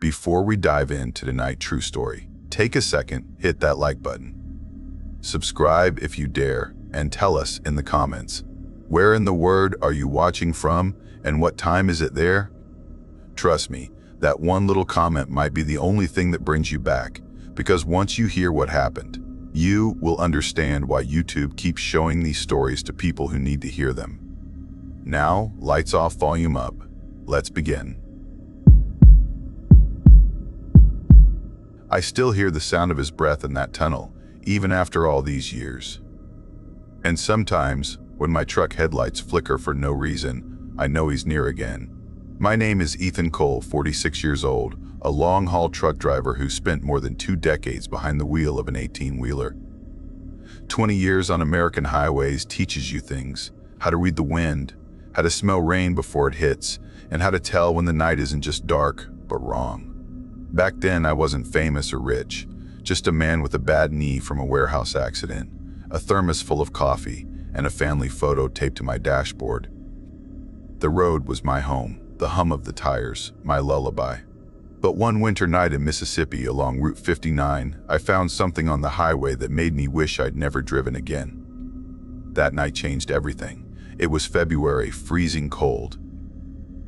Before we dive into tonight's true story, take a second, hit that like button. Subscribe if you dare, and tell us in the comments, where in the world are you watching from and what time is it there? Trust me, that one little comment might be the only thing that brings you back, because once you hear what happened, you will understand why YouTube keeps showing these stories to people who need to hear them. Now, lights off, volume up. Let's begin. I still hear the sound of his breath in that tunnel, even after all these years. And sometimes, when my truck headlights flicker for no reason, I know he's near again. My name is Ethan Cole, 46 years old, a long-haul truck driver who spent more than 2 decades behind the wheel of an 18-wheeler. 20 years on American highways teaches you things: how to read the wind, how to smell rain before it hits, and how to tell when the night isn't just dark, but wrong. Back then, I wasn't famous or rich, just a man with a bad knee from a warehouse accident, a thermos full of coffee, and a family photo taped to my dashboard. The road was my home, the hum of the tires, my lullaby. But one winter night in Mississippi along Route 59, I found something on the highway that made me wish I'd never driven again. That night changed everything. It was February, freezing cold.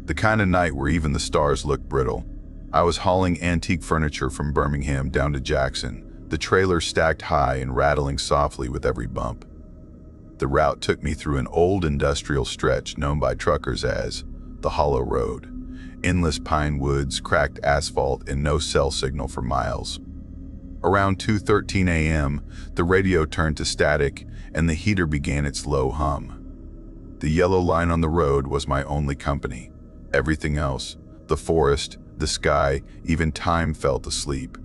The kind of night where even the stars looked brittle. I was hauling antique furniture from Birmingham down to Jackson, the trailer stacked high and rattling softly with every bump. The route took me through an old industrial stretch known by truckers as the Hollow Road. Endless pine woods, cracked asphalt, and no cell signal for miles. Around 2:13 a.m., the radio turned to static and the heater began its low hum. The yellow line on the road was my only company. Everything else, the forest, the sky, even time, fell asleep.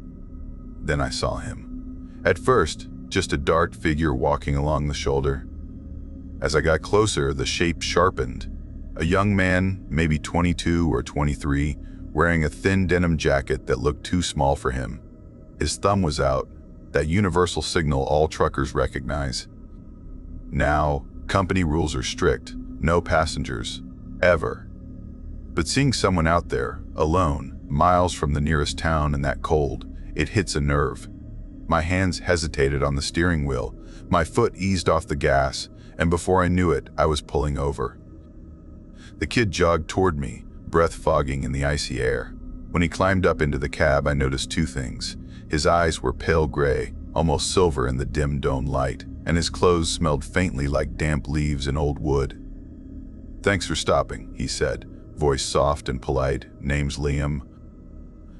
Then I saw him. At first, just a dark figure walking along the shoulder. As I got closer, the shape sharpened. A young man, maybe 22 or 23, wearing a thin denim jacket that looked too small for him. His thumb was out, that universal signal all truckers recognize. Now, company rules are strict, no passengers, ever. But seeing someone out there, alone, miles from the nearest town in that cold, it hits a nerve. My hands hesitated on the steering wheel, my foot eased off the gas, and before I knew it, I was pulling over. The kid jogged toward me, breath fogging in the icy air. When he climbed up into the cab, I noticed 2 things. His eyes were pale gray, almost silver in the dim dome light, and his clothes smelled faintly like damp leaves and old wood. "Thanks for stopping," he said, voice soft and polite. "Name's Liam.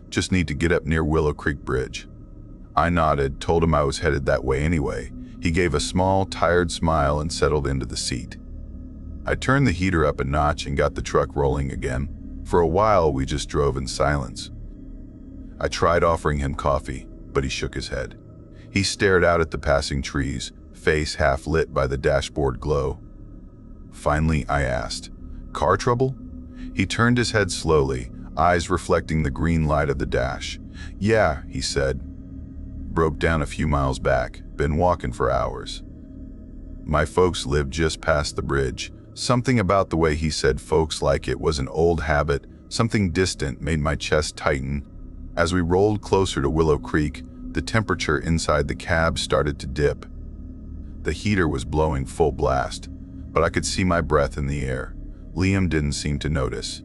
Just need to get up near Willow Creek Bridge." I nodded, told him I was headed that way anyway. He gave a small, tired smile and settled into the seat. I turned the heater up a notch and got the truck rolling again. For a while, we just drove in silence. I tried offering him coffee, but he shook his head. He stared out at the passing trees, face half lit by the dashboard glow. Finally, I asked, "Car trouble?" He turned his head slowly, eyes reflecting the green light of the dash. "Yeah," he said. "Broke down a few miles back. Been walking for hours." My folks lived just past the bridge. Something about the way he said folks like it was an old habit, something distant, made my chest tighten. As we rolled closer to Willow Creek, the temperature inside the cab started to dip. The heater was blowing full blast, but I could see my breath in the air. Liam didn't seem to notice.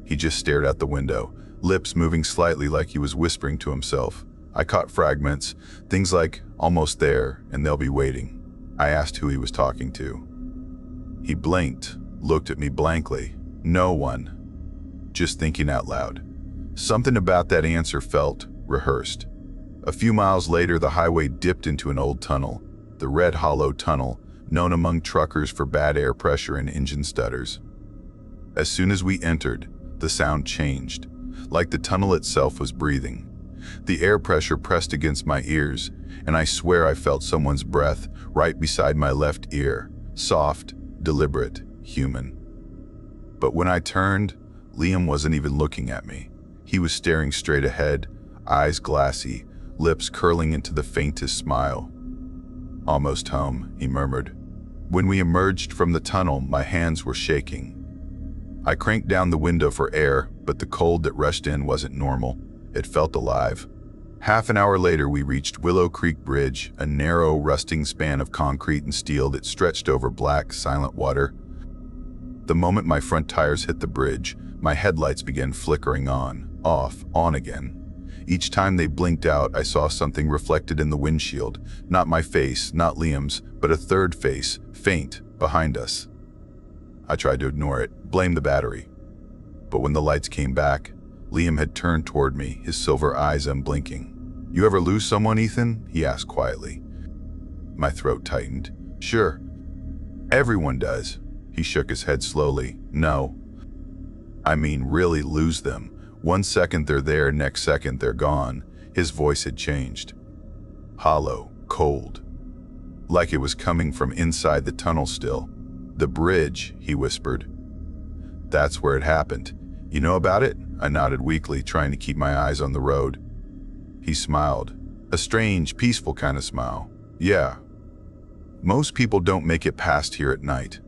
He just stared out the window, lips moving slightly like he was whispering to himself. I caught fragments, things like, "almost there, and they'll be waiting." I asked who he was talking to. He blinked, looked at me blankly. "No one." Just thinking out loud. Something about that answer felt rehearsed. A few miles later, the highway dipped into an old tunnel, the Red Hollow Tunnel, known among truckers for bad air pressure and engine stutters. As soon as we entered, the sound changed, like the tunnel itself was breathing. The air pressure pressed against my ears, and I swear I felt someone's breath right beside my left ear, soft, deliberate, human. But when I turned, Liam wasn't even looking at me. He was staring straight ahead, eyes glassy, lips curling into the faintest smile. "Almost home," he murmured. When we emerged from the tunnel, my hands were shaking. I cranked down the window for air, but the cold that rushed in wasn't normal. It felt alive. Half an hour later, we reached Willow Creek Bridge, a narrow, rusting span of concrete and steel that stretched over black, silent water. The moment my front tires hit the bridge, my headlights began flickering on, off, on again. Each time they blinked out, I saw something reflected in the windshield. Not my face, not Liam's, but a third face, faint, behind us. I tried to ignore it, blame the battery. But when the lights came back, Liam had turned toward me, his silver eyes unblinking. "You ever lose someone, Ethan?" he asked quietly. My throat tightened. "Sure. Everyone does." He shook his head slowly. "No. I mean really lose them. One second they're there, next second they're gone." His voice had changed. Hollow, cold. Like it was coming from inside the tunnel still. "The bridge," he whispered. "That's where it happened. You know about it?" I nodded weakly, trying to keep my eyes on the road. He smiled. A strange, peaceful kind of smile. "Yeah. Most people don't make it past here at night."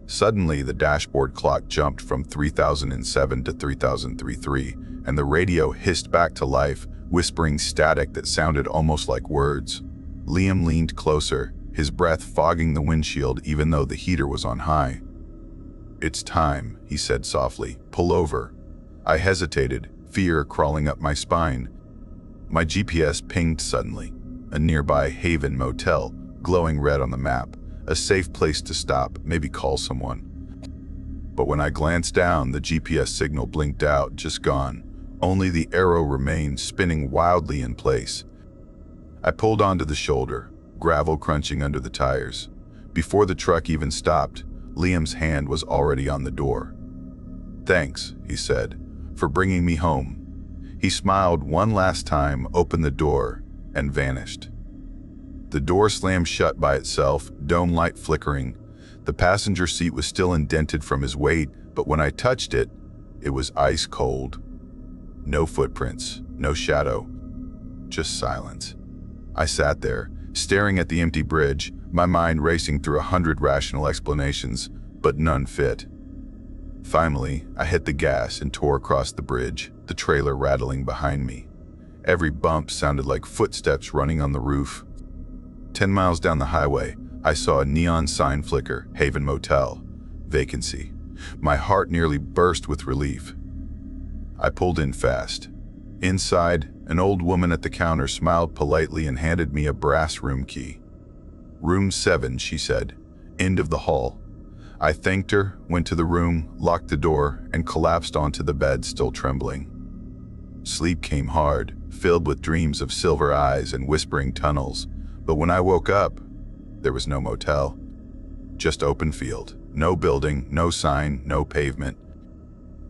Suddenly, the dashboard clock jumped from 3007 to 3033, and the radio hissed back to life, whispering static that sounded almost like words. Liam leaned closer, his breath fogging the windshield even though the heater was on high. "It's time," he said softly. "Pull over." I hesitated, fear crawling up my spine. My GPS pinged suddenly. A nearby Haven motel, glowing red on the map. A safe place to stop, maybe call someone. But when I glanced down, the GPS signal blinked out, just gone. Only the arrow remained, spinning wildly in place. I pulled onto the shoulder, gravel crunching under the tires. Before the truck even stopped, Liam's hand was already on the door. "Thanks," he said, "for bringing me home." He smiled one last time, opened the door, and vanished. The door slammed shut by itself, dome light flickering. The passenger seat was still indented from his weight, but when I touched it, it was ice cold. No footprints, no shadow, just silence. I sat there, staring at the empty bridge, my mind racing through 100 rational explanations, but none fit. Finally, I hit the gas and tore across the bridge, the trailer rattling behind me. Every bump sounded like footsteps running on the roof. 10 miles down the highway, I saw a neon sign flicker, Haven Motel, vacancy. My heart nearly burst with relief. I pulled in fast. Inside, an old woman at the counter smiled politely and handed me a brass room key. "Room 7, she said. "End of the hall." I thanked her, went to the room, locked the door, and collapsed onto the bed, still trembling. Sleep came hard, filled with dreams of silver eyes and whispering tunnels. But when I woke up, there was no motel. Just open field. No building, no sign, no pavement.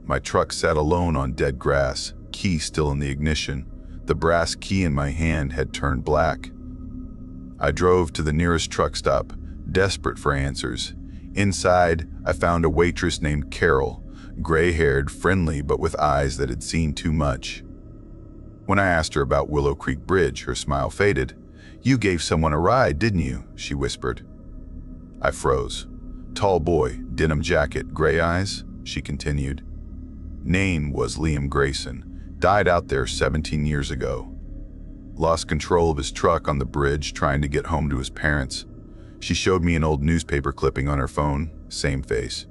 My truck sat alone on dead grass, key still in the ignition. The brass key in my hand had turned black. I drove to the nearest truck stop, desperate for answers. Inside, I found a waitress named Carol, gray-haired, friendly, but with eyes that had seen too much. When I asked her about Willow Creek Bridge, her smile faded. "You gave someone a ride, didn't you?" she whispered. I froze. "Tall boy, denim jacket, gray eyes," she continued. "Name was Liam Grayson. Died out there 17 years ago. Lost control of his truck on the bridge trying to get home to his parents." She showed me an old newspaper clipping on her phone. Same face.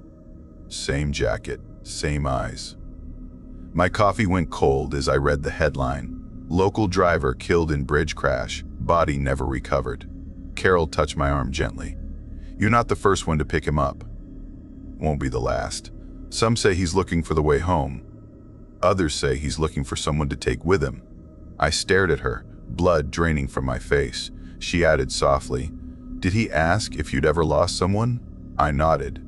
Same jacket. Same eyes. My coffee went cold as I read the headline. "Local driver killed in bridge crash. Body never recovered." Carol touched my arm gently. "You're not the first one to pick him up. Won't be the last. Some say he's looking for the way home. Others say he's looking for someone to take with him." I stared at her, blood draining from my face. She added softly, "Did he ask if you'd ever lost someone?" I nodded.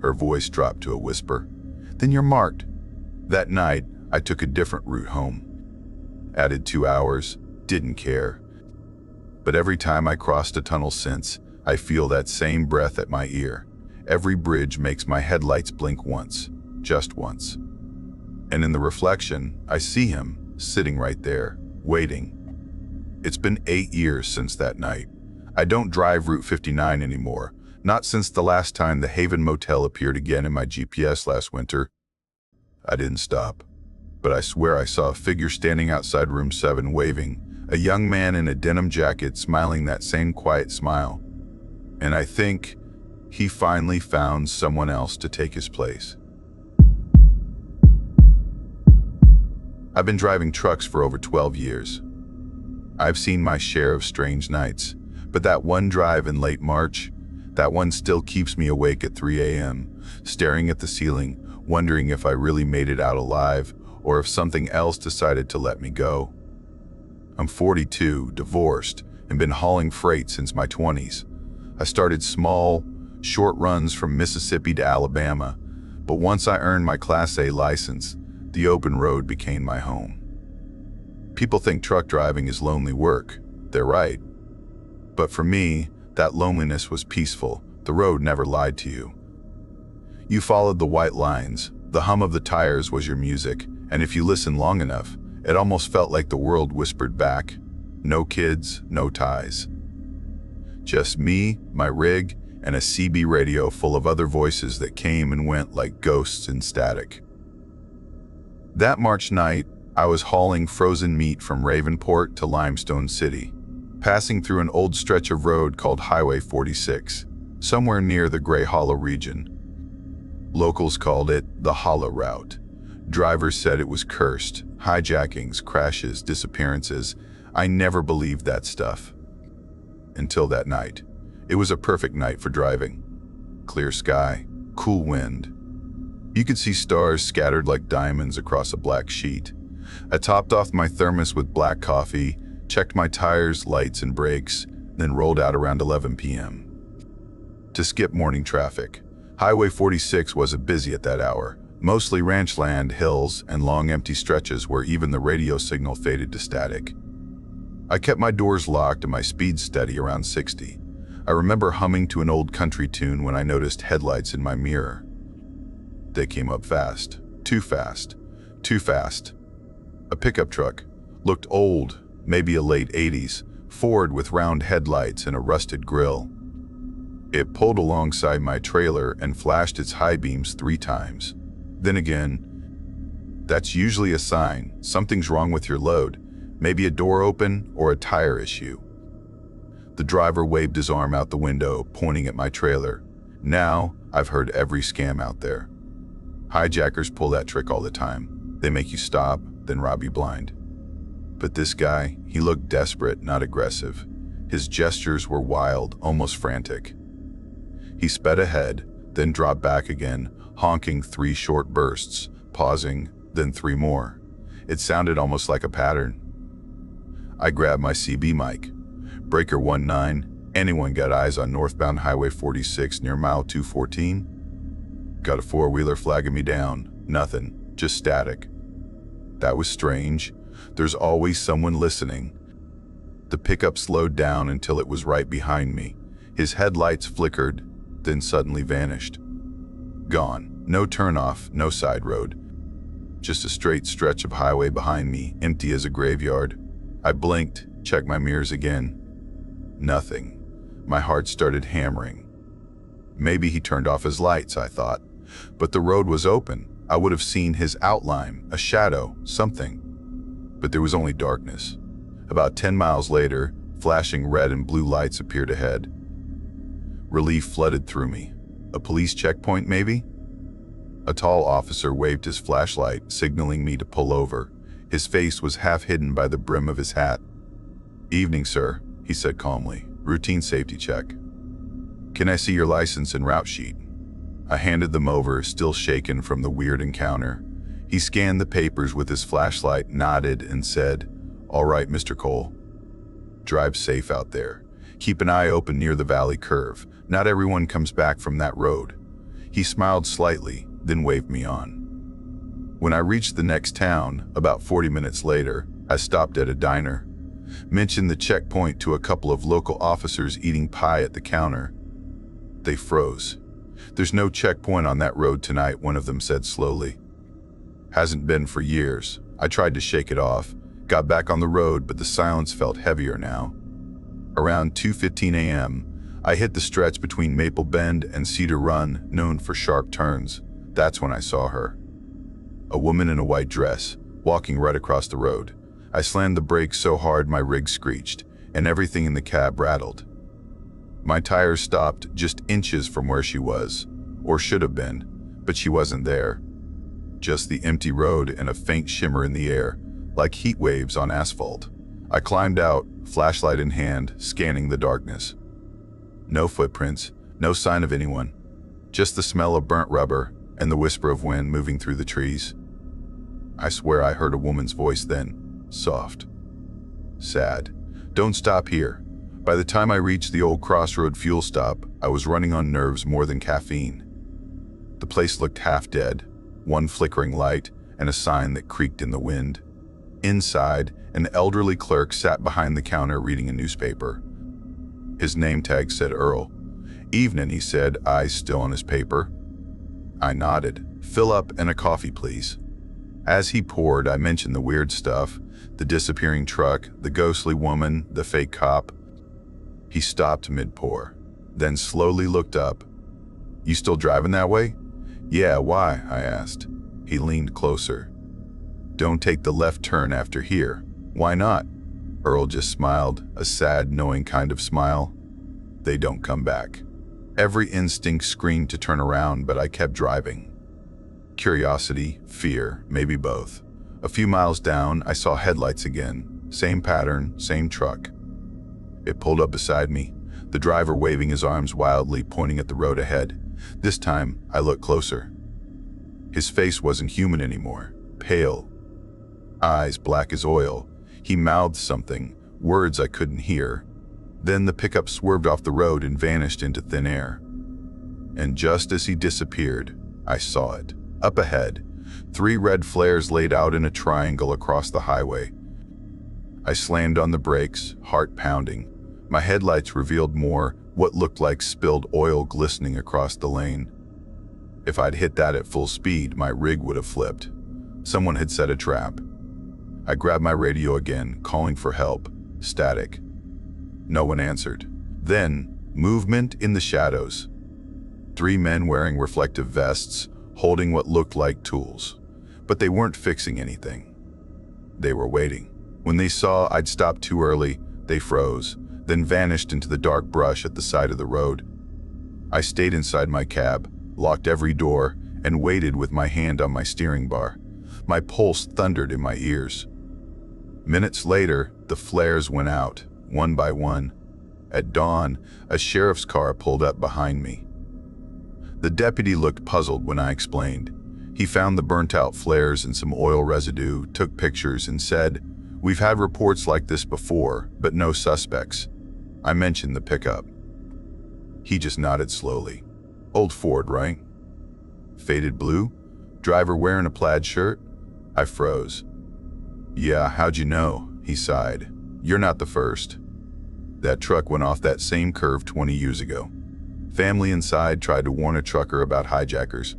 Her voice dropped to a whisper. "Then you're marked." That night, I took a different route home. Added 2 hours, didn't care. But every time I crossed a tunnel since, I feel that same breath at my ear. Every bridge makes my headlights blink once, just once. And in the reflection, I see him, sitting right there, waiting. It's been 8 years since that night. I don't drive Route 59 anymore, Not since the last time the Haven Motel appeared again in my GPS last winter. I didn't stop, but I swear I saw a figure standing outside room 7 waving, a young man in a denim jacket smiling that same quiet smile. And I think he finally found someone else to take his place. I've been driving trucks for over 12 years. I've seen my share of strange nights, but that one drive in late March, that one still keeps me awake at 3 a.m., staring at the ceiling, wondering if I really made it out alive or if something else decided to let me go. I'm 42, divorced, and been hauling freight since my 20s. I started small, short runs from Mississippi to Alabama, but once I earned my Class A license, the open road became my home. People think truck driving is lonely work. They're right. But for me, that loneliness was peaceful. The road never lied to you. You followed the white lines. The hum of the tires was your music, and if you listened long enough, it almost felt like the world whispered back. No kids, no ties. Just me, my rig, and a CB radio full of other voices that came and went like ghosts in static. That March night, I was hauling frozen meat from Ravenport to Limestone City, passing through an old stretch of road called Highway 46, somewhere near the Gray Hollow region. Locals called it the Hollow Route. Drivers said it was cursed, hijackings, crashes, disappearances. I never believed that stuff. Until that night. It was a perfect night for driving. Clear sky, cool wind. You could see stars scattered like diamonds across a black sheet. I topped off my thermos with black coffee, checked my tires, lights, and brakes, then rolled out around 11 p.m. to skip morning traffic. Highway 46 wasn't busy at that hour. Mostly ranch land, hills, and long empty stretches where even the radio signal faded to static. I kept my doors locked and my speed steady around 60. I remember humming to an old country tune when I noticed headlights in my mirror. They came up fast. Too fast. Too fast. A pickup truck. Looked old, maybe a late 80s, Ford with round headlights and a rusted grille. It pulled alongside my trailer and flashed its high beams 3 times. Then again, that's usually a sign something's wrong with your load, maybe a door open or a tire issue. The driver waved his arm out the window, pointing at my trailer. Now, I've heard every scam out there. Hijackers pull that trick all the time. They make you stop, then rob you blind. But this guy, he looked desperate, not aggressive. His gestures were wild, almost frantic. He sped ahead, then dropped back again, honking 3 short bursts, pausing, then 3 more. It sounded almost like a pattern. I grabbed my CB mic. Breaker 19, anyone got eyes on northbound Highway 46 near mile 214? Got a 4-wheeler flagging me down. Nothing, just static. That was strange. There's always someone listening. The pickup slowed down until it was right behind me. His headlights flickered, then suddenly vanished. Gone. No turnoff, no side road. Just a straight stretch of highway behind me, empty as a graveyard. I blinked, checked my mirrors again. Nothing. My heart started hammering. Maybe he turned off his lights, I thought. But the road was open. I would have seen his outline, a shadow, something. But there was only darkness. About 10 miles later, flashing red and blue lights appeared ahead. Relief flooded through me. A police checkpoint, maybe? A tall officer waved his flashlight, signaling me to pull over. His face was half hidden by the brim of his hat. "Evening, sir," he said calmly. "Routine safety check." "Can I see your license and route sheet?" I handed them over, still shaken from the weird encounter. He scanned the papers with his flashlight, nodded, and said, "All right, Mr. Cole. Drive safe out there. Keep an eye open near the valley curve. Not everyone comes back from that road." He smiled slightly, then waved me on. When I reached the next town, about 40 minutes later, I stopped at a diner. Mentioned the checkpoint to a couple of local officers eating pie at the counter. They froze. "There's no checkpoint on that road tonight," one of them said slowly. "Hasn't been for years." I tried to shake it off, got back on the road, but the silence felt heavier now. Around 2:15 a.m., I hit the stretch between Maple Bend and Cedar Run, known for sharp turns. That's when I saw her. A woman in a white dress, walking right across the road. I slammed the brakes so hard my rig screeched, and everything in the cab rattled. My tires stopped just inches from where she was, or should have been, but she wasn't there. Just the empty road and a faint shimmer in the air, like heat waves on asphalt. I climbed out, flashlight in hand, scanning the darkness. No footprints, no sign of anyone. Just the smell of burnt rubber and the whisper of wind moving through the trees. I swear I heard a woman's voice then, soft, sad. Don't stop here. By the time I reached the old crossroad fuel stop, I was running on nerves more than caffeine. The place looked half dead, one flickering light and a sign that creaked in the wind. Inside, an elderly clerk sat behind the counter reading a newspaper. His name tag said Earl. "Evening," he said, eyes still on his paper. I nodded. "Fill up and a coffee, please." As he poured, I mentioned the weird stuff, the disappearing truck, the ghostly woman, the fake cop. He stopped mid-pour, then slowly looked up. "You still driving that way?" "Yeah, why?" I asked. He leaned closer. "Don't take the left turn after here." "Why not?" Earl just smiled, a sad, knowing kind of smile. "They don't come back." Every instinct screamed to turn around, but I kept driving. Curiosity, fear, maybe both. A few miles down, I saw headlights again. Same pattern, same truck. It pulled up beside me, the driver waving his arms wildly, pointing at the road ahead. This time, I looked closer. His face wasn't human anymore. Pale. Eyes black as oil. He mouthed something, words I couldn't hear. Then the pickup swerved off the road and vanished into thin air. And just as he disappeared, I saw it. Up ahead, 3 red flares laid out in a triangle across the highway. I slammed on the brakes, heart pounding. My headlights revealed more, what looked like spilled oil glistening across the lane. If I'd hit that at full speed, my rig would have flipped. Someone had set a trap. I grabbed my radio again, calling for help. Static. No one answered. Then, movement in the shadows. 3 men wearing reflective vests, holding what looked like tools. But they weren't fixing anything. They were waiting. When they saw I'd stopped too early, they froze, then vanished into the dark brush at the side of the road. I stayed inside my cab, locked every door, and waited with my hand on my steering bar. My pulse thundered in my ears. Minutes later, the flares went out, one by one. At dawn, a sheriff's car pulled up behind me. The deputy looked puzzled when I explained. He found the burnt-out flares and some oil residue, took pictures, and said, "We've had reports like this before, but no suspects." I mentioned the pickup. He just nodded slowly. "Old Ford, right?" "Faded blue? Driver wearing a plaid shirt?" I froze. "Yeah, how'd you know?" He sighed. "You're not the first. That truck went off that same curve 20 years ago. Family inside tried to warn a trucker about hijackers.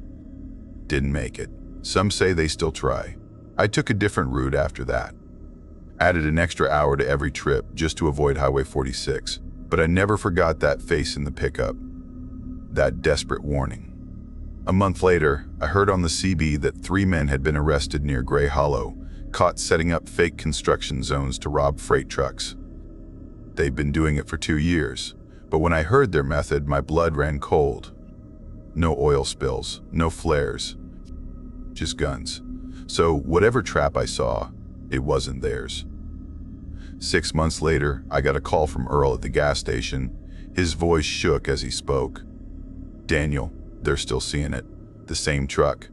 Didn't make it. Some say they still try. I took a different route after that. Added an extra hour to every trip just to avoid Highway 46. But I never forgot that face in the pickup. That desperate warning. A month later, I heard on the CB that 3 men had been arrested near Gray Hollow, caught setting up fake construction zones to rob freight trucks. They'd been doing it for 2 years, but when I heard their method, my blood ran cold. No oil spills, no flares, just guns. So whatever trap I saw, it wasn't theirs. 6 months later, I got a call from Earl at the gas station. His voice shook as he spoke. "Daniel, they're still seeing it. The same truck.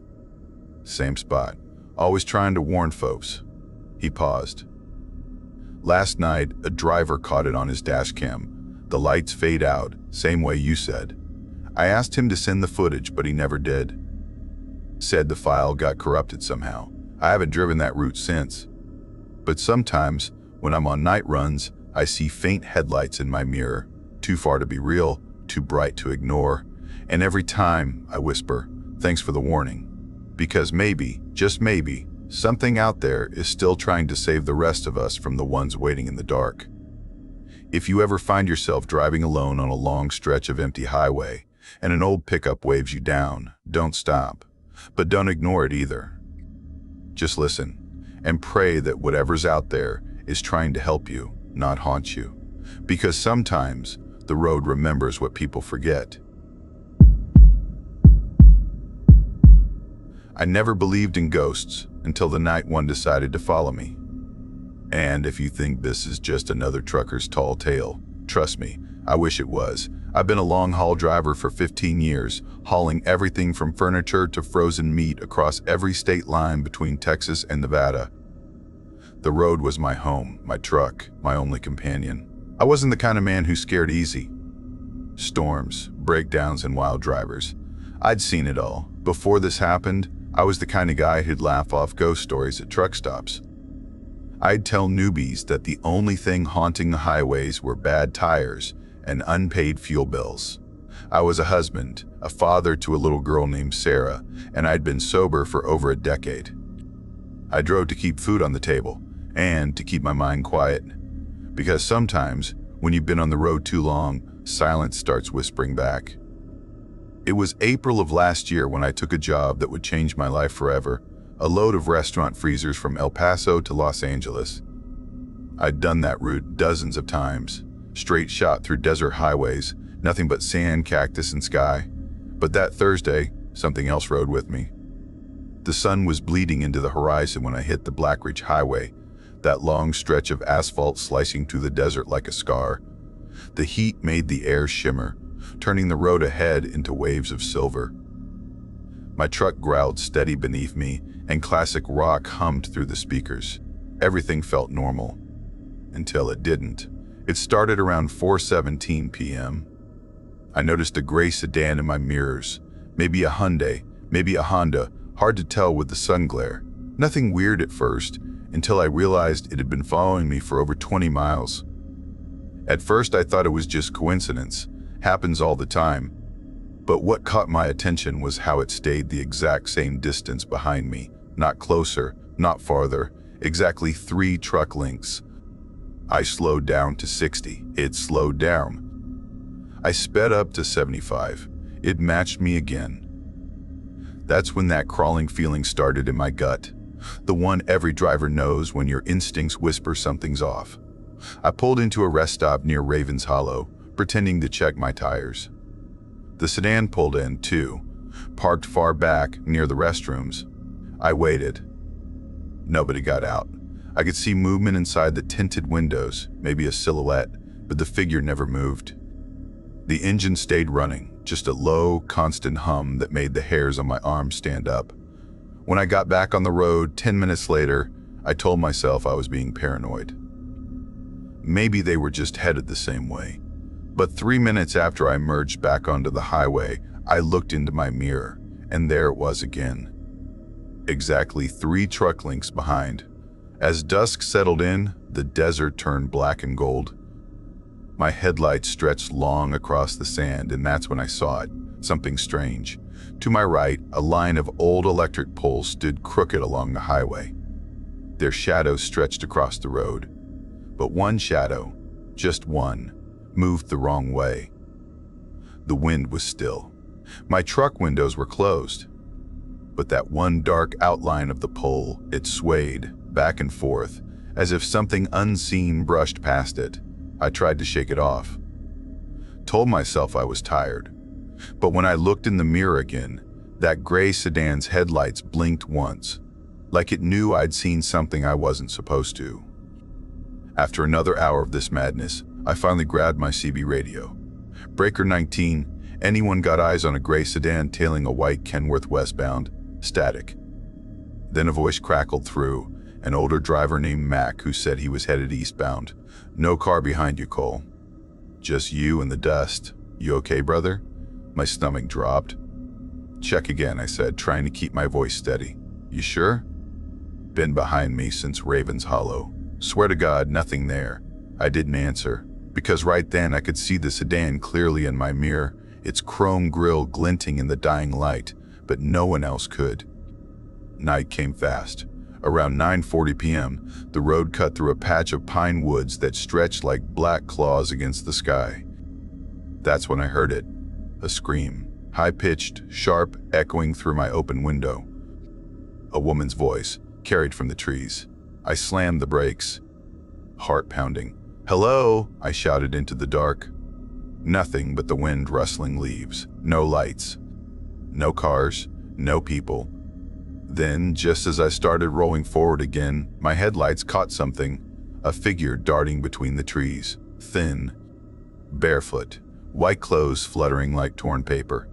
Same spot. Always trying to warn folks." He paused. "Last night, a driver caught it on his dash cam. The lights fade out, same way you said. I asked him to send the footage, but he never did. Said the file got corrupted somehow. I haven't driven that route since. But sometimes, when I'm on night runs, I see faint headlights in my mirror. Too far to be real, too bright to ignore. And every time, I whisper, 'Thanks for the warning.' Because maybe, just maybe, something out there is still trying to save the rest of us from the ones waiting in the dark." If you ever find yourself driving alone on a long stretch of empty highway and an old pickup waves you down, don't stop. But don't ignore it either. Just listen and pray that whatever's out there is trying to help you, not haunt you. Because sometimes the road remembers what people forget. I never believed in ghosts until the night one decided to follow me. And if you think this is just another trucker's tall tale, trust me, I wish it was. I've been a long-haul driver for 15 years, hauling everything from furniture to frozen meat across every state line between Texas and Nevada. The road was my home, my truck, my only companion. I wasn't the kind of man who scared easy. Storms, breakdowns, and wild drivers. I'd seen it all. Before this happened, I was the kind of guy who'd laugh off ghost stories at truck stops. I'd tell newbies that the only thing haunting the highways were bad tires and unpaid fuel bills. I was a husband, a father to a little girl named Sarah, and I'd been sober for over a decade. I drove to keep food on the table and to keep my mind quiet. Because sometimes, when you've been on the road too long, silence starts whispering back. It was April of last year when I took a job that would change my life forever, a load of restaurant freezers from El Paso to Los Angeles. I'd done that route dozens of times, straight shot through desert highways, nothing but sand, cactus, and sky. But that Thursday, something else rode with me. The sun was bleeding into the horizon when I hit the Black Ridge Highway, that long stretch of asphalt slicing through the desert like a scar. The heat made the air shimmer, turning the road ahead into waves of silver. My truck growled steady beneath me, and classic rock hummed through the speakers. Everything felt normal. Until it didn't. It started around 4:17 p.m. I noticed a gray sedan in my mirrors. Maybe a Hyundai, maybe a Honda, hard to tell with the sun glare. Nothing weird at first, until I realized it had been following me for over 20 miles. At first I thought it was just coincidence. Happens all the time. But what caught my attention was how it stayed the exact same distance behind me. Not closer, not farther, exactly 3 truck lengths. I slowed down to 60. It slowed down. I sped up to 75. It matched me again. That's when that crawling feeling started in my gut. The one every driver knows when your instincts whisper something's off. I pulled into a rest stop near Ravens Hollow, pretending to check my tires. The sedan pulled in, too, parked far back near the restrooms. I waited. Nobody got out. I could see movement inside the tinted windows, maybe a silhouette, but the figure never moved. The engine stayed running, just a low, constant hum that made the hairs on my arms stand up. When I got back on the road 10 minutes later, I told myself I was being paranoid. Maybe they were just headed the same way. But 3 minutes after I merged back onto the highway, I looked into my mirror, and there it was again. Exactly 3 truck lengths behind. As dusk settled in, the desert turned black and gold. My headlights stretched long across the sand, and that's when I saw it, something strange. To my right, a line of old electric poles stood crooked along the highway. Their shadows stretched across the road. But one shadow, just one, moved the wrong way. The wind was still. My truck windows were closed. But that one dark outline of the pole, it swayed back and forth, as if something unseen brushed past it. I tried to shake it off. Told myself I was tired. But when I looked in the mirror again, that gray sedan's headlights blinked once, like it knew I'd seen something I wasn't supposed to. After another hour of this madness, I finally grabbed my CB radio. Breaker 19, anyone got eyes on a gray sedan tailing a white Kenworth westbound? Static. Then a voice crackled through, an older driver named Mac who said he was headed eastbound. No car behind you, Cole. Just you and the dust. You okay, brother? My stomach dropped. Check again, I said, trying to keep my voice steady. You sure? Been behind me since Ravens Hollow. Swear to God, nothing there. I didn't answer, because right then I could see the sedan clearly in my mirror, its chrome grille glinting in the dying light, but no one else could. Night came fast. Around 9:40 p.m., the road cut through a patch of pine woods that stretched like black claws against the sky. That's when I heard it. A scream, high-pitched, sharp, echoing through my open window. A woman's voice, carried from the trees. I slammed the brakes, heart pounding. "Hello," I shouted into the dark. Nothing but the wind rustling leaves. No lights. No cars. No people. Then, just as I started rolling forward again, my headlights caught something. A figure darting between the trees. Thin. Barefoot. White clothes fluttering like torn paper.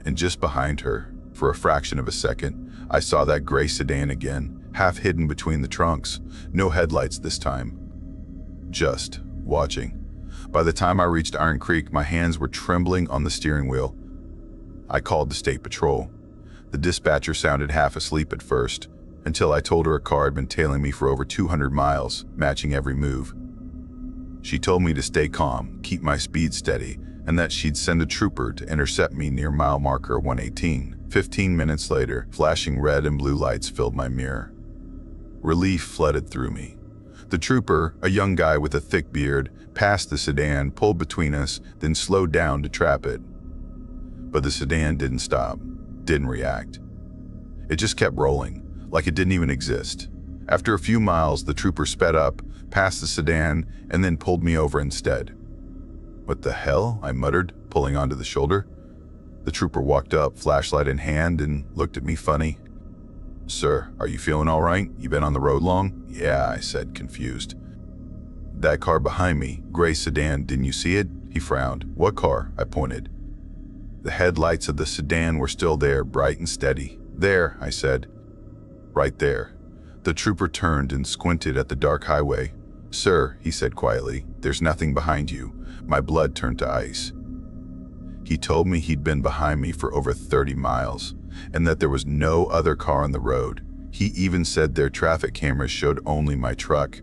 And just behind her, for a fraction of a second, I saw that gray sedan again, half hidden between the trunks. No headlights this time. Just watching. By the time I reached Iron Creek, my hands were trembling on the steering wheel. I called the state patrol. The dispatcher sounded half asleep at first, until I told her a car had been tailing me for over 200 miles, matching every move. She told me to stay calm, keep my speed steady, and that she'd send a trooper to intercept me near mile marker 118. 15 minutes later, flashing red and blue lights filled my mirror. Relief flooded through me. The trooper, a young guy with a thick beard, passed the sedan, pulled between us, then slowed down to trap it. But the sedan didn't stop, didn't react. It just kept rolling, like it didn't even exist. After a few miles, the trooper sped up, passed the sedan, and then pulled me over instead. "What the hell?" I muttered, pulling onto the shoulder. The trooper walked up, flashlight in hand, and looked at me funny. "Sir, are you feeling all right? You been on the road long?" "Yeah," I said, confused. "That car behind me, gray sedan, didn't you see it?" He frowned. "What car?" I pointed. The headlights of the sedan were still there, bright and steady. "There," I said. "Right there." The trooper turned and squinted at the dark highway. "Sir," he said quietly, "there's nothing behind you." My blood turned to ice. He told me he'd been behind me for over 30 miles, and that there was no other car on the road. He even said their traffic cameras showed only my truck.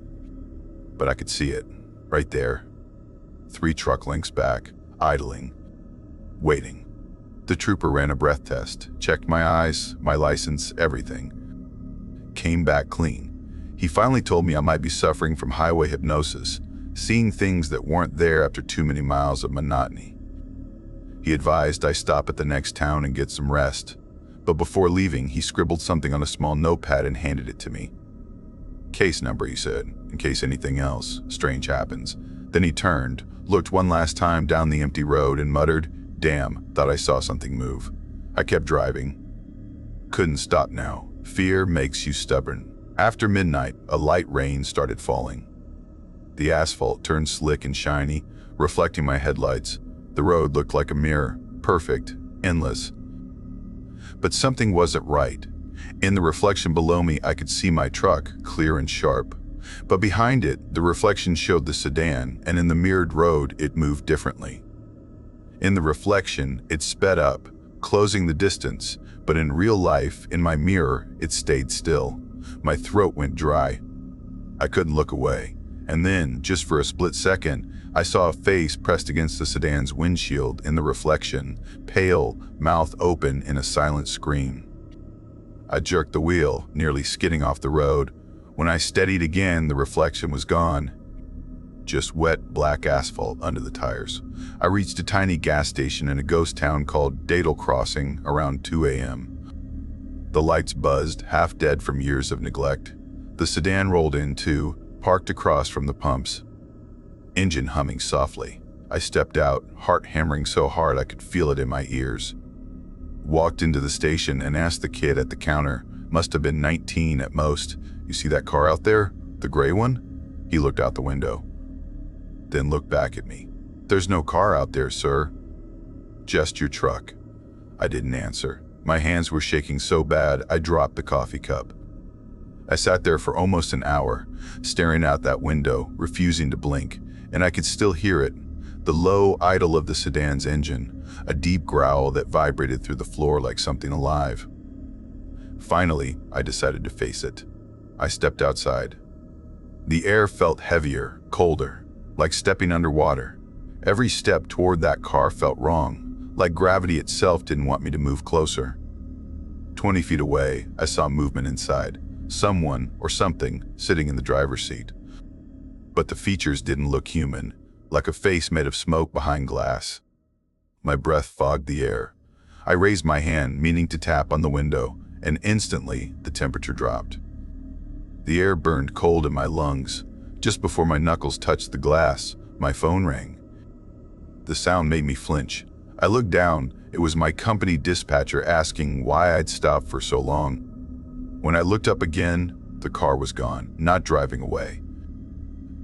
But I could see it, right there. 3 truck lengths back, idling, waiting. The trooper ran a breath test, checked my eyes, my license, everything. Came back clean. He finally told me I might be suffering from highway hypnosis, seeing things that weren't there after too many miles of monotony. He advised I stop at the next town and get some rest, but before leaving, he scribbled something on a small notepad and handed it to me. "Case number," he said, "in case anything else strange happens." Then he turned, looked one last time down the empty road and muttered, "Damn, thought I saw something move." I kept driving. Couldn't stop now. Fear makes you stubborn. After midnight, a light rain started falling. The asphalt turned slick and shiny, reflecting my headlights. The road looked like a mirror, perfect, endless. But something wasn't right. In the reflection below me, I could see my truck, clear and sharp. But behind it, the reflection showed the sedan, and in the mirrored road, it moved differently. In the reflection, it sped up, closing the distance, but in real life, in my mirror, it stayed still. My throat went dry. I couldn't look away. And then, just for a split second, I saw a face pressed against the sedan's windshield in the reflection, pale, mouth open in a silent scream. I jerked the wheel, nearly skidding off the road. When I steadied again, the reflection was gone. Just wet, black asphalt under the tires. I reached a tiny gas station in a ghost town called Dadle Crossing around 2 a.m. The lights buzzed, half dead from years of neglect. The sedan rolled in too, parked across from the pumps. Engine humming softly. I stepped out, heart hammering so hard I could feel it in my ears. Walked into the station and asked the kid at the counter, must have been 19 at most, "You see that car out there? The gray one?" He looked out the window, then looked back at me. "There's no car out there, sir." "Just your truck." I didn't answer. My hands were shaking so bad I dropped the coffee cup. I sat there for almost an hour, staring out that window, refusing to blink, and I could still hear it, the low idle of the sedan's engine, a deep growl that vibrated through the floor like something alive. Finally, I decided to face it. I stepped outside. The air felt heavier, colder, like stepping underwater. Every step toward that car felt wrong, like gravity itself didn't want me to move closer. 20 feet away, I saw movement inside. someone or something sitting in the driver's seat. But the features didn't look human, like a face made of smoke behind glass. My breath fogged the air. I raised my hand, meaning to tap on the window, and instantly the temperature dropped. The air burned cold in my lungs. Just before my knuckles touched the glass, my phone rang. The sound made me flinch. I looked down. It was my company dispatcher asking why I'd stopped for so long. When I looked up again, the car was gone, not driving away,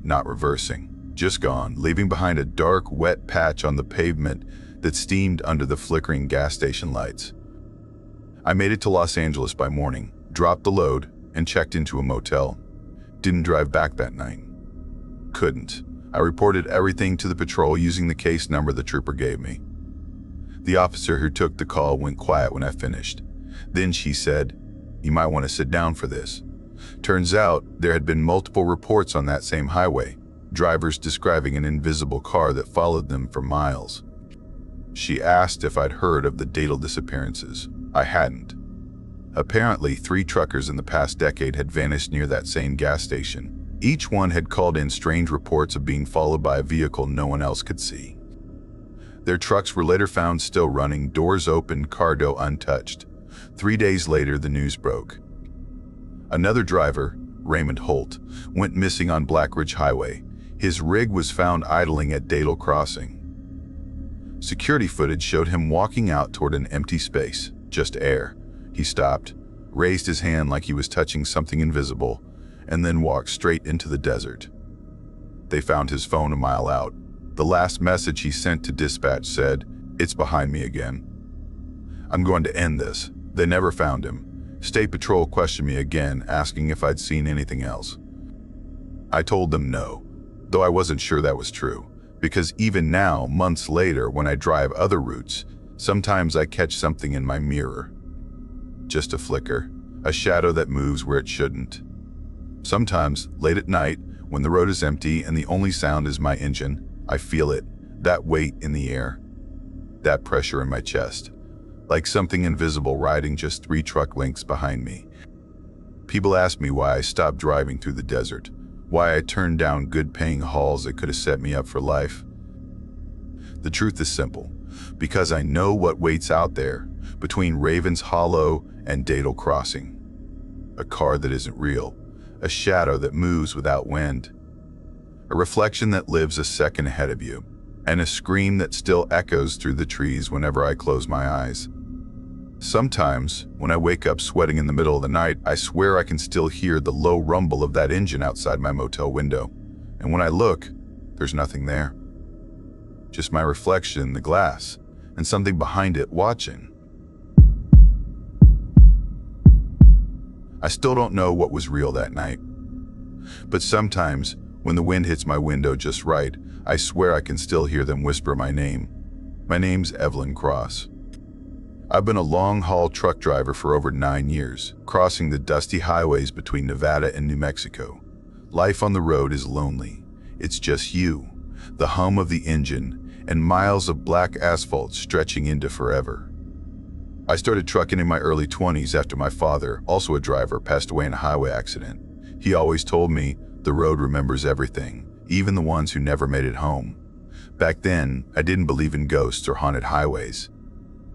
not reversing, just gone, leaving behind a dark, wet patch on the pavement that steamed under the flickering gas station lights. I made it to Los Angeles by morning, dropped the load, and checked into a motel. Didn't drive back that night. Couldn't. I reported everything to the patrol using the case number the trooper gave me. The officer who took the call went quiet when I finished. Then she said, "You might want to sit down for this." Turns out there had been multiple reports on that same highway, drivers describing an invisible car that followed them for miles. She asked if I'd heard of the Datal disappearances. I hadn't. Apparently, 3 truckers in the past decade had vanished near that same gas station. Each one had called in strange reports of being followed by a vehicle no one else could see. Their trucks were later found still running, doors open, car door untouched. 3 days later, the news broke. Another driver, Raymond Holt, went missing on Black Ridge Highway. His rig was found idling at Datal Crossing. Security footage showed him walking out toward an empty space, just air. He stopped, raised his hand like he was touching something invisible, and then walked straight into the desert. They found his phone a mile out. The last message he sent to dispatch said, "It's behind me again. I'm going to end this." They never found him. State Patrol questioned me again, asking if I'd seen anything else. I told them no, though I wasn't sure that was true, because even now, months later, when I drive other routes, sometimes I catch something in my mirror. Just a flicker, a shadow that moves where it shouldn't. Sometimes, late at night, when the road is empty and the only sound is my engine, I feel it, that weight in the air, that pressure in my chest, like something invisible riding just 3 truck lengths behind me. People ask me why I stopped driving through the desert, why I turned down good-paying hauls that could have set me up for life. The truth is simple, because I know what waits out there between Ravens Hollow and Datal Crossing. A car that isn't real, a shadow that moves without wind, a reflection that lives a second ahead of you, and a scream that still echoes through the trees whenever I close my eyes. Sometimes, when I wake up sweating in the middle of the night, I swear I can still hear the low rumble of that engine outside my motel window. And when I look, there's nothing there. Just my reflection in the glass, and something behind it watching. I still don't know what was real that night. But sometimes, when the wind hits my window just right, I swear I can still hear them whisper my name. My name's Evelyn Cross. I've been a long-haul truck driver for over 9 years, crossing the dusty highways between Nevada and New Mexico. Life on the road is lonely. It's just you, the hum of the engine, and miles of black asphalt stretching into forever. I started trucking in my early 20s after my father, also a driver, passed away in a highway accident. He always told me, the road remembers everything, even the ones who never made it home. Back then, I didn't believe in ghosts or haunted highways.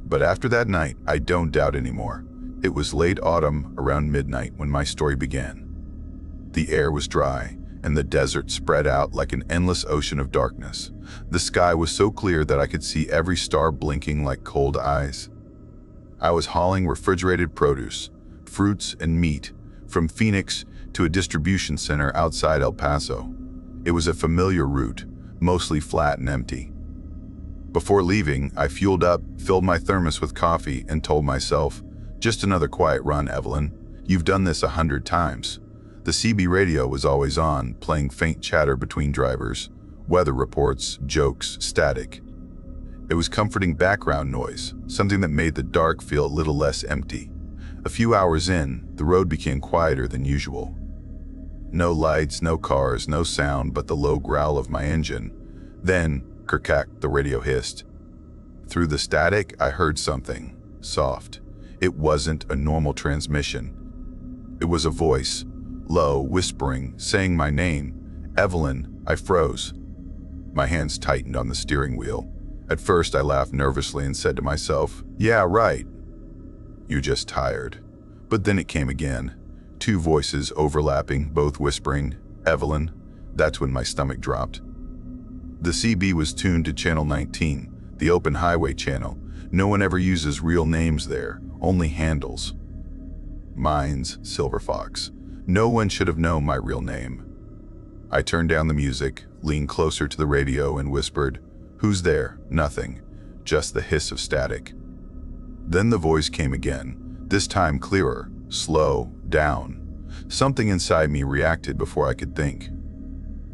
But after that night, I don't doubt anymore. It was late autumn, around midnight, when my story began. The air was dry, and the desert spread out like an endless ocean of darkness. The sky was so clear that I could see every star blinking like cold eyes. I was hauling refrigerated produce, fruits and meat, from Phoenix to a distribution center outside El Paso. It was a familiar route, mostly flat and empty. Before leaving, I fueled up, filled my thermos with coffee, and told myself, "Just another quiet run, Evelyn. You've done this 100 times." The CB radio was always on, playing faint chatter between drivers, weather reports, jokes, static. It was comforting background noise, something that made the dark feel a little less empty. A few hours in, the road became quieter than usual. No lights, no cars, no sound but the low growl of my engine. Then, kerkack, the radio hissed. Through the static, I heard something, soft. It wasn't a normal transmission. It was a voice, low, whispering, saying my name. Evelyn. I froze. My hands tightened on the steering wheel. At first, I laughed nervously and said to myself, "Yeah, right. You're just tired." But then it came again. Two voices overlapping, both whispering, "Evelyn." That's when my stomach dropped. The CB was tuned to Channel 19, the open highway channel. No one ever uses real names there, only handles. Mine's Silver Fox. No one should have known my real name. I turned down the music, leaned closer to the radio and whispered, "Who's there?" Nothing, just the hiss of static. Then the voice came again, this time clearer, slow, down. Something inside me reacted before I could think.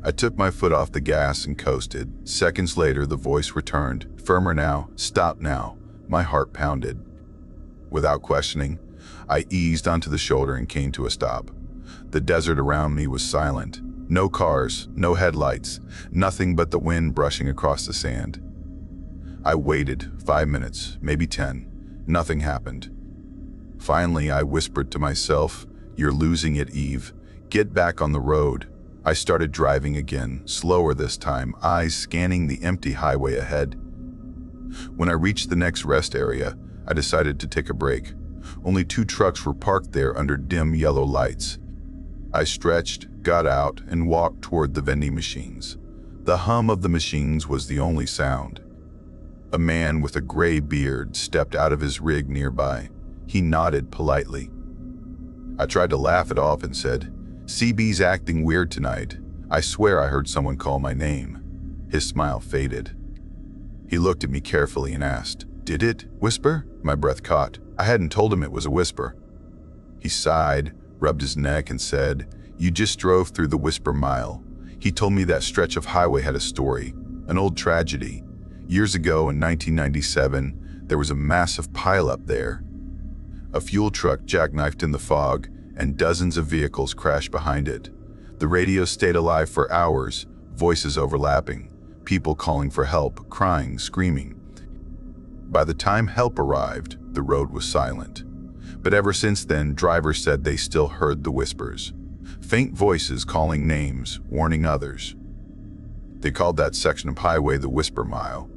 I took my foot off the gas and coasted. Seconds later, the voice returned, firmer now, "Stop now." My heart pounded. Without questioning, I eased onto the shoulder and came to a stop. The desert around me was silent. No cars, no headlights, nothing but the wind brushing across the sand. I waited 5 minutes, maybe 10. Nothing happened. Finally, I whispered to myself, "You're losing it, Eve. Get back on the road." I started driving again, slower this time, eyes scanning the empty highway ahead. When I reached the next rest area, I decided to take a break. Only 2 trucks were parked there under dim yellow lights. I stretched, got out, and walked toward the vending machines. The hum of the machines was the only sound. A man with a gray beard stepped out of his rig nearby. He nodded politely. I tried to laugh it off and said, "CB's acting weird tonight. I swear I heard someone call my name." His smile faded. He looked at me carefully and asked, "Did it whisper?" My breath caught. I hadn't told him it was a whisper. He sighed, rubbed his neck and said, "You just drove through the whisper mile." He told me that stretch of highway had a story, an old tragedy. Years ago in 1997, there was a massive pileup there. A fuel truck jackknifed in the fog, and dozens of vehicles crashed behind it. The radio stayed alive for hours, voices overlapping, people calling for help, crying, screaming. By the time help arrived, the road was silent. But ever since then, drivers said they still heard the whispers. Faint voices calling names, warning others. They called that section of highway the Whisper Mile.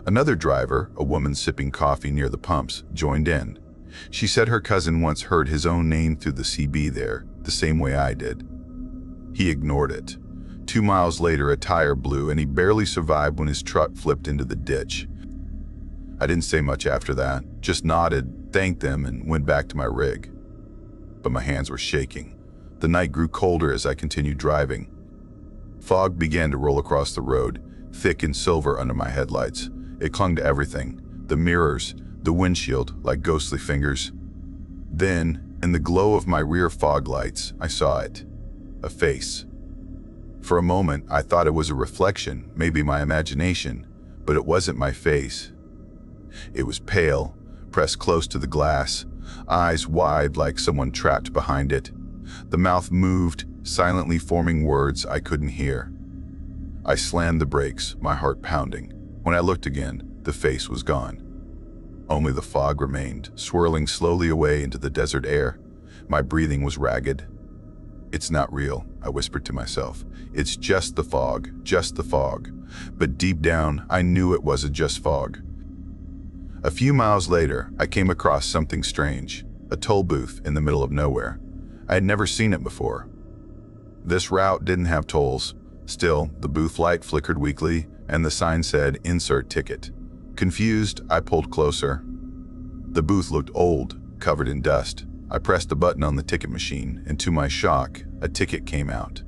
Another driver, a woman sipping coffee near the pumps, joined in. She said her cousin once heard his own name through the CB there, the same way I did. He ignored it. 2 miles later, a tire blew and he barely survived when his truck flipped into the ditch. I didn't say much after that, just nodded, thanked them, and went back to my rig. But my hands were shaking. The night grew colder as I continued driving. Fog began to roll across the road, thick and silver under my headlights. It clung to everything, the mirrors, the windshield, like ghostly fingers. Then, in the glow of my rear fog lights, I saw it. A face. For a moment, I thought it was a reflection, maybe my imagination, but it wasn't my face. It was pale, pressed close to the glass, eyes wide like someone trapped behind it. The mouth moved, silently forming words I couldn't hear. I slammed the brakes, my heart pounding. When I looked again, the face was gone. Only the fog remained, swirling slowly away into the desert air. My breathing was ragged. "It's not real," I whispered to myself. "It's just the fog, just the fog." But deep down, I knew it wasn't just fog. A few miles later, I came across something strange, a toll booth in the middle of nowhere. I had never seen it before. This route didn't have tolls. Still, the booth light flickered weakly, and the sign said, "Insert ticket." Confused, I pulled closer. The booth looked old, covered in dust. I pressed a button on the ticket machine, and to my shock, a ticket came out.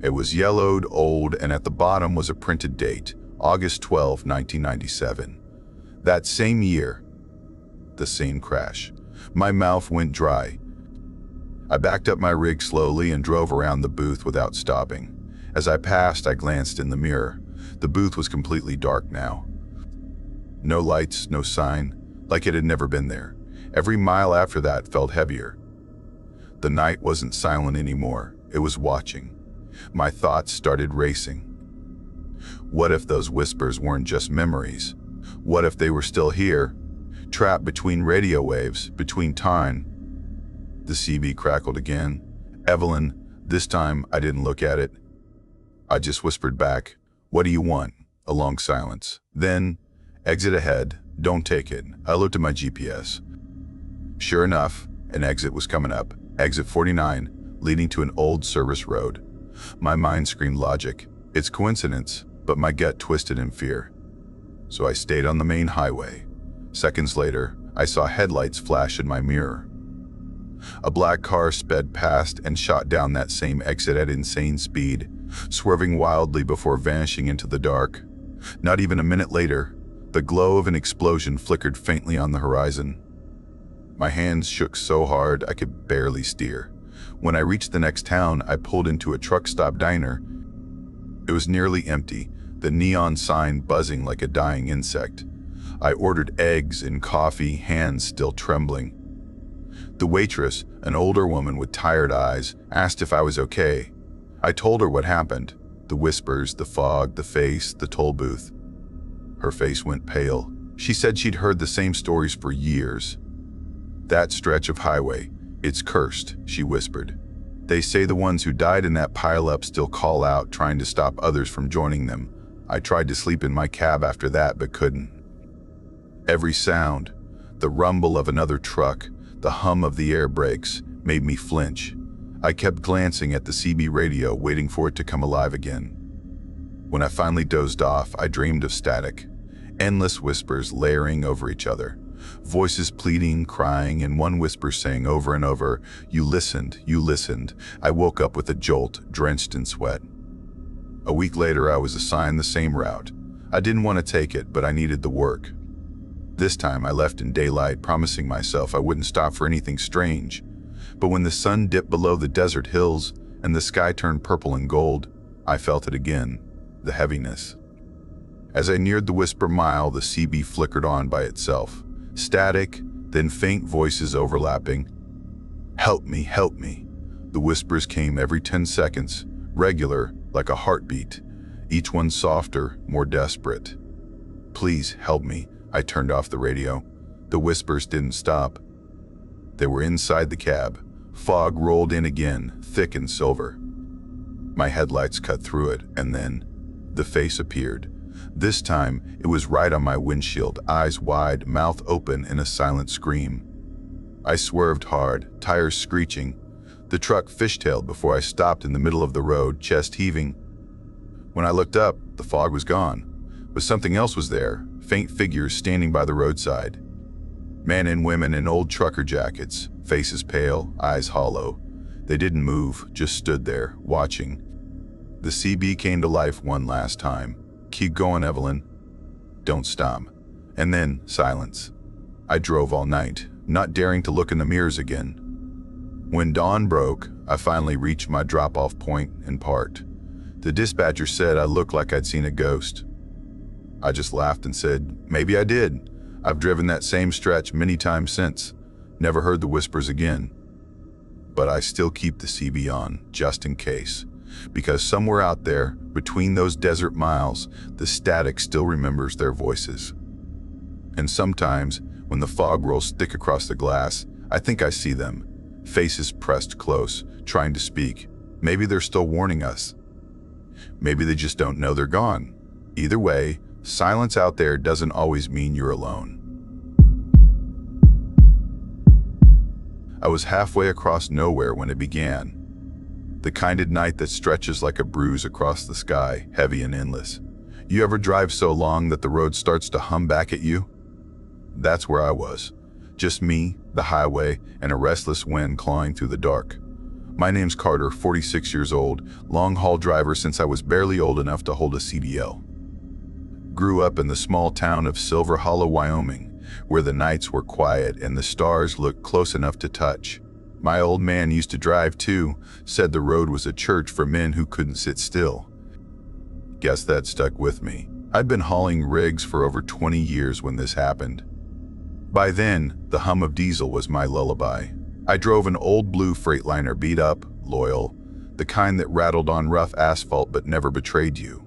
It was yellowed, old, and at the bottom was a printed date, August 12, 1997. That same year, the same crash. My mouth went dry. I backed up my rig slowly and drove around the booth without stopping. As I passed, I glanced in the mirror. The booth was completely dark now. No lights, no sign, like it had never been there. Every mile after that felt heavier. The night wasn't silent anymore. It was watching. My thoughts started racing. What if those whispers weren't just memories? What if they were still here, trapped between radio waves, between time The CB crackled again. "Evelyn," this time I didn't look at it. I just whispered back, "What do you want?" A long silence. Then, "Exit ahead, don't take it." I looked at my GPS. Sure enough, an exit was coming up. Exit 49, leading to an old service road. My mind screamed logic. It's coincidence, but my gut twisted in fear. So I stayed on the main highway. Seconds later, I saw headlights flash in my mirror. A black car sped past and shot down that same exit at insane speed, swerving wildly before vanishing into the dark. Not even a minute later, the glow of an explosion flickered faintly on the horizon. My hands shook so hard I could barely steer. When I reached the next town, I pulled into a truck stop diner. It was nearly empty, the neon sign buzzing like a dying insect. I ordered eggs and coffee, hands still trembling. The waitress, an older woman with tired eyes, asked if I was okay. I told her what happened. The whispers, the fog, the face, the toll booth. Her face went pale. She said she'd heard the same stories for years. "That stretch of highway, it's cursed," she whispered. "They say the ones who died in that pileup still call out, trying to stop others from joining them. I tried to sleep in my cab after that, but couldn't." Every sound, the rumble of another truck, the hum of the air brakes, made me flinch. I kept glancing at the CB radio, waiting for it to come alive again. When I finally dozed off, I dreamed of static. Endless whispers layering over each other. Voices pleading, crying, and one whisper saying over and over, "You listened, you listened." I woke up with a jolt, drenched in sweat. A week later, I was assigned the same route. I didn't want to take it, but I needed the work. This time, I left in daylight, promising myself I wouldn't stop for anything strange. But when the sun dipped below the desert hills and the sky turned purple and gold, I felt it again, the heaviness. As I neared the Whisper Mile, the CB flickered on by itself. Static, then faint voices overlapping. "Help me, help me." The whispers came every 10 seconds, regular, like a heartbeat, each one softer, more desperate. "Please help me." I turned off the radio. The whispers didn't stop. They were inside the cab. Fog rolled in again, thick and silver. My headlights cut through it, and then the face appeared. This time, it was right on my windshield, eyes wide, mouth open in a silent scream. I swerved hard, tires screeching. The truck fishtailed before I stopped in the middle of the road, chest heaving. When I looked up, the fog was gone, but something else was there, faint figures standing by the roadside. Men and women in old trucker jackets, faces pale, eyes hollow. They didn't move, just stood there, watching. The CB came to life one last time. "Keep going, Evelyn. Don't stop." And then silence. I drove all night, not daring to look in the mirrors again. When dawn broke, I finally reached my drop-off point and parked. The dispatcher said I looked like I'd seen a ghost. I just laughed and said, "Maybe I did. I've driven that same stretch many times since. Never heard the whispers again." But I still keep the CB on, just in case. Because somewhere out there, between those desert miles, the static still remembers their voices. And sometimes, when the fog rolls thick across the glass, I think I see them, faces pressed close, trying to speak. Maybe they're still warning us. Maybe they just don't know they're gone. Either way, silence out there doesn't always mean you're alone. I was halfway across nowhere when it began. The kind of night that stretches like a bruise across the sky, heavy and endless. You ever drive so long that the road starts to hum back at you? That's where I was. Just me, the highway, and a restless wind clawing through the dark. My name's Carter, 46 years old, long-haul driver since I was barely old enough to hold a CDL. Grew up in the small town of Silver Hollow, Wyoming, where the nights were quiet and the stars looked close enough to touch. My old man used to drive too, said the road was a church for men who couldn't sit still. Guess that stuck with me. I'd been hauling rigs for over 20 years when this happened. By then, the hum of diesel was my lullaby. I drove an old blue Freightliner, beat up, loyal, the kind that rattled on rough asphalt but never betrayed you.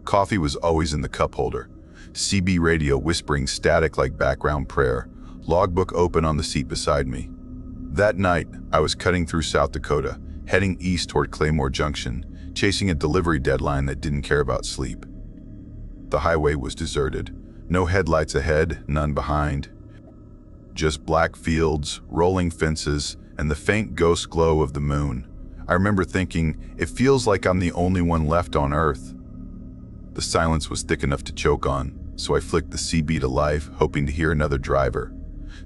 Coffee was always in the cup holder, CB radio whispering static like background prayer, logbook open on the seat beside me. That night, I was cutting through South Dakota, heading east toward Claymore Junction, chasing a delivery deadline that didn't care about sleep. The highway was deserted. No headlights ahead, none behind. Just black fields, rolling fences, and the faint ghost glow of the moon. I remember thinking, it feels like I'm the only one left on Earth. The silence was thick enough to choke on, so I flicked the CB to life, hoping to hear another driver.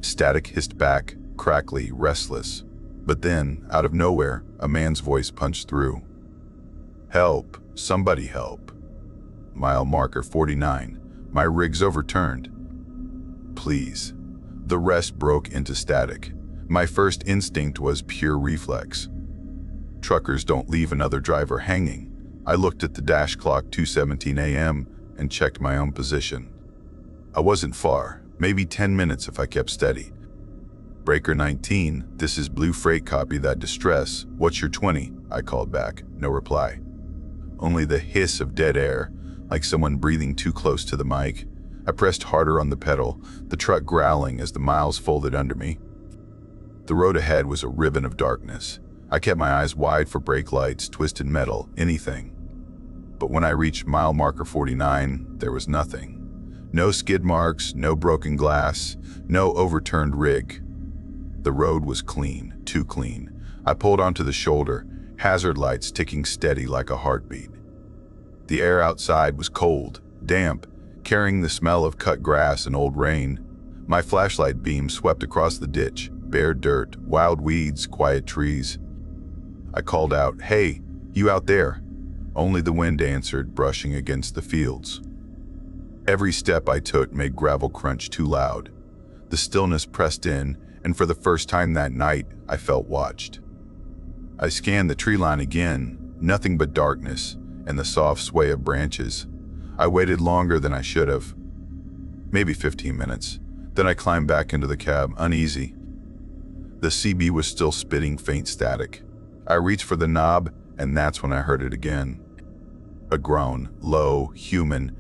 Static hissed back, crackly, restless. But then, out of nowhere, a man's voice punched through. "Help! Somebody help!" Mile marker 49. My rig's overturned. Please. The rest broke into static. My first instinct was pure reflex. Truckers don't leave another driver hanging. I looked at the dash clock, 2:17 a.m., and checked my own position. I wasn't far, maybe 10 minutes if I kept steady. "Breaker 19, this is Blue Freight, copy that distress. What's your 20? I called back. No reply. Only the hiss of dead air, like someone breathing too close to the mic. I pressed harder on the pedal, the truck growling as the miles folded under me. The road ahead was a ribbon of darkness. I kept my eyes wide for brake lights, twisted metal, anything. But when I reached mile marker 49, there was nothing. No skid marks, no broken glass, no overturned rig. The road was clean, too clean. I pulled onto the shoulder, hazard lights ticking steady like a heartbeat. The air outside was cold, damp, carrying the smell of cut grass and old rain. My flashlight beam swept across the ditch, bare dirt, wild weeds, quiet trees. I called out, "Hey, you out there?" Only the wind answered, brushing against the fields. Every step I took made gravel crunch too loud. The stillness pressed in, and for the first time that night, I felt watched. I scanned the tree line again, nothing but darkness and the soft sway of branches. I waited longer than I should have. Maybe 15 minutes. Then I climbed back into the cab, uneasy. The CB was still spitting faint static. I reached for the knob, and that's when I heard it again. A groan, low, human,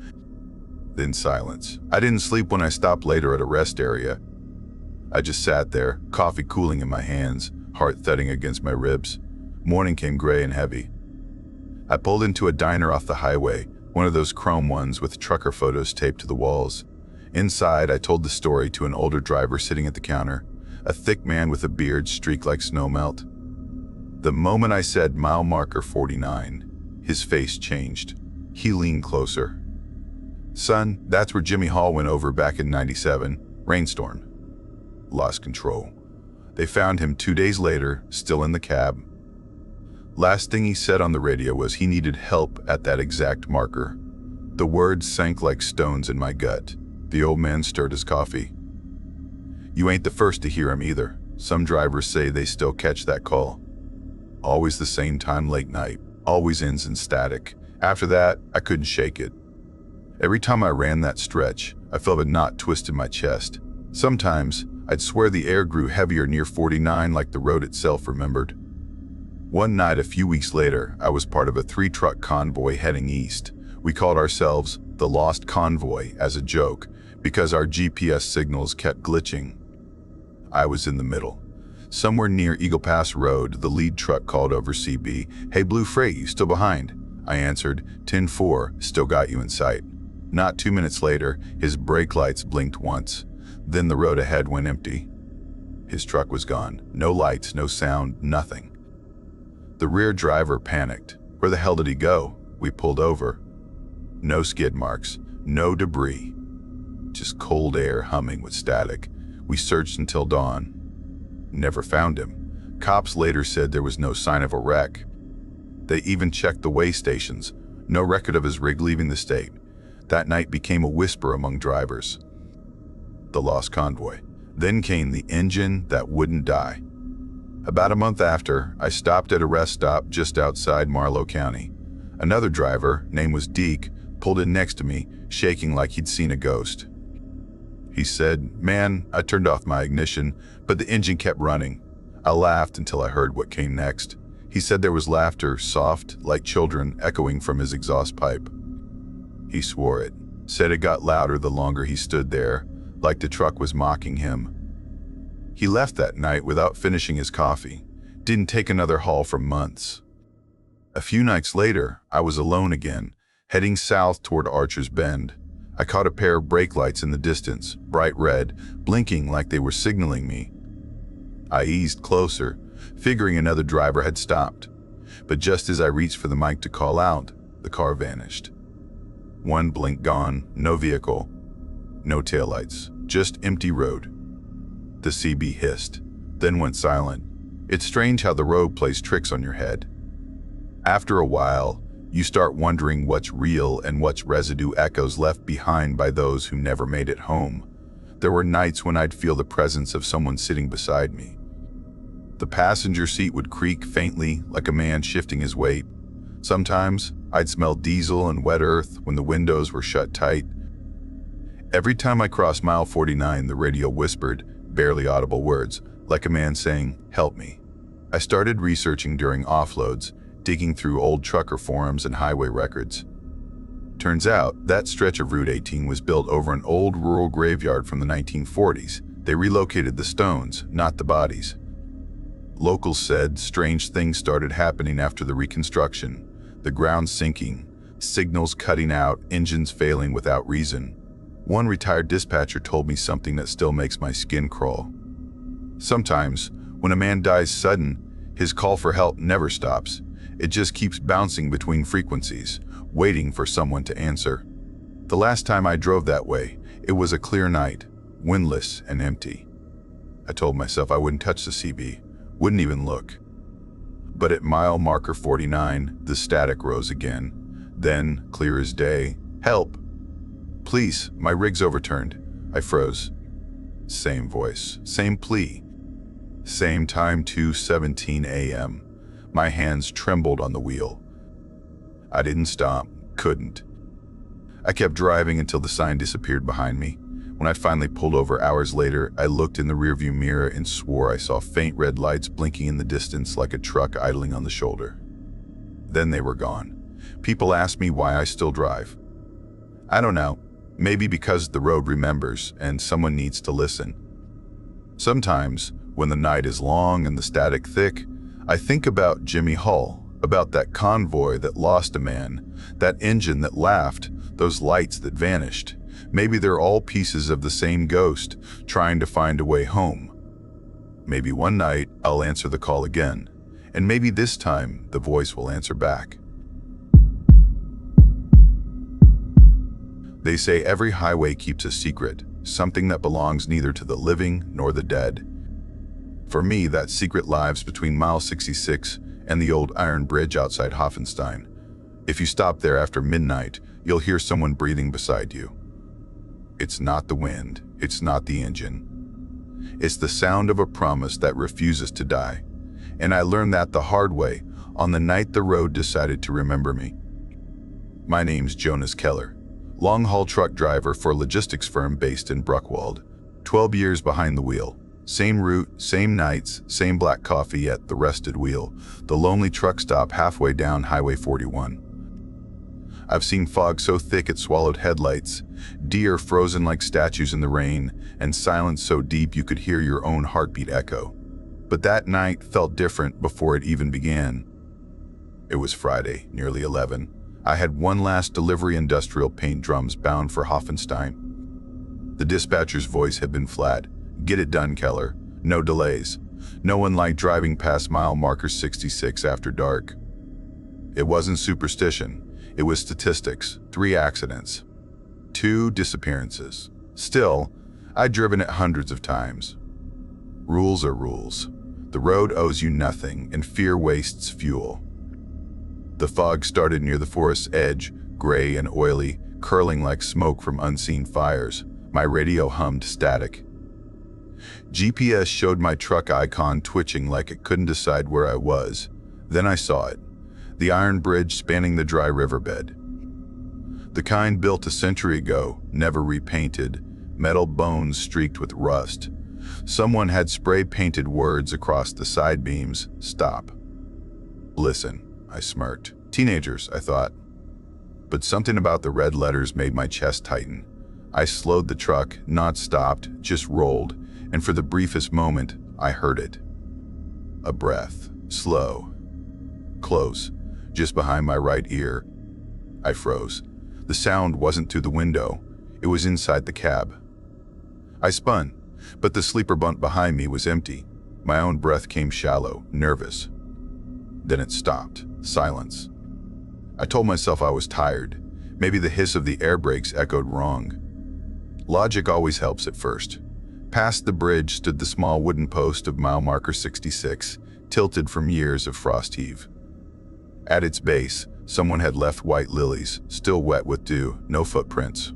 then silence. I didn't sleep when I stopped later at a rest area. I just sat there, coffee cooling in my hands, heart thudding against my ribs. Morning came gray and heavy. I pulled into a diner off the highway, one of those chrome ones with trucker photos taped to the walls. Inside, I told the story to an older driver sitting at the counter, a thick man with a beard streaked like snowmelt. The moment I said mile marker 49, his face changed. He leaned closer. "Son, that's where Jimmy Hall went over back in '97. Rainstorm. Lost control. They found him 2 days later, still in the cab. Last thing he said on the radio was he needed help at that exact marker." The words sank like stones in my gut. The old man stirred his coffee. "You ain't the first to hear him either. Some drivers say they still catch that call. Always the same time late night. Always ends in static. After that, I couldn't shake it. Every time I ran that stretch, I felt a knot twist in my chest. Sometimes, I'd swear the air grew heavier near 49 like the road itself remembered. One night a few weeks later, I was part of a 3-truck convoy heading east. We called ourselves the Lost Convoy as a joke because our GPS signals kept glitching. I was in the middle. Somewhere near Eagle Pass Road, the lead truck called over CB, "Hey, Blue Freight, you still behind?" I answered, 10-4, still got you in sight. Not 2 minutes later, his brake lights blinked once. Then the road ahead went empty. His truck was gone. No lights, no sound, nothing. The rear driver panicked. Where the hell did he go? We pulled over. No skid marks, no debris. Just cold air humming with static. We searched until dawn. Never found him. Cops later said there was no sign of a wreck. They even checked the way stations. No record of his rig leaving the state. That night became a whisper among drivers. The Lost Convoy. Then came the engine that wouldn't die. About a month after, I stopped at a rest stop just outside Marlow County. Another driver, name was Deke, pulled in next to me, shaking like he'd seen a ghost. He said, "Man, I turned off my ignition, but the engine kept running." I laughed until I heard what came next. He said there was laughter, soft, like children, echoing from his exhaust pipe. He swore it, said it got louder the longer he stood there, like the truck was mocking him. He left that night without finishing his coffee. Didn't take another haul for months. A few nights later, I was alone again, heading south toward Archer's Bend. I caught a pair of brake lights in the distance, bright red, blinking like they were signaling me. I eased closer, figuring another driver had stopped. But just as I reached for the mic to call out, the car vanished. One blink gone, no vehicle, no taillights, just empty road. The CB hissed, then went silent. It's strange how the road plays tricks on your head. After a while, you start wondering what's real and what's residue echoes left behind by those who never made it home. There were nights when I'd feel the presence of someone sitting beside me. The passenger seat would creak faintly like a man shifting his weight. Sometimes I'd smell diesel and wet earth when the windows were shut tight. Every time I crossed mile 49, the radio whispered, barely audible words, like a man saying, "Help me." I started researching during offloads, digging through old trucker forums and highway records. Turns out, that stretch of Route 18 was built over an old rural graveyard from the 1940s. They relocated the stones, not the bodies. Locals said strange things started happening after the reconstruction. The ground sinking, signals cutting out, engines failing without reason. One retired dispatcher told me something that still makes my skin crawl. Sometimes, when a man dies sudden, his call for help never stops. It just keeps bouncing between frequencies, waiting for someone to answer. The last time I drove that way, it was a clear night, windless and empty. I told myself I wouldn't touch the CB, wouldn't even look. But at mile marker 49, the static rose again. Then, clear as day, "Help! Please, my rig's overturned." I froze. Same voice, same plea. Same time, 2:17 a.m. My hands trembled on the wheel. I didn't stop, couldn't. I kept driving until the sign disappeared behind me. When I finally pulled over hours later, I looked in the rearview mirror and swore I saw faint red lights blinking in the distance like a truck idling on the shoulder. Then they were gone. People asked me why I still drive. I don't know. Maybe because the road remembers and someone needs to listen. Sometimes, when the night is long and the static thick, I think about Jimmy Hull, about that convoy that lost a man, that engine that laughed, those lights that vanished. Maybe they're all pieces of the same ghost, trying to find a way home. Maybe one night I'll answer the call again, and maybe this time the voice will answer back. They say every highway keeps a secret, something that belongs neither to the living nor the dead. For me, that secret lies between mile 66 and the old iron bridge outside Hoffenstein. If you stop there after midnight, you'll hear someone breathing beside you. It's not the wind, it's not the engine. It's the sound of a promise that refuses to die. And I learned that the hard way, on the night the road decided to remember me. My name's Jonas Keller, long-haul truck driver for a logistics firm based in Bruckwald. 12 years behind the wheel. Same route, same nights, same black coffee at the rested wheel, the lonely truck stop halfway down Highway 41. I've seen fog so thick it swallowed headlights, deer frozen like statues in the rain, and silence so deep you could hear your own heartbeat echo. But that night felt different before it even began. It was Friday, nearly 11. I had one last delivery industrial paint drums bound for Hoffenstein. The dispatcher's voice had been flat. "Get it done, Keller. No delays." No one liked driving past mile marker 66 after dark. It wasn't superstition. It was statistics. 3 accidents. 2 disappearances. Still, I'd driven it hundreds of times. Rules are rules. The road owes you nothing, and fear wastes fuel. The fog started near the forest's edge, gray and oily, curling like smoke from unseen fires. My radio hummed static. GPS showed my truck icon twitching like it couldn't decide where I was. Then I saw it. The iron bridge spanning the dry riverbed. The kind built a century ago, never repainted, metal bones streaked with rust. Someone had spray-painted words across the side beams, "Stop." "Listen," I smirked. Teenagers, I thought. But something about the red letters made my chest tighten. I slowed the truck, not stopped, just rolled, and for the briefest moment, I heard it. A breath, slow, close, just behind my right ear. I froze. The sound wasn't through the window, it was inside the cab. I spun, but the sleeper bunk behind me was empty. My own breath came shallow, nervous. Then it stopped. Silence. I told myself I was tired. Maybe the hiss of the air brakes echoed wrong. Logic always helps at first. Past the bridge stood the small wooden post of mile marker 66, tilted from years of frost heave. At its base, someone had left white lilies, still wet with dew, no footprints.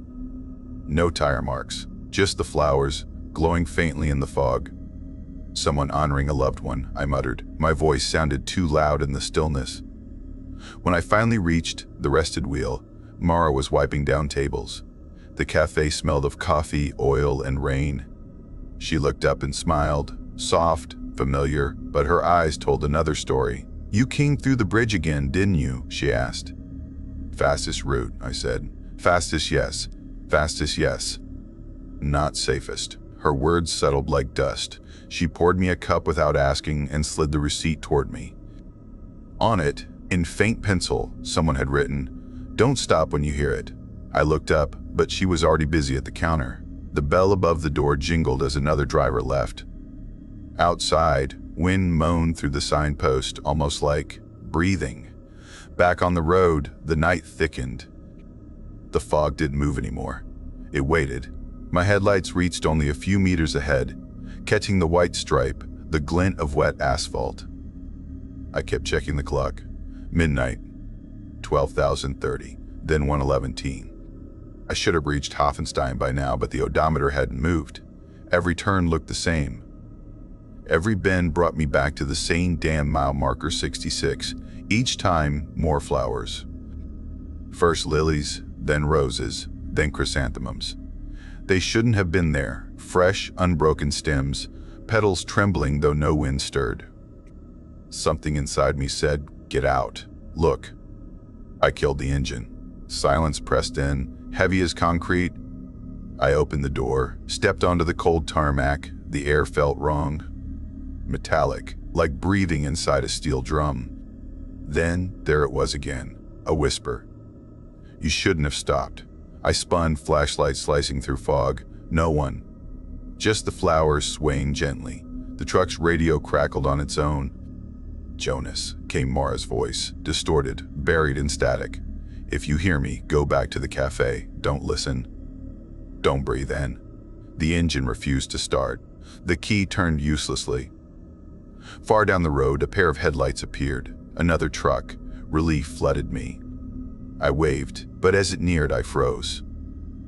No tire marks, just the flowers, glowing faintly in the fog. Someone honoring a loved one, I muttered. My voice sounded too loud in the stillness. When I finally reached the rested wheel, Mara was wiping down tables. The cafe smelled of coffee, oil, and rain. She looked up and smiled, soft, familiar, but her eyes told another story. "You came through the bridge again, didn't you?" she asked. "Fastest route," I said. "Fastest, yes. Fastest, yes. Not safest." Her words settled like dust. She poured me a cup without asking and slid the receipt toward me. On it, in faint pencil, someone had written, "Don't stop when you hear it." I looked up, but she was already busy at the counter. The bell above the door jingled as another driver left. Outside, wind moaned through the signpost, almost like breathing. Back on the road, the night thickened. The fog didn't move anymore. It waited. My headlights reached only a few meters ahead, catching the white stripe, the glint of wet asphalt. I kept checking the clock. Midnight, 12,030, then 1:11. I should have reached Hoffenstein by now, but the odometer hadn't moved. Every turn looked the same. Every bend brought me back to the same damn mile marker 66, each time more flowers. First lilies, then roses, then chrysanthemums. They shouldn't have been there, fresh, unbroken stems, petals trembling though no wind stirred. Something inside me said, "Get out. Look." I killed the engine. Silence pressed in, heavy as concrete. I opened the door, stepped onto the cold tarmac. The air felt wrong. Metallic, like breathing inside a steel drum. Then, there it was again, a whisper. "You shouldn't have stopped." I spun, flashlight slicing through fog. No one. Just the flowers swaying gently. The truck's radio crackled on its own. "Jonas," came Mara's voice, distorted, buried in static. "If you hear me, go back to the cafe. Don't listen. Don't breathe in." The engine refused to start. The key turned uselessly. Far down the road, a pair of headlights appeared. Another truck. Relief flooded me. I waved, but as it neared, I froze.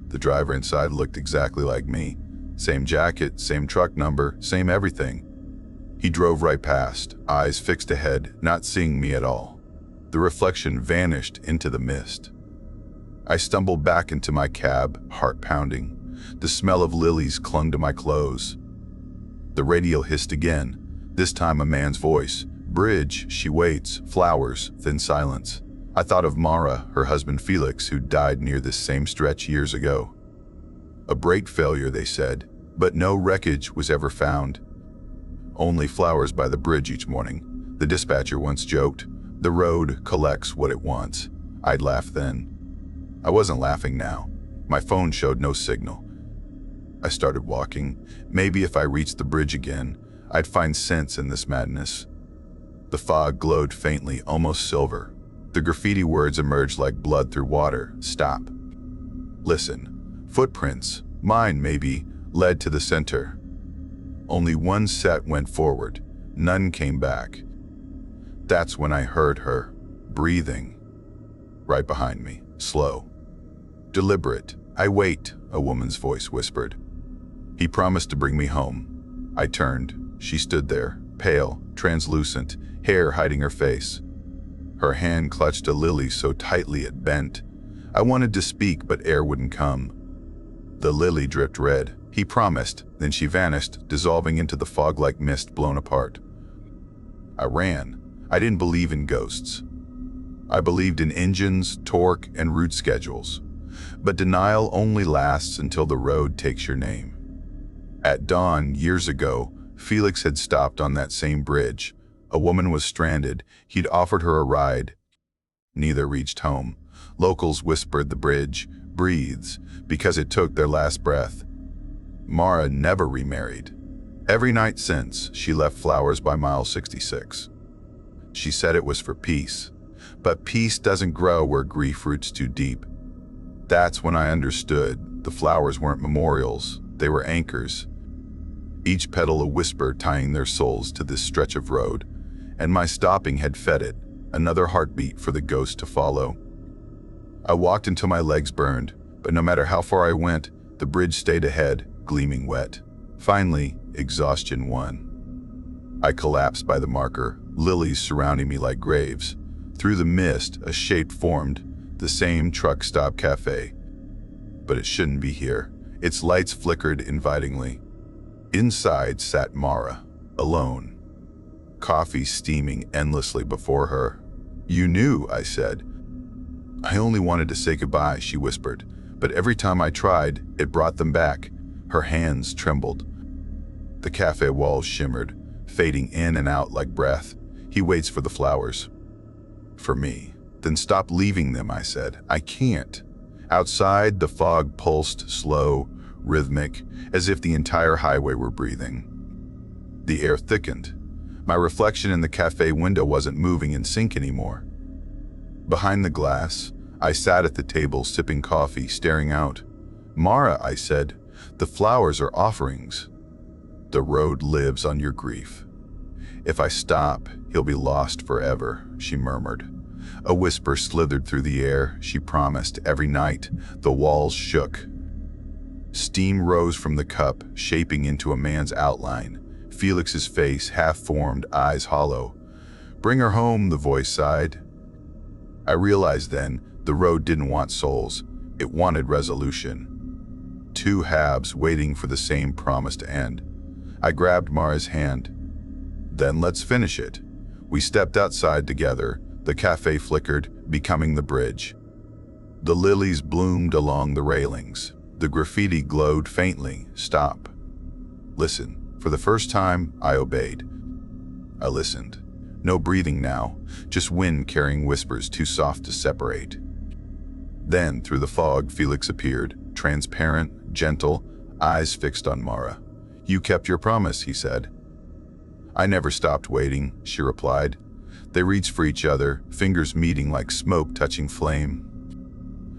The driver inside looked exactly like me. Same jacket, same truck number, same everything. He drove right past, eyes fixed ahead, not seeing me at all. The reflection vanished into the mist. I stumbled back into my cab, heart pounding. The smell of lilies clung to my clothes. The radio hissed again, this time a man's voice. "Bridge, she waits, flowers," then silence. I thought of Mara, her husband Felix, who died near this same stretch years ago. A brake failure, they said, but no wreckage was ever found. Only flowers by the bridge each morning. The dispatcher once joked, "The road collects what it wants." I'd laughed then. I wasn't laughing now. My phone showed no signal. I started walking. Maybe if I reached the bridge again, I'd find sense in this madness. The fog glowed faintly, almost silver. The graffiti words emerged like blood through water. "Stop. Listen. Footprints, mine maybe, led to the center. Only one set went forward. None came back." That's when I heard her, breathing. Right behind me, slow. Deliberate. "I wait," a woman's voice whispered. "He promised to bring me home." I turned. She stood there, pale, translucent, hair hiding her face. Her hand clutched a lily so tightly it bent. I wanted to speak, but air wouldn't come. The lily dripped red. "He promised," then she vanished, dissolving into the fog like mist blown apart. I ran. I didn't believe in ghosts. I believed in engines, torque, and route schedules. But denial only lasts until the road takes your name. At dawn, years ago, Felix had stopped on that same bridge. A woman was stranded. He'd offered her a ride. Neither reached home. Locals whispered the bridge breathes because it took their last breath. Mara never remarried. Every night since, she left flowers by mile 66. She said it was for peace. But peace doesn't grow where grief roots too deep. That's when I understood the flowers weren't memorials, they were anchors. Each petal a whisper tying their souls to this stretch of road, and my stopping had fed it, another heartbeat for the ghost to follow. I walked until my legs burned, but no matter how far I went, the bridge stayed ahead, gleaming wet. Finally, exhaustion won. I collapsed by the marker, lilies surrounding me like graves. Through the mist, a shape formed, the same truck stop cafe. But it shouldn't be here. Its lights flickered invitingly. Inside sat Mara, alone. Coffee steaming endlessly before her. "You knew," I said. "I only wanted to say goodbye," she whispered. But every time I tried, it brought them back. Her hands trembled. The cafe walls shimmered, fading in and out like breath. He waits for the flowers. For me. "Then stop leaving them," I said. "I can't." Outside, the fog pulsed, slow, rhythmic, as if the entire highway were breathing. The air thickened. My reflection in the cafe window wasn't moving in sync anymore. Behind the glass, I sat at the table sipping coffee, staring out. "Mara," I said, "the flowers are offerings. The road lives on your grief. If I stop, he'll be lost forever," she murmured. A whisper slithered through the air. She promised. Every night, the walls shook. Steam rose from the cup, shaping into a man's outline. Felix's face half-formed, eyes hollow. "Bring her home," the voice sighed. I realized then, the road didn't want souls. It wanted resolution. Two halves waiting for the same promise to end. I grabbed Mara's hand. "Then let's finish it." We stepped outside together. The cafe flickered, becoming the bridge. The lilies bloomed along the railings. The graffiti glowed faintly. "Stop. Listen." For the first time, I obeyed. I listened. No breathing now, just wind carrying whispers too soft to separate. Then, through the fog, Felix appeared, transparent, gentle, eyes fixed on Mara. "You kept your promise," he said. "I never stopped waiting," she replied. They reached for each other, fingers meeting like smoke touching flame.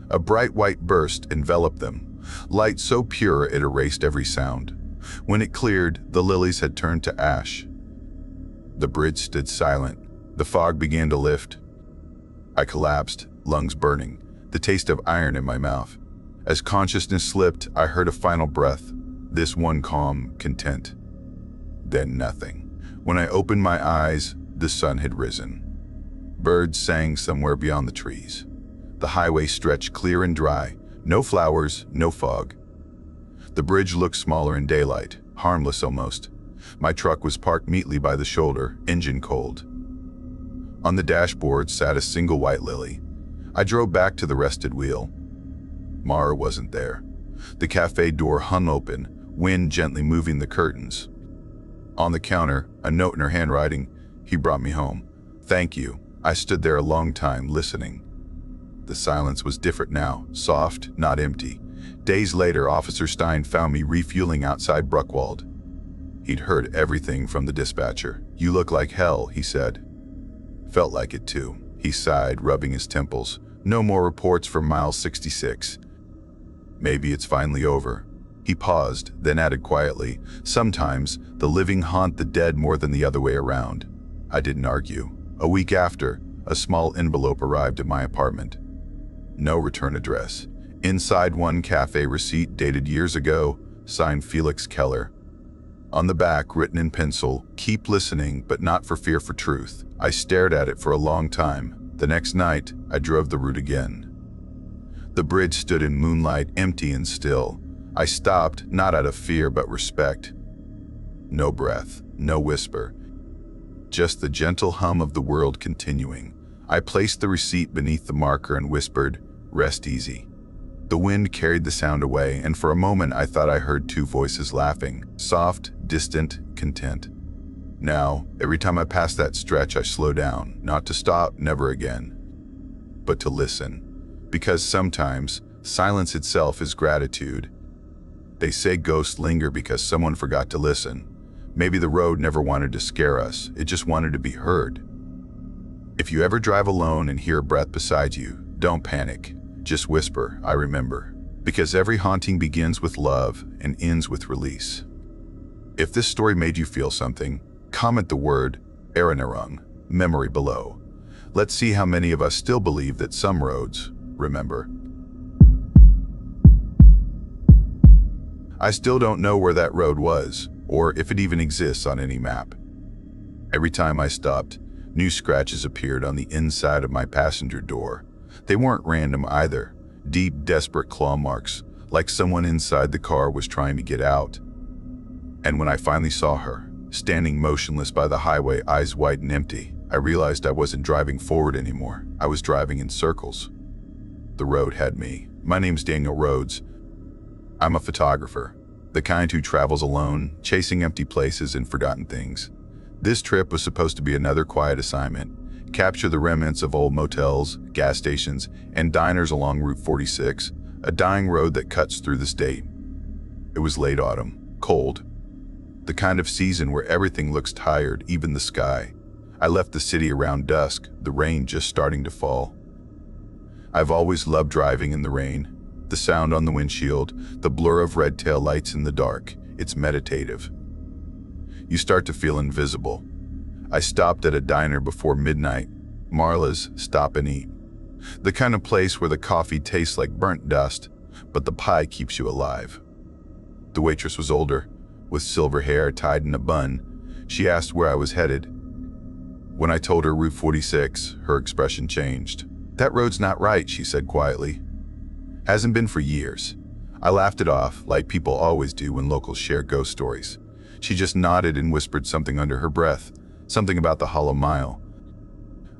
A bright white burst enveloped them, light so pure it erased every sound. When it cleared, the lilies had turned to ash. The bridge stood silent. The fog began to lift. I collapsed, lungs burning, the taste of iron in my mouth. As consciousness slipped, I heard a final breath, this one calm, content. Then nothing. When I opened my eyes, the sun had risen. Birds sang somewhere beyond the trees. The highway stretched clear and dry, no flowers, no fog. The bridge looked smaller in daylight, harmless almost. My truck was parked neatly by the shoulder, engine cold. On the dashboard sat a single white lily. I drove back to the rested wheel. Mara wasn't there. The cafe door hung open, wind gently moving the curtains. On the counter, a note in her handwriting. "He brought me home. Thank you." I stood there a long time, listening. The silence was different now, soft, not empty. Days later, Officer Stein found me refueling outside Bruckwald. He'd heard everything from the dispatcher. "You look like hell," he said. Felt like it too. He sighed, rubbing his temples. "No more reports from mile 66. Maybe it's finally over." He paused, then added quietly, "Sometimes the living haunt the dead more than the other way around." I didn't argue. A week after, a small envelope arrived at my apartment. No return address. Inside, one cafe receipt dated years ago, signed Felix Keller. On the back, written in pencil, "Keep listening, but not for fear for truth." I stared at it for a long time. The next night, I drove the route again. The bridge stood in moonlight, empty and still. I stopped, not out of fear, but respect. No breath, no whisper. Just the gentle hum of the world continuing. I placed the receipt beneath the marker and whispered, "Rest easy." The wind carried the sound away, and for a moment I thought I heard two voices laughing, soft, distant, content. Now, every time I pass that stretch, I slow down, not to stop, never again, but to listen. Because sometimes, silence itself is gratitude. They say ghosts linger because someone forgot to listen. Maybe the road never wanted to scare us, it just wanted to be heard. If you ever drive alone and hear a breath beside you, don't panic. Just whisper, "I remember." Because every haunting begins with love and ends with release. If this story made you feel something, comment the word Erinnerung, memory below. Let's see how many of us still believe that some roads remember. I still don't know where that road was, or if it even exists on any map. Every time I stopped, new scratches appeared on the inside of my passenger door. They weren't random either, deep, desperate claw marks, like someone inside the car was trying to get out. And when I finally saw her, standing motionless by the highway, eyes wide and empty, I realized I wasn't driving forward anymore. I was driving in circles. The road had me. My name's Daniel Rhodes. I'm a photographer, the kind who travels alone, chasing empty places and forgotten things. This trip was supposed to be another quiet assignment, capture the remnants of old motels, gas stations, and diners along Route 46, a dying road that cuts through the state. It was late autumn, cold, the kind of season where everything looks tired, even the sky. I left the city around dusk, the rain just starting to fall. I've always loved driving in the rain. The sound on the windshield, the blur of red tail lights in the dark, it's meditative. You start to feel invisible. I stopped at a diner before midnight, Marla's Stop and Eat. The kind of place where the coffee tastes like burnt dust, but the pie keeps you alive. The waitress was older, with silver hair tied in a bun. She asked where I was headed. When I told her Route 46, her expression changed. "That road's not right," she said quietly. "Hasn't been for years." I laughed it off, like people always do when locals share ghost stories. She just nodded and whispered something under her breath, something about the hollow mile.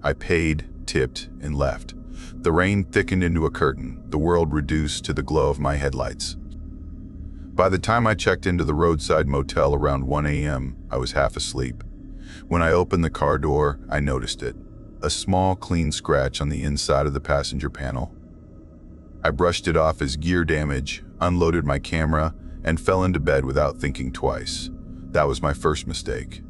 I paid, tipped, and left. The rain thickened into a curtain, the world reduced to the glow of my headlights. By the time I checked into the roadside motel around 1 a.m., I was half asleep. When I opened the car door, I noticed it. A small, clean scratch on the inside of the passenger panel. I brushed it off as gear damage, unloaded my camera, and fell into bed without thinking twice. That was my first mistake.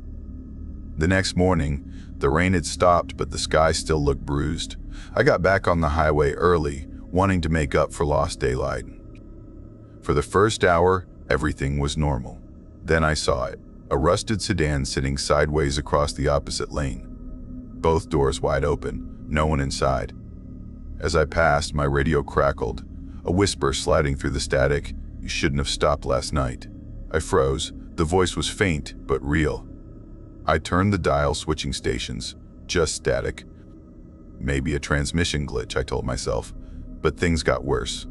The next morning, the rain had stopped, but the sky still looked bruised. I got back on the highway early, wanting to make up for lost daylight. For the first hour, everything was normal. Then I saw it, a rusted sedan sitting sideways across the opposite lane. Both doors wide open, no one inside. As I passed, my radio crackled, a whisper sliding through the static, "You shouldn't have stopped last night." I froze. The voice was faint, but real. I turned the dial, switching stations. Just static. Maybe a transmission glitch, I told myself. But things got worse.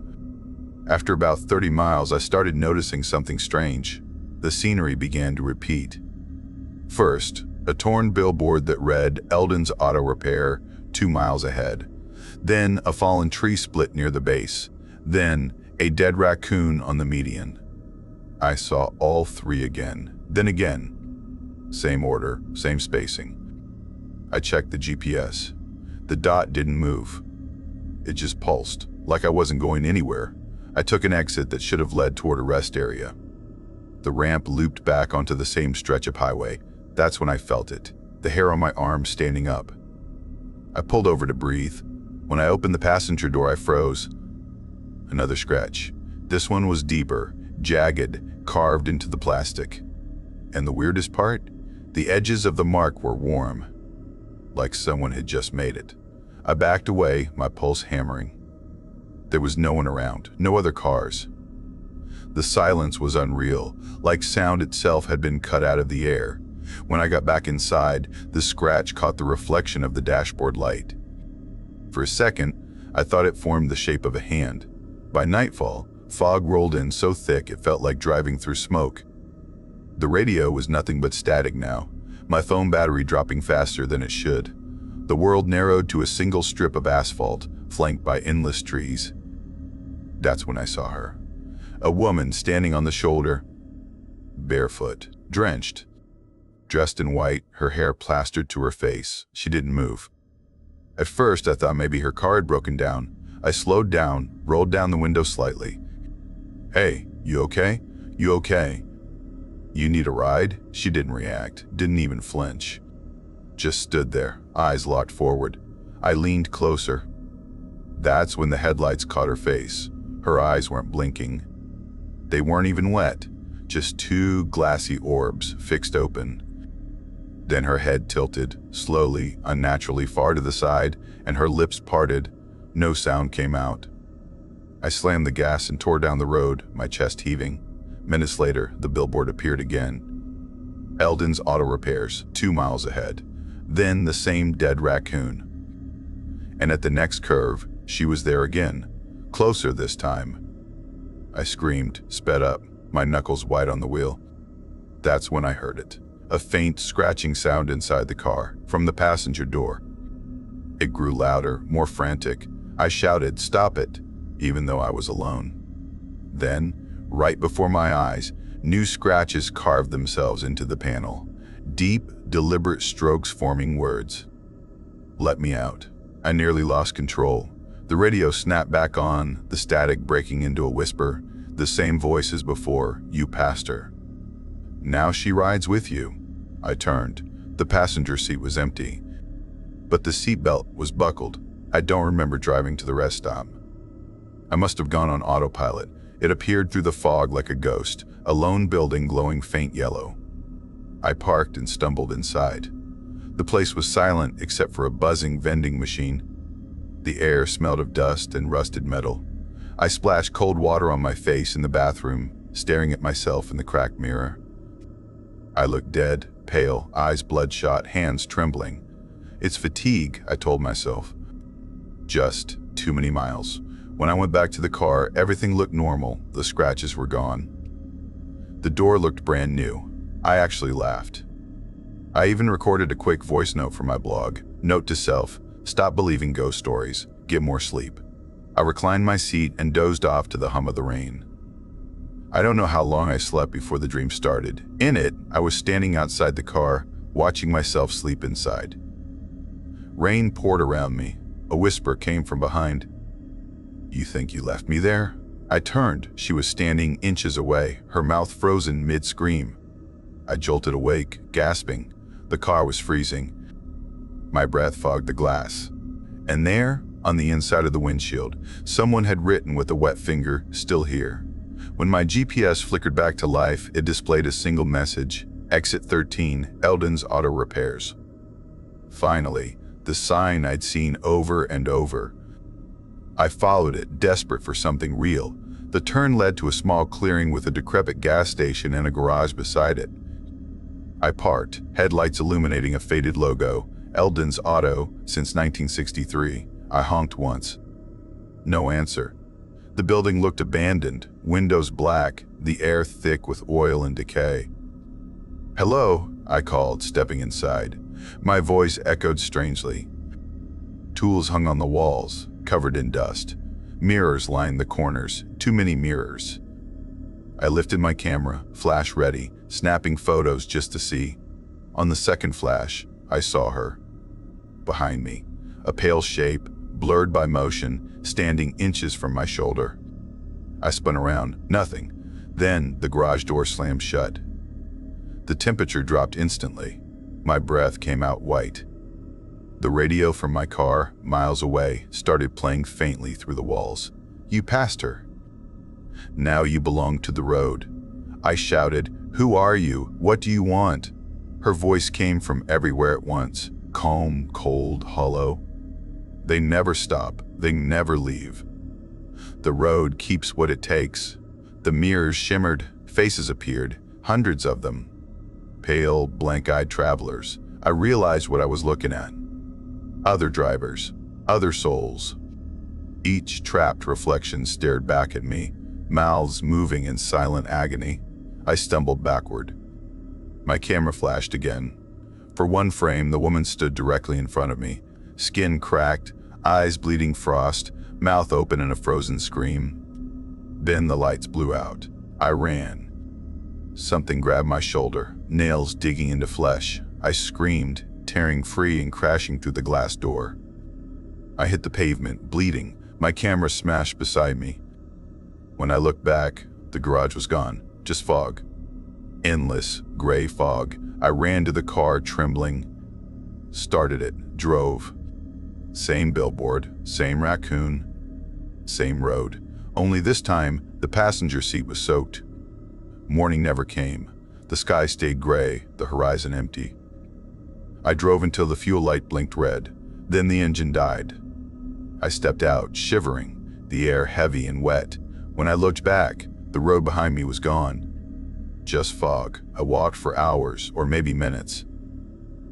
After about 30 miles, I started noticing something strange. The scenery began to repeat. First, a torn billboard that read Eldon's Auto Repair 2 miles ahead. Then a fallen tree split near the base. Then a dead raccoon on the median. I saw all three again. Then again. Same order, same spacing. I checked the GPS. The dot didn't move. It just pulsed, like I wasn't going anywhere. I took an exit that should have led toward a rest area. The ramp looped back onto the same stretch of highway. That's when I felt it, the hair on my arm standing up. I pulled over to breathe. When I opened the passenger door, I froze. Another scratch. This one was deeper, jagged, carved into the plastic. And the weirdest part? The edges of the mark were warm, like someone had just made it. I backed away, my pulse hammering. There was no one around, no other cars. The silence was unreal, like sound itself had been cut out of the air. When I got back inside, the scratch caught the reflection of the dashboard light. For a second, I thought it formed the shape of a hand. By nightfall, fog rolled in so thick it felt like driving through smoke. The radio was nothing but static now, my phone battery dropping faster than it should. The world narrowed to a single strip of asphalt, flanked by endless trees. That's when I saw her. A woman standing on the shoulder, barefoot, drenched, dressed in white, her hair plastered to her face. She didn't move. At first, I thought maybe her car had broken down. I slowed down, rolled down the window slightly. "Hey, you okay? You okay? You need a ride?" She didn't react, didn't even flinch. Just stood there, eyes locked forward. I leaned closer. That's when the headlights caught her face. Her eyes weren't blinking. They weren't even wet, just two glassy orbs fixed open. Then her head tilted, slowly, unnaturally far to the side, and her lips parted. No sound came out. I slammed the gas and tore down the road, my chest heaving. Minutes later, the billboard appeared again. Eldon's Auto Repairs, 2 miles ahead. Then the same dead raccoon. And at the next curve, she was there again, closer this time. I screamed, sped up, my knuckles white on the wheel. That's when I heard it. A faint scratching sound inside the car, from the passenger door. It grew louder, more frantic. I shouted, "Stop it," even though I was alone. Then, right before my eyes, new scratches carved themselves into the panel. Deep, deliberate strokes forming words. "Let me out." I nearly lost control. The radio snapped back on, the static breaking into a whisper. The same voice as before, "You passed her. Now she rides with you." I turned. The passenger seat was empty, but the seatbelt was buckled. I don't remember driving to the rest stop. I must have gone on autopilot. It appeared through the fog like a ghost, a lone building glowing faint yellow. I parked and stumbled inside. The place was silent except for a buzzing vending machine. The air smelled of dust and rusted metal. I splashed cold water on my face in the bathroom, staring at myself in the cracked mirror. I looked dead, pale, eyes bloodshot, hands trembling. It's fatigue, I told myself. Just too many miles. When I went back to the car, everything looked normal. The scratches were gone. The door looked brand new. I actually laughed. I even recorded a quick voice note for my blog. Note to self, stop believing ghost stories, get more sleep. I reclined my seat and dozed off to the hum of the rain. I don't know how long I slept before the dream started. In it, I was standing outside the car, watching myself sleep inside. Rain poured around me. A whisper came from behind. "You think you left me there?" I turned. She was standing inches away, her mouth frozen mid-scream. I jolted awake, gasping. The car was freezing. My breath fogged the glass. And there, on the inside of the windshield, someone had written with a wet finger, "Still here." When my GPS flickered back to life, it displayed a single message: "Exit 13, Eldon's Auto Repairs." Finally, the sign I'd seen over and over. I followed it, desperate for something real. The turn led to a small clearing with a decrepit gas station and a garage beside it. I parked, headlights illuminating a faded logo, Eldon's Auto, since 1963. I honked once. No answer. The building looked abandoned, windows black, the air thick with oil and decay. "Hello," I called, stepping inside. My voice echoed strangely. Tools hung on the walls, covered in dust. Mirrors lined the corners, too many mirrors. I lifted my camera, flash ready, snapping photos just to see. On the second flash, I saw her. Behind me, a pale shape, blurred by motion, standing inches from my shoulder. I spun around, nothing. Then the garage door slammed shut. The temperature dropped instantly. My breath came out white. The radio from my car, miles away, started playing faintly through the walls. "You passed her. Now you belong to the road." I shouted, "Who are you? What do you want?" Her voice came from everywhere at once, calm, cold, hollow. "They never stop. They never leave. The road keeps what it takes." The mirrors shimmered, faces appeared, hundreds of them. Pale, blank-eyed travelers. I realized what I was looking at. Other drivers, other souls. Each trapped reflection stared back at me, mouths moving in silent agony. I stumbled backward. My camera flashed again. For one frame, the woman stood directly in front of me, skin cracked, eyes bleeding frost, mouth open in a frozen scream. Then the lights blew out. I ran. Something grabbed my shoulder, nails digging into flesh. I screamed, tearing free and crashing through the glass door. I hit the pavement, bleeding, my camera smashed beside me. When I looked back, the garage was gone, just fog. Endless, gray fog. I ran to the car, trembling. Started it, drove. Same billboard, same raccoon, same road. Only this time, the passenger seat was soaked. Morning never came. The sky stayed gray, the horizon empty. I drove until the fuel light blinked red. Then the engine died. I stepped out, shivering, the air heavy and wet. When I looked back, the road behind me was gone. Just fog. I walked for hours, or maybe minutes.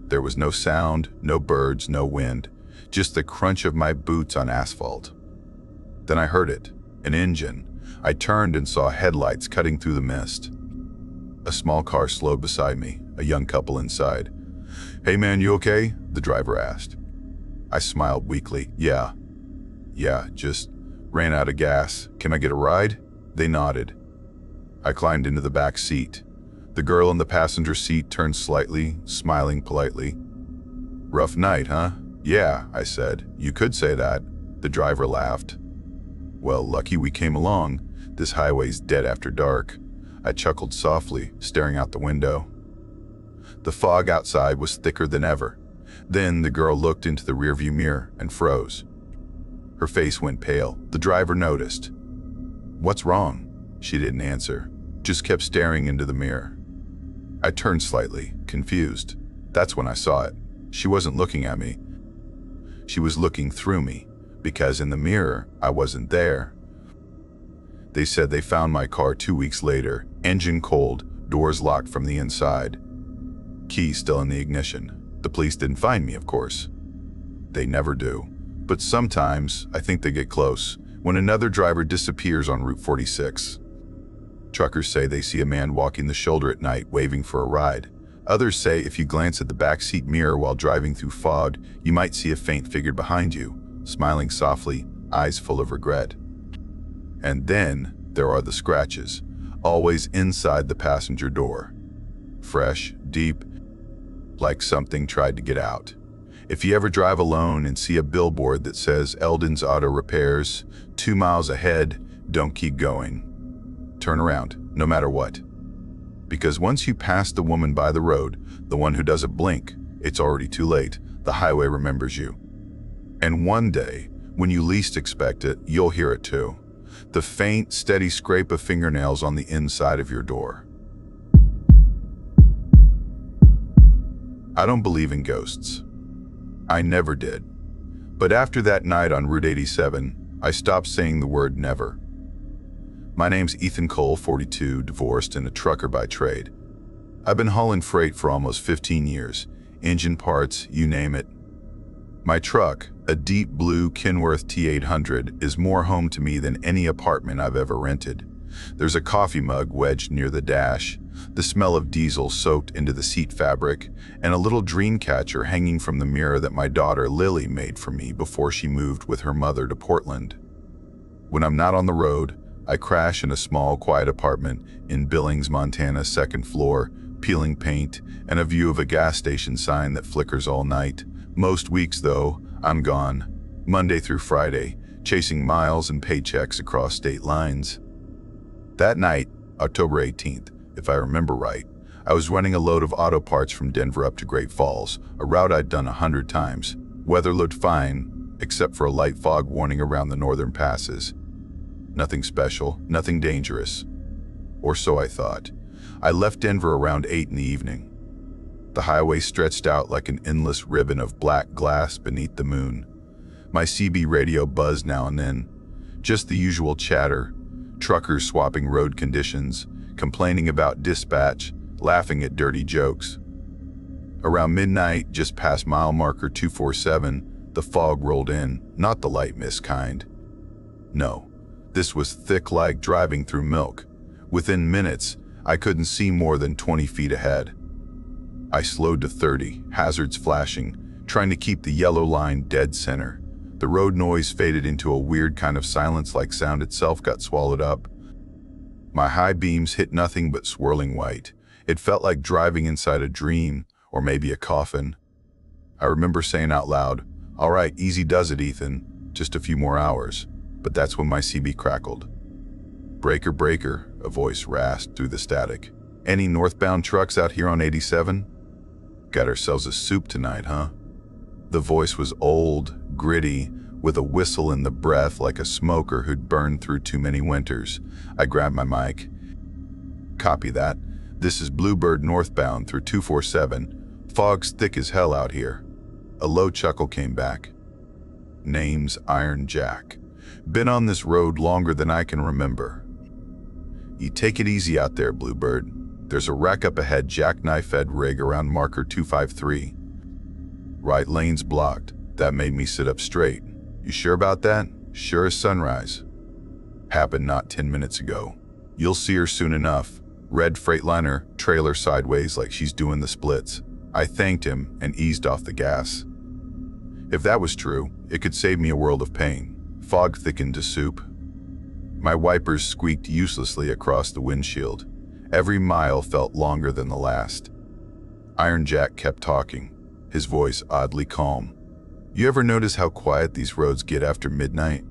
There was no sound, no birds, no wind, just the crunch of my boots on asphalt. Then I heard it, an engine. I turned and saw headlights cutting through the mist. A small car slowed beside me, a young couple inside. "Hey man, you okay?" the driver asked. I smiled weakly. Yeah, just ran out of gas. Can I get a ride?" They nodded. I climbed into the back seat. The girl in the passenger seat turned slightly, smiling politely. "Rough night, huh?" "Yeah," I said. "You could say that." The driver laughed. "Well, lucky we came along. This highway's dead after dark." I chuckled softly, staring out the window. The fog outside was thicker than ever. Then the girl looked into the rearview mirror and froze. Her face went pale. The driver noticed. "What's wrong?" She didn't answer, just kept staring into the mirror. I turned slightly, confused. That's when I saw it. She wasn't looking at me. She was looking through me, because in the mirror, I wasn't there. They said they found my car 2 weeks later, engine cold, doors locked from the inside. Key still in the ignition. The police didn't find me, of course. They never do. But sometimes, I think they get close, when another driver disappears on Route 46. Truckers say they see a man walking the shoulder at night, waving for a ride. Others say if you glance at the backseat mirror while driving through fog, you might see a faint figure behind you, smiling softly, eyes full of regret. And then there are the scratches, always inside the passenger door. Fresh, deep, like something tried to get out. If you ever drive alone and see a billboard that says Eldon's Auto Repairs, 2 miles ahead, don't keep going. Turn around, no matter what. Because once you pass the woman by the road, the one who doesn't blink, it's already too late. The highway remembers you. And one day, when you least expect it, you'll hear it too. The faint, steady scrape of fingernails on the inside of your door. I don't believe in ghosts. I never did. But after that night on Route 87, I stopped saying the word never. My name's Ethan Cole, 42, divorced and a trucker by trade. I've been hauling freight for almost 15 years, engine parts, you name it. My truck, a deep blue Kenworth T800, is more home to me than any apartment I've ever rented. There's a coffee mug wedged near the dash, the smell of diesel soaked into the seat fabric, and a little dream catcher hanging from the mirror that my daughter Lily made for me before she moved with her mother to Portland. When I'm not on the road, I crash in a small, quiet apartment in Billings, Montana, 2nd floor, peeling paint, and a view of a gas station sign that flickers all night. Most weeks, though, I'm gone, Monday through Friday, chasing miles and paychecks across state lines. That night, October 18th, if I remember right, I was running a load of auto parts from Denver up to Great Falls, a route I'd done 100 times. Weather looked fine, except for a light fog warning around the northern passes. Nothing special, nothing dangerous. Or so I thought. I left Denver around 8 in the evening. The highway stretched out like an endless ribbon of black glass beneath the moon. My CB radio buzzed now and then. Just the usual chatter, truckers swapping road conditions, complaining about dispatch, laughing at dirty jokes. Around midnight, just past mile marker 247, the fog rolled in, not the light mist kind. No, this was thick like driving through milk. Within minutes, I couldn't see more than 20 feet ahead. I slowed to 30, hazards flashing, trying to keep the yellow line dead center. The road noise faded into a weird kind of silence, like sound itself got swallowed up. My high beams hit nothing but swirling white. It felt like driving inside a dream, or maybe a coffin. I remember saying out loud, "All right, easy does it, Ethan. Just a few more hours." But that's when my CB crackled. "Breaker, breaker," a voice rasped through the static. "Any northbound trucks out here on 87? Got ourselves a soup tonight, huh?" The voice was old, gritty, with a whistle in the breath like a smoker who'd burned through too many winters. I grabbed my mic. "Copy that. This is Bluebird northbound through 247. Fog's thick as hell out here." A low chuckle came back. "Name's Iron Jack. Been on this road longer than I can remember." "You take it easy out there, Bluebird. There's a wreck up ahead, jackknife-fed rig around marker 253. Right lane's blocked." That made me sit up straight. "You sure about that?" "Sure as sunrise. Happened not 10 minutes ago. You'll see her soon enough. Red Freightliner, trailer sideways like she's doing the splits." I thanked him and eased off the gas. If that was true, it could save me a world of pain. Fog thickened to soup. My wipers squeaked uselessly across the windshield. Every mile felt longer than the last. Iron Jack kept talking, his voice oddly calm. "You ever notice how quiet these roads get after midnight?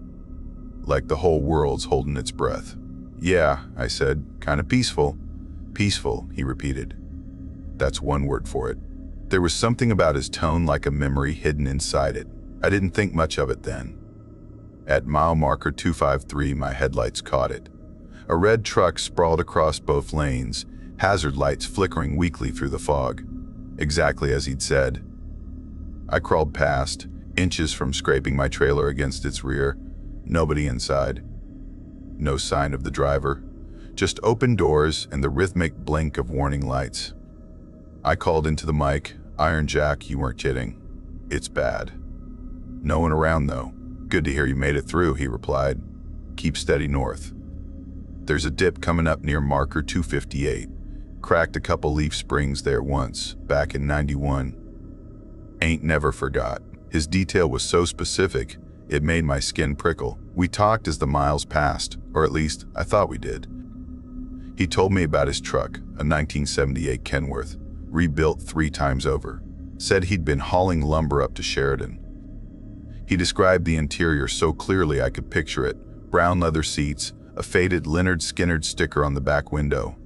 Like the whole world's holding its breath." "Yeah," I said, "kind of peaceful." "Peaceful," he repeated. That's one word for it. There was something about his tone like a memory hidden inside it. I didn't think much of it then. At mile marker 253, my headlights caught it. A red truck sprawled across both lanes, hazard lights flickering weakly through the fog. Exactly as he'd said. I crawled past, inches from scraping my trailer against its rear. Nobody inside. No sign of the driver. Just open doors and the rhythmic blink of warning lights. I called into the mic, "Iron Jack, you weren't kidding. It's bad." "No one around though." "Good to hear you made it through," he replied. "Keep steady north. There's a dip coming up near marker 258. Cracked a couple leaf springs there once, back in 91. Ain't never forgot." His detail was so specific, it made my skin prickle. We talked as the miles passed, or at least I thought we did. He told me about his truck, a 1978 Kenworth, rebuilt 3 times over. Said he'd been hauling lumber up to Sheridan. He described the interior so clearly I could picture it. Brown leather seats, a faded Leonard Skinner sticker on the back window.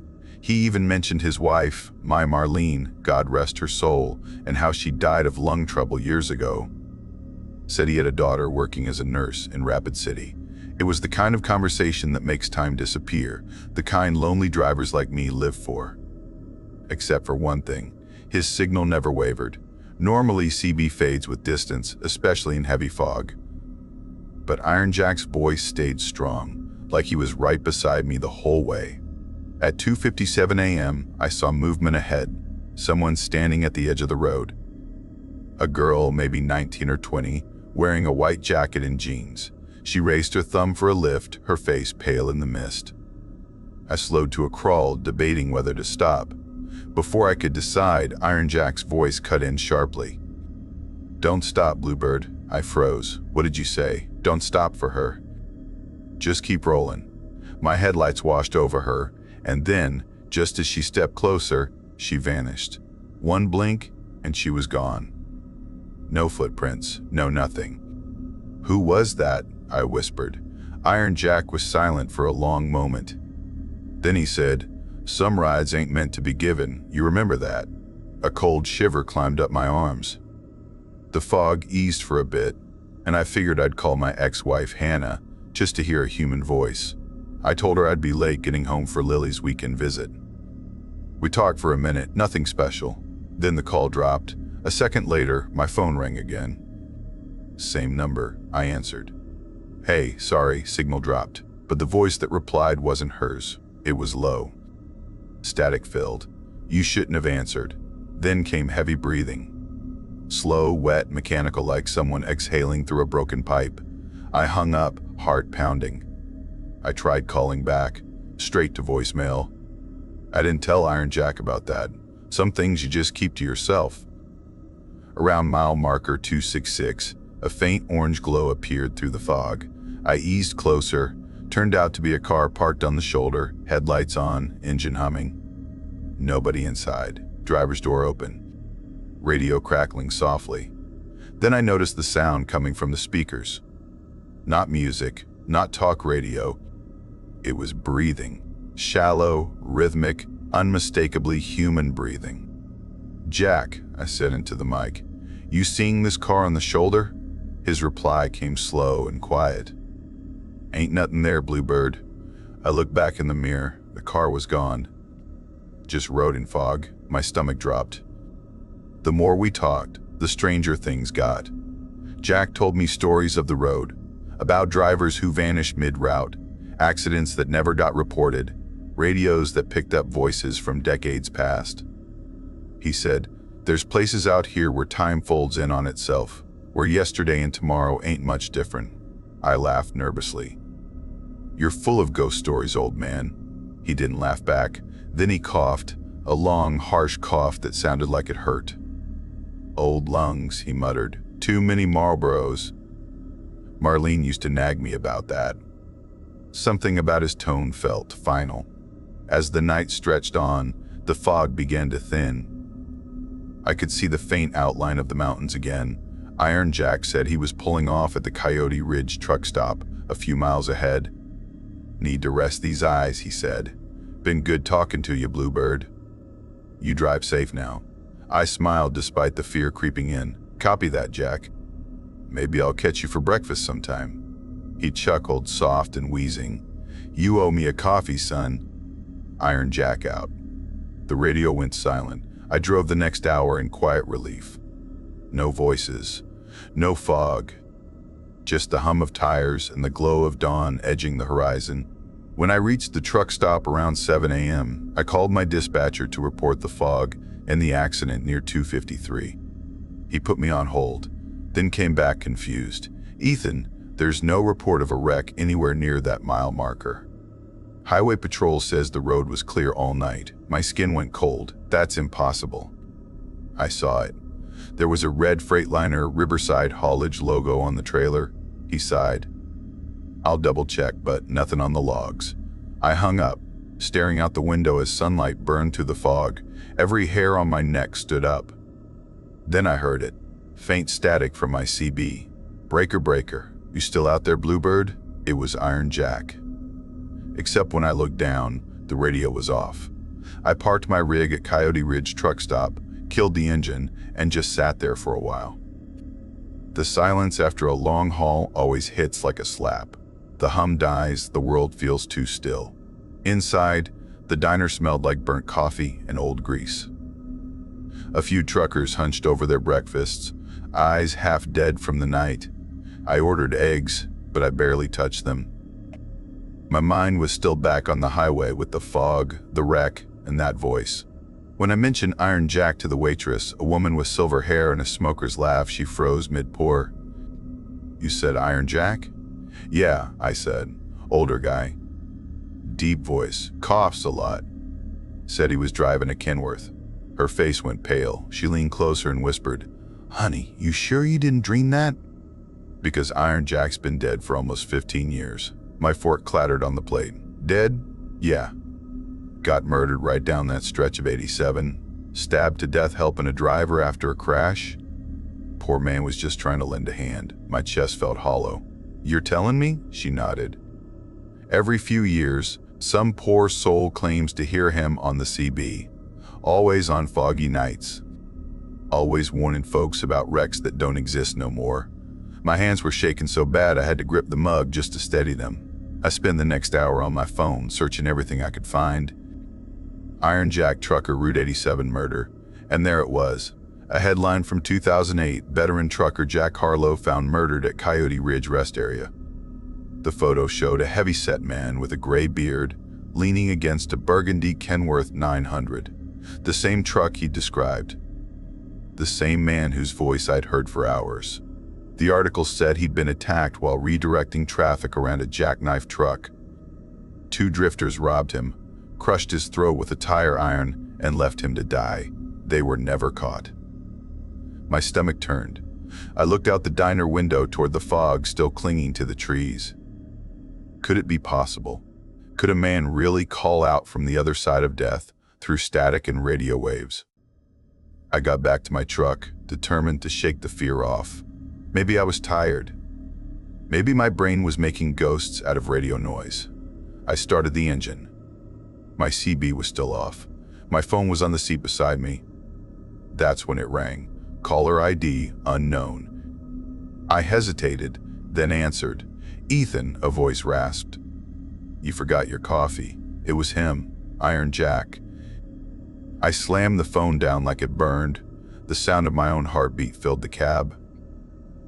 He even mentioned his wife, my Marlene, God rest her soul, and how she died of lung trouble years ago. Said he had a daughter working as a nurse in Rapid City. It was the kind of conversation that makes time disappear, the kind lonely drivers like me live for. Except for one thing, his signal never wavered. Normally CB fades with distance, especially in heavy fog. But Iron Jack's voice stayed strong, like he was right beside me the whole way. At 2:57 a.m., I saw movement ahead, someone standing at the edge of the road. A girl, maybe 19 or 20, wearing a white jacket and jeans. She raised her thumb for a lift, her face pale in the mist. I slowed to a crawl, debating whether to stop. Before I could decide, Iron Jack's voice cut in sharply. "Don't stop, Bluebird." I froze. "What did you say?" "Don't stop for her. Just keep rolling." My headlights washed over her, and then, just as she stepped closer, she vanished. One blink, and she was gone. No footprints, no nothing. "Who was that?" I whispered. Iron Jack was silent for a long moment. Then he said, "Some rides ain't meant to be given, you remember that?" A cold shiver climbed up my arms. The fog eased for a bit, and I figured I'd call my ex-wife Hannah, just to hear a human voice. I told her I'd be late getting home for Lily's weekend visit. We talked for a minute, nothing special. Then the call dropped. A second later, my phone rang again. "Same number," I answered. "Hey, sorry," signal dropped, but the voice that replied wasn't hers. It was low. Static filled. "You shouldn't have answered." Then came heavy breathing. Slow, wet, mechanical, like someone exhaling through a broken pipe. I hung up, heart pounding. I tried calling back, straight to voicemail. I didn't tell Iron Jack about that. Some things you just keep to yourself. Around mile marker 266, a faint orange glow appeared through the fog. I eased closer, Turned out to be a car parked on the shoulder, headlights on, engine humming. Nobody inside. Driver's door open. Radio crackling softly. Then I noticed the sound coming from the speakers. Not music, not talk radio. It was breathing. Shallow, rhythmic, unmistakably human breathing. "Jack," I said into the mic, "you seeing this car on the shoulder?" His reply came slow and quiet. "Ain't nothing there, Bluebird." I looked back in the mirror. The car was gone. Just road and fog. My stomach dropped. The more we talked, the stranger things got. Jack told me stories of the road, about drivers who vanished mid-route, accidents that never got reported, radios that picked up voices from decades past. He said, "There's places out here where time folds in on itself, where yesterday and tomorrow ain't much different." I laughed nervously. "You're full of ghost stories, old man." He didn't laugh back. Then he coughed, a long, harsh cough that sounded like it hurt. "Old lungs," he muttered. "Too many Marlboros." Marlene used to nag me about that. Something about his tone felt final. As the night stretched on, the fog began to thin. I could see the faint outline of the mountains again. Iron Jack said he was pulling off at the Coyote Ridge truck stop, a few miles ahead. "Need to rest these eyes," he said. "Been good talking to you, Bluebird. You drive safe now." I smiled despite the fear creeping in. "Copy that, Jack. Maybe I'll catch you for breakfast sometime." He chuckled, soft and wheezing. "You owe me a coffee, son." Iron Jack out. The radio went silent. I drove the next hour in quiet relief. No voices, no fog, just the hum of tires and the glow of dawn edging the horizon. When I reached the truck stop around 7 a.m., I called my dispatcher to report the fog and the accident near 253. He put me on hold, then came back confused. "Ethan, there's no report of a wreck anywhere near that mile marker. Highway Patrol says the road was clear all night." My skin went cold. "That's impossible." I saw it. There was a red Freightliner Riverside haulage logo on the trailer. He sighed. "I'll double check, but nothing on the logs." I hung up, staring out the window as sunlight burned through the fog. Every hair on my neck stood up. Then I heard it. Faint static from my CB. "Breaker, breaker. You still out there, Bluebird?" It was Iron Jack. Except when I looked down, the radio was off. I parked my rig at Coyote Ridge truck stop, killed the engine, and just sat there for a while. The silence after a long haul always hits like a slap. The hum dies, the world feels too still. Inside, the diner smelled like burnt coffee and old grease. A few truckers hunched over their breakfasts, eyes half dead from the night. I ordered eggs, but I barely touched them. My mind was still back on the highway with the fog, the wreck, and that voice. When I mentioned Iron Jack to the waitress, a woman with silver hair and a smoker's laugh, she froze mid-pour. "You said Iron Jack?" "Yeah," I said. "Older guy. Deep voice, coughs a lot. Said he was driving a Kenworth." Her face went pale. She leaned closer and whispered, "Honey, you sure you didn't dream that?" "Because Iron Jack's been dead for almost 15 years. My fork clattered on the plate. "Dead? Yeah. Got murdered right down that stretch of 87. Stabbed to death helping a driver after a crash. Poor man was just trying to lend a hand." My chest felt hollow. "You're telling me?" She nodded. "Every few years, some poor soul claims to hear him on the CB. Always on foggy nights. Always warning folks about wrecks that don't exist no more." My hands were shaking so bad I had to grip the mug just to steady them. I spent the next hour on my phone, searching everything I could find. Iron Jack trucker Route 87 murder. And there it was. A headline from 2008, veteran trucker Jack Harlow found murdered at Coyote Ridge rest area. The photo showed a heavy-set man with a gray beard, leaning against a burgundy Kenworth 900. The same truck he'd described. The same man whose voice I'd heard for hours. The article said he'd been attacked while redirecting traffic around a jackknife truck. 2 drifters robbed him, crushed his throat with a tire iron, and left him to die. They were never caught. My stomach turned. I looked out the diner window toward the fog still clinging to the trees. Could it be possible? Could a man really call out from the other side of death through static and radio waves? I got back to my truck, determined to shake the fear off. Maybe I was tired. Maybe my brain was making ghosts out of radio noise. I started the engine. My CB was still off. My phone was on the seat beside me. That's when it rang. Caller ID unknown. I hesitated, then answered. "Ethan," a voice rasped. "You forgot your coffee." It was him, Iron Jack. I slammed the phone down like it burned. The sound of my own heartbeat filled the cab.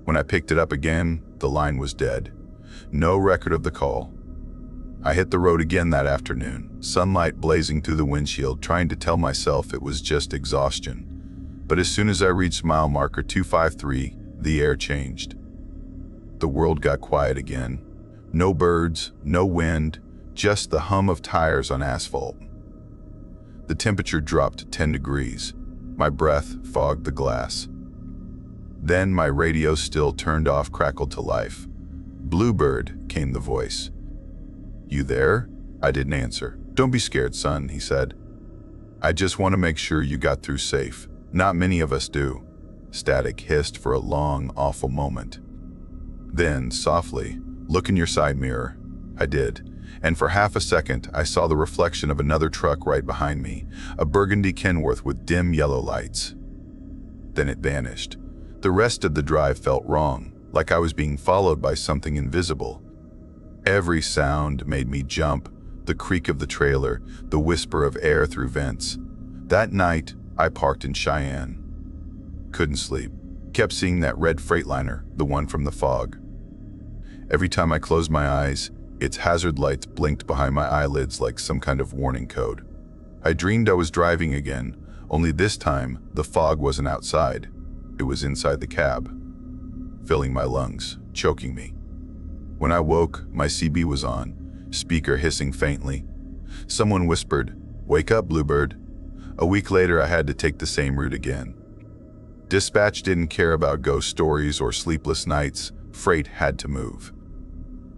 When I picked it up again, the line was dead. No record of the call. I hit the road again that afternoon, sunlight blazing through the windshield, trying to tell myself it was just exhaustion. But as soon as I reached mile marker 253, the air changed. The world got quiet again. No birds, no wind, just the hum of tires on asphalt. The temperature dropped to 10 degrees. My breath fogged the glass. Then my radio, still turned off, crackled to life. "Bluebird," came the voice. "You there?" I didn't answer. "Don't be scared, son," he said. "I just want to make sure you got through safe. Not many of us do." Static hissed for a long, awful moment. Then, softly, "Look in your side mirror." I did, and for half a second I saw the reflection of another truck right behind me, a burgundy Kenworth with dim yellow lights. Then it vanished. The rest of the drive felt wrong, like I was being followed by something invisible. Every sound made me jump, the creak of the trailer, the whisper of air through vents. That night, I parked in Cheyenne. Couldn't sleep. Kept seeing that red Freightliner, the one from the fog. Every time I closed my eyes, its hazard lights blinked behind my eyelids like some kind of warning code. I dreamed I was driving again, only this time the fog wasn't outside. It was inside the cab, filling my lungs, choking me. When I woke, my CB was on, speaker hissing faintly. Someone whispered, "Wake up, Bluebird." A week later, I had to take the same route again. Dispatch didn't care about ghost stories or sleepless nights. Freight had to move.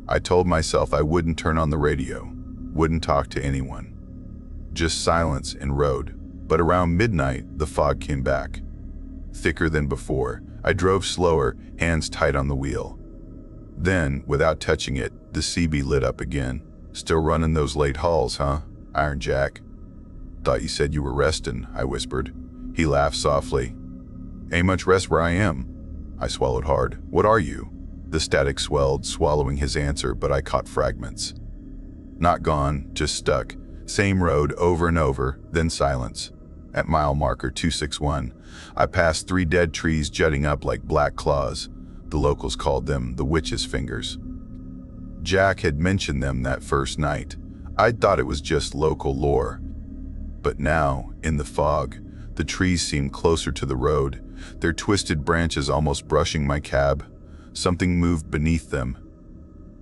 I told myself I wouldn't turn on the radio, wouldn't talk to anyone. Just silence and road. But around midnight, the fog came back. Thicker than before. I drove slower, hands tight on the wheel. Then, without touching it, the CB lit up again. "Still running those late hauls, huh, Iron Jack?" "Thought you said you were resting," I whispered. He laughed softly. "Ain't much rest where I am." I swallowed hard. "What are you?" The static swelled, swallowing his answer, but I caught fragments. "Not gone, just stuck. Same road over and over, then silence." At mile marker 261, I passed 3 dead trees jutting up like black claws. The locals called them the witch's fingers. Jack had mentioned them that first night. I'd thought it was just local lore. But now, in the fog, the trees seemed closer to the road, their twisted branches almost brushing my cab. Something moved beneath them.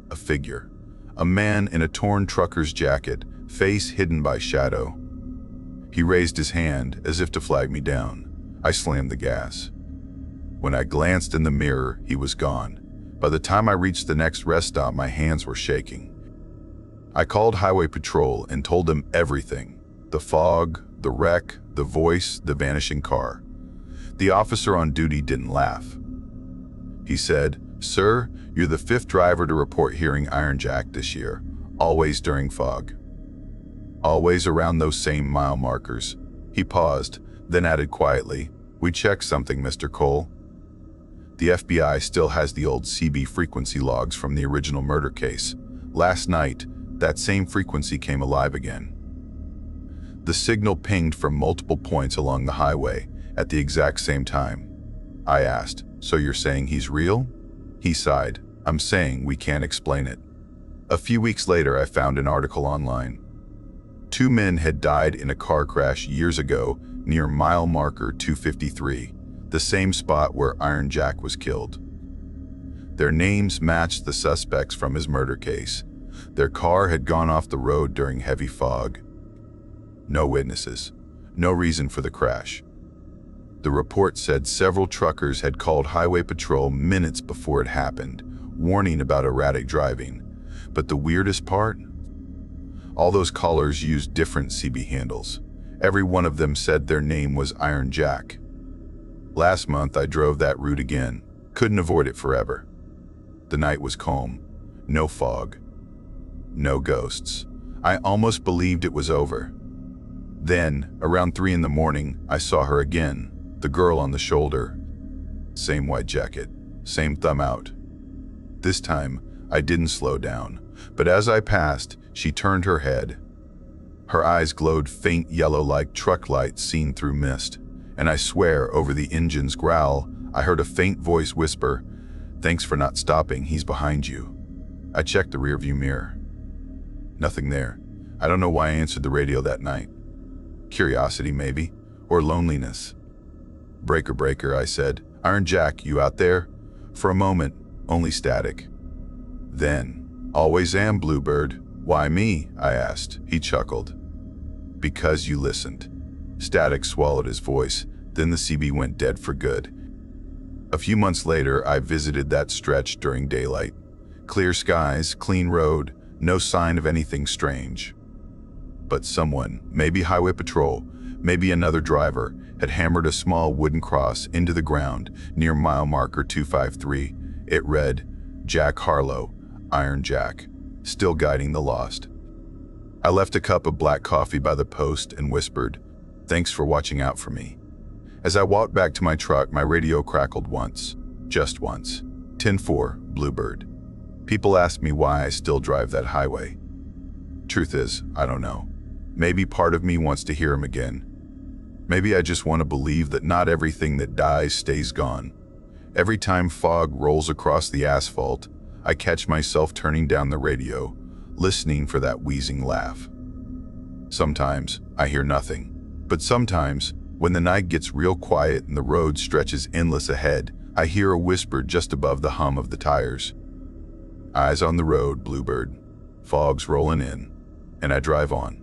A figure. A man in a torn trucker's jacket, face hidden by shadow. He raised his hand as if to flag me down. I slammed the gas. When I glanced in the mirror, he was gone. By the time I reached the next rest stop, my hands were shaking. I called Highway Patrol and told them everything. The fog, the wreck, the voice, the vanishing car. The officer on duty didn't laugh. He said, "Sir, you're the 5th driver to report hearing Iron Jack this year, always during fog. Always around those same mile markers." He paused, then added quietly, "We checked something, Mr. Cole. The FBI still has the old CB frequency logs from the original murder case. Last night, that same frequency came alive again." The signal pinged from multiple points along the highway at the exact same time. I asked, "So you're saying he's real?" He sighed. "I'm saying we can't explain it." A few weeks later, I found an article online. 2 men had died in a car crash years ago near mile marker 253, the same spot where Iron Jack was killed. Their names matched the suspects from his murder case. Their car had gone off the road during heavy fog. No witnesses. No reason for the crash. The report said several truckers had called Highway Patrol minutes before it happened, warning about erratic driving. But the weirdest part? All those callers used different CB handles. Every one of them said their name was Iron Jack. Last month I drove that route again. Couldn't avoid it forever. The night was calm. No fog. No ghosts. I almost believed it was over. Then, around 3 in the morning, I saw her again. The girl on the shoulder. Same white jacket. Same thumb out. This time, I didn't slow down. But as I passed, she turned her head. Her eyes glowed faint yellow like truck lights seen through mist. And I swear, over the engine's growl, I heard a faint voice whisper, "Thanks for not stopping, he's behind you." I checked the rearview mirror. Nothing there. I don't know why I answered the radio that night. Curiosity, maybe, or loneliness. "Breaker, breaker," I said. "Iron Jack, you out there?" For a moment, only static. Then, "Always am, Bluebird." "Why me?" I asked. He chuckled. "Because you listened." Static swallowed his voice, then the CB went dead for good. A few months later, I visited that stretch during daylight. Clear skies, clean road, no sign of anything strange. But someone, maybe highway patrol, maybe another driver, had hammered a small wooden cross into the ground near mile marker 253. It read, "Jack Harlow, Iron Jack, still guiding the lost." I left a cup of black coffee by the post and whispered, "Thanks for watching out for me." As I walked back to my truck, my radio crackled once. Just once. 10-4, Bluebird. People ask me why I still drive that highway. Truth is, I don't know. Maybe part of me wants to hear him again. Maybe I just want to believe that not everything that dies stays gone. Every time fog rolls across the asphalt, I catch myself turning down the radio, listening for that wheezing laugh. Sometimes I hear nothing, but sometimes, when the night gets real quiet and the road stretches endless ahead, I hear a whisper just above the hum of the tires. Eyes on the road, Bluebird. Fog's rolling in, and I drive on.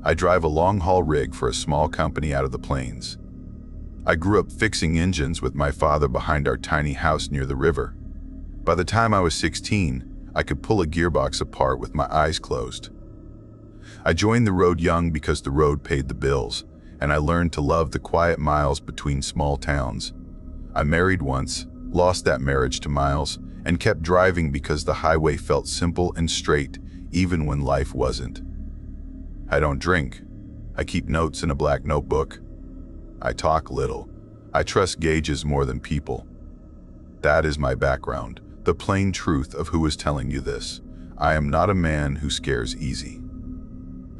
I drive a long-haul rig for a small company out of the plains. I grew up fixing engines with my father behind our tiny house near the river. By the time I was 16, I could pull a gearbox apart with my eyes closed. I joined the road young because the road paid the bills, and I learned to love the quiet miles between small towns. I married once, lost that marriage to miles, and kept driving because the highway felt simple and straight, even when life wasn't. I don't drink. I keep notes in a black notebook. I talk little. I trust gauges more than people. That is my background, the plain truth of who is telling you this. I am not a man who scares easy.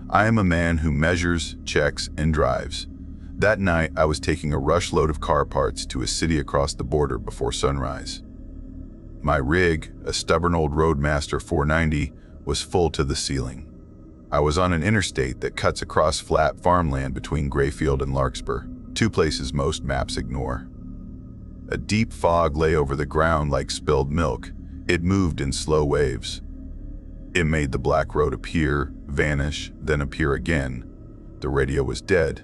I am a man who measures, checks, and drives. That night, I was taking a rush load of car parts to a city across the border before sunrise. My rig, a stubborn old Roadmaster 490, was full to the ceiling. I was on an interstate that cuts across flat farmland between Grayfield and Larkspur, two places most maps ignore. A deep fog lay over the ground like spilled milk. It moved in slow waves. It made the black road appear, vanish, then appear again. The radio was dead.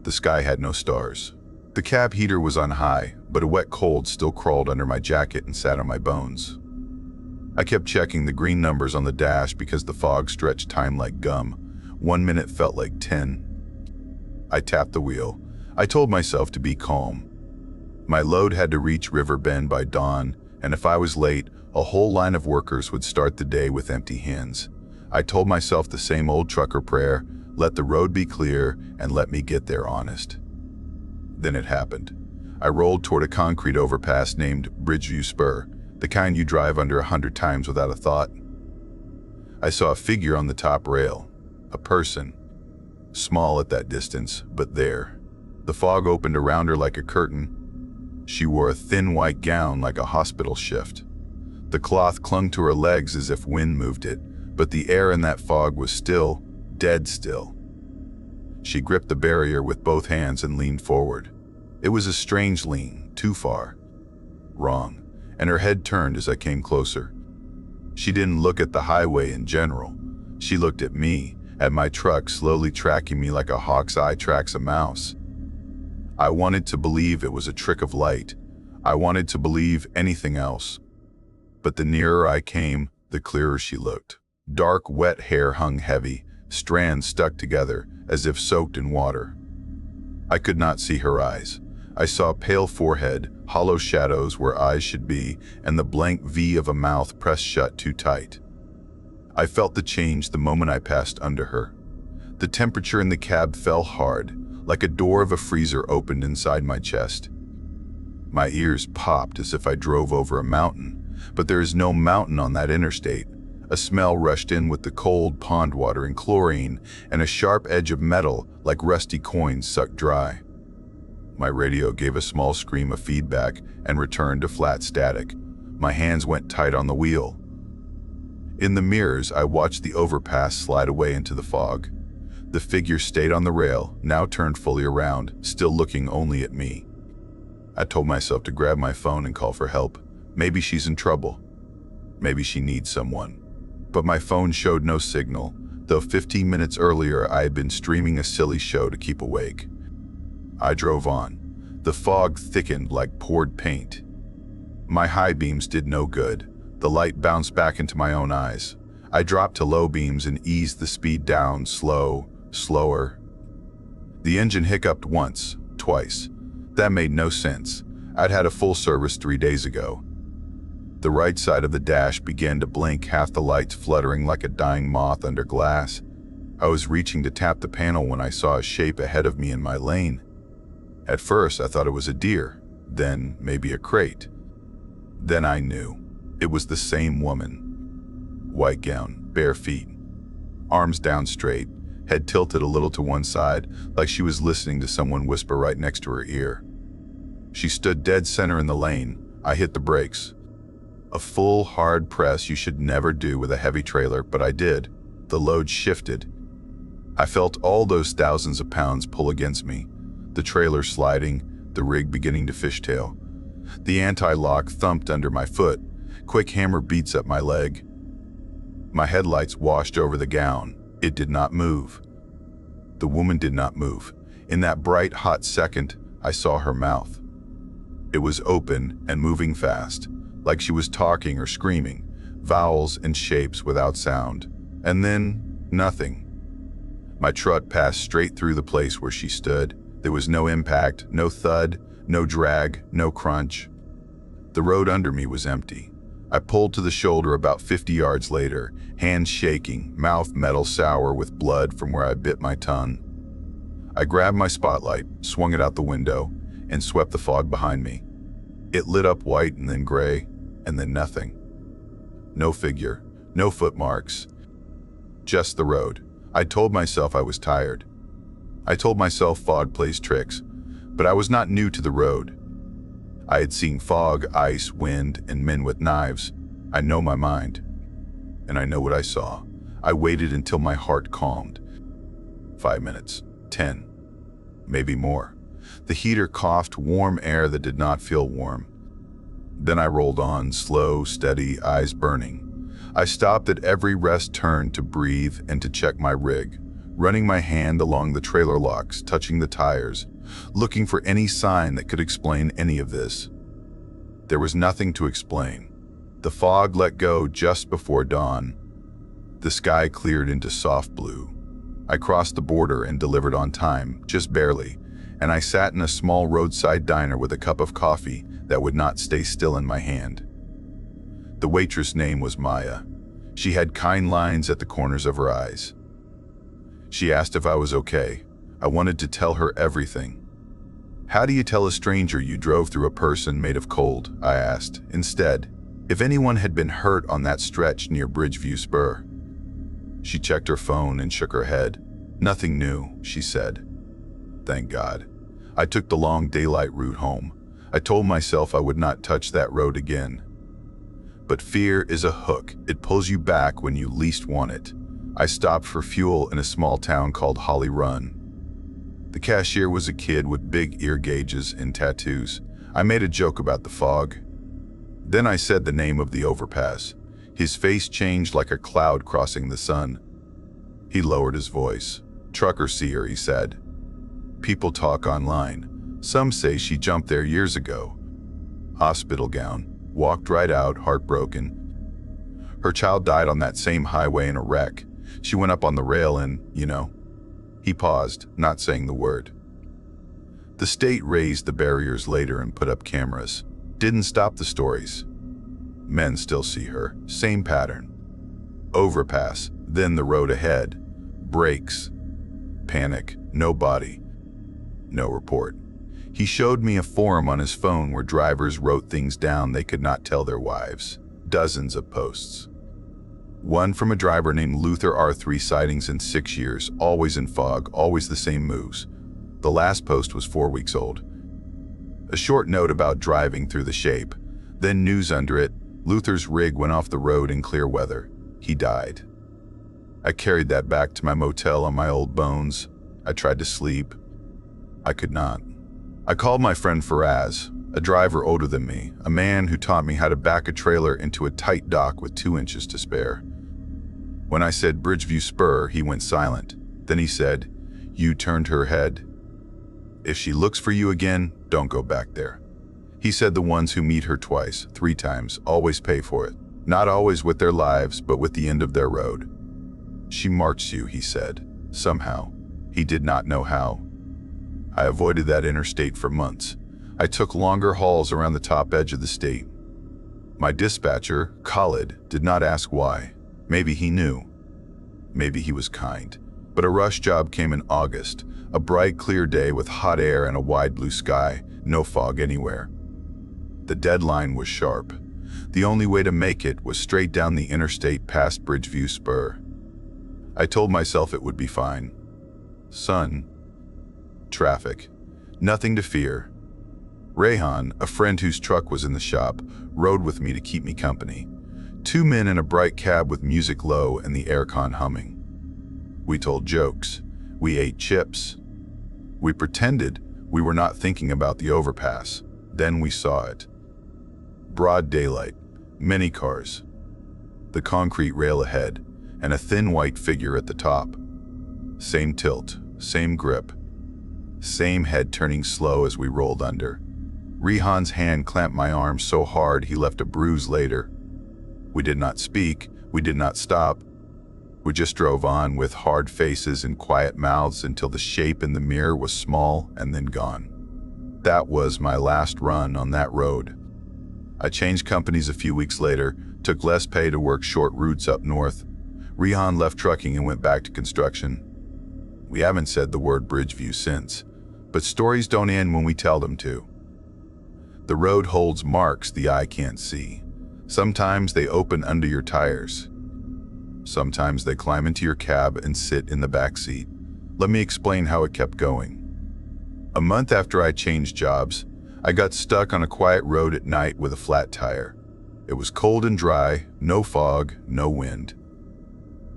The sky had no stars. The cab heater was on high, but a wet cold still crawled under my jacket and sat on my bones. I kept checking the green numbers on the dash because the fog stretched time like gum. 1 minute felt like 10. I tapped the wheel. I told myself to be calm. My load had to reach River Bend by dawn, and if I was late, a whole line of workers would start the day with empty hands. I told myself the same old trucker prayer, let the road be clear and let me get there honest. Then it happened. I rolled toward a concrete overpass named Bridgeview Spur, the kind you drive under 100 times without a thought. I saw a figure on the top rail, a person. Small at that distance, but there. The fog opened around her like a curtain. She wore a thin white gown like a hospital shift. The cloth clung to her legs as if wind moved it, but the air in that fog was still, dead still. She gripped the barrier with both hands and leaned forward. It was a strange lean, too far. Wrong, and her head turned as I came closer. She didn't look at the highway in general. She looked at me, at my truck slowly tracking me like a hawk's eye tracks a mouse. I wanted to believe it was a trick of light. I wanted to believe anything else, but the nearer I came, the clearer she looked. Dark, wet hair hung heavy, strands stuck together as if soaked in water. I could not see her eyes. I saw a pale forehead, hollow shadows where eyes should be, and the blank V of a mouth pressed shut too tight. I felt the change the moment I passed under her. The temperature in the cab fell hard, like a door of a freezer opened inside my chest. My ears popped as if I drove over a mountain, but there is no mountain on that interstate. A smell rushed in with the cold pond water and chlorine, and a sharp edge of metal like rusty coins sucked dry. My radio gave a small scream of feedback and returned to flat static. My hands went tight on the wheel. In the mirrors, I watched the overpass slide away into the fog. The figure stayed on the rail, now turned fully around, still looking only at me. I told myself to grab my phone and call for help. Maybe she's in trouble. Maybe she needs someone. But my phone showed no signal, though 15 minutes earlier I had been streaming a silly show to keep awake. I drove on. The fog thickened like poured paint. My high beams did no good. The light bounced back into my own eyes. I dropped to low beams and eased the speed down, slower. The engine hiccuped once, twice. That made no sense. I'd had a full service 3 days ago. The right side of the dash began to blink, half the lights fluttering like a dying moth under glass. I was reaching to tap the panel when I saw a shape ahead of me in my lane. At first, I thought it was a deer, then maybe a crate. Then I knew. It was the same woman. White gown, bare feet, arms down straight, head tilted a little to one side, like she was listening to someone whisper right next to her ear. She stood dead center in the lane. I hit the brakes. A full, hard press you should never do with a heavy trailer, but I did. The load shifted. I felt all those thousands of pounds pull against me. The trailer sliding, the rig beginning to fishtail. The anti-lock thumped under my foot. Quick hammer beats up my leg. My headlights washed over the gown. It did not move. The woman did not move. In that bright, hot second, I saw her mouth. It was open and moving fast, like she was talking or screaming, vowels and shapes without sound. And then, nothing. My truck passed straight through the place where she stood. There was no impact, no thud, no drag, no crunch. The road under me was empty. I pulled to the shoulder about 50 yards later, hands shaking, mouth metal sour with blood from where I bit my tongue. I grabbed my spotlight, swung it out the window, and swept the fog behind me. It lit up white and then gray, and then nothing. No figure, no footmarks, just the road. I told myself I was tired. I told myself fog plays tricks, but I was not new to the road. I had seen fog, ice, wind, and men with knives. I know my mind, and I know what I saw. I waited until my heart calmed. 5 minutes, 10, maybe more. The heater coughed warm air that did not feel warm. Then I rolled on, slow, steady, eyes burning. I stopped at every rest turn to breathe and to check my rig, running my hand along the trailer locks, touching the tires, looking for any sign that could explain any of this. There was nothing to explain. The fog let go just before dawn. The sky cleared into soft blue. I crossed the border and delivered on time, just barely, and I sat in a small roadside diner with a cup of coffee that would not stay still in my hand. The waitress' name was Maya. She had kind lines at the corners of her eyes. She asked if I was okay. I wanted to tell her everything. How do you tell a stranger you drove through a person made of cold? I asked. Instead, if anyone had been hurt on that stretch near Bridgeview Spur. She checked her phone and shook her head. Nothing new, she said. Thank God. I took the long daylight route home. I told myself I would not touch that road again. But fear is a hook. It pulls you back when you least want it. I stopped for fuel in a small town called Holly Run. The cashier was a kid with big ear gauges and tattoos. I made a joke about the fog. Then I said the name of the overpass. His face changed like a cloud crossing the sun. He lowered his voice. Trucker seer, he said. People talk online. Some say she jumped there years ago. hospital gown, walked right out, heartbroken. Her child died on that same highway in a wreck. She went up on the rail and, He paused, not saying the word. The state raised the barriers later and put up cameras. Didn't stop the stories. Men still see her. Same pattern. Overpass, then the road ahead. Brakes. Panic. No body. No report. He showed me a forum on his phone where drivers wrote things down they could not tell their wives. Dozens of posts. One from a driver named Luther R3 sightings in 6 years, always in fog, always the same moves. The last post was 4 weeks old. A short note about driving through the shape. Then news under it, Luther's rig went off the road in clear weather. He died. I carried that back to my motel on my old bones. I tried to sleep. I could not. I called my friend Faraz, a driver older than me, a man who taught me how to back a trailer into a tight dock with 2 inches to spare. When I said Bridgeview Spur, he went silent. Then he said, "You turned her head. If she looks for you again, don't go back there." He said the ones who meet her twice, 3 times, always pay for it. Not always with their lives, but with the end of their road. She marks you, he said, somehow. He did not know how. I avoided that interstate for months. I took longer hauls around the top edge of the state. My dispatcher, Khalid, did not ask why. Maybe he knew. Maybe he was kind. But a rush job came in August, a bright, clear day with hot air and a wide blue sky, no fog anywhere. The deadline was sharp. The only way to make it was straight down the interstate past Bridgeview Spur. I told myself it would be fine. Sun. Traffic. Nothing to fear. Rayhan, a friend whose truck was in the shop, rode with me to keep me company. 2 men in a bright cab with music low and the aircon humming. We told jokes. We ate chips. We pretended we were not thinking about the overpass. Then we saw it. Broad daylight, many cars. The concrete rail ahead, and a thin white figure at the top. Same tilt, same grip. Same head turning slow as we rolled under. Rehan's hand clamped my arm so hard he left a bruise later. We did not speak, we did not stop. We just drove on with hard faces and quiet mouths until the shape in the mirror was small and then gone. That was my last run on that road. I changed companies a few weeks later, took less pay to work short routes up north. Rehan left trucking and went back to construction. We haven't said the word Bridgeview since, but stories don't end when we tell them to. The road holds marks the eye can't see. Sometimes they open under your tires. Sometimes they climb into your cab and sit in the back seat. Let me explain how it kept going. A month after I changed jobs, I got stuck on a quiet road at night with a flat tire. It was cold and dry, no fog, no wind.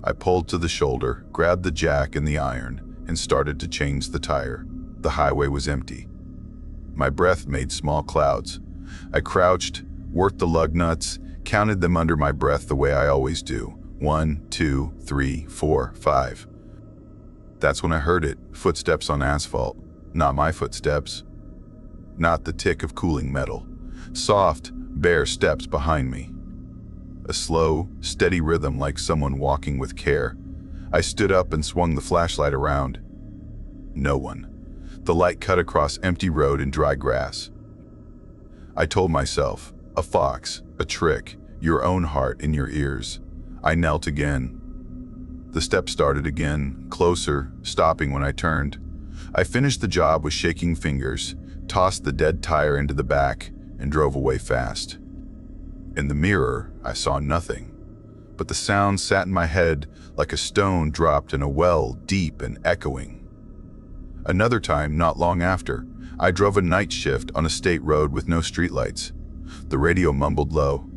I pulled to the shoulder, grabbed the jack and the iron, and started to change the tire. The highway was empty. My breath made small clouds. I crouched, worked the lug nuts, counted them under my breath the way I always do. 1, 2, 3, 4, 5. That's when I heard it, footsteps on asphalt. Not my footsteps. Not the tick of cooling metal. Soft, bare steps behind me. A slow, steady rhythm like someone walking with care. I stood up and swung the flashlight around. No one. The light cut across empty road and dry grass. I told myself, a fox, a trick, your own heart in your ears. I knelt again. The steps started again, closer, stopping when I turned. I finished the job with shaking fingers, tossed the dead tire into the back, and drove away fast. In the mirror, I saw nothing, but the sound sat in my head like a stone dropped in a well, deep and echoing. Another time, not long after, I drove a night shift on a state road with no streetlights. The radio mumbled low.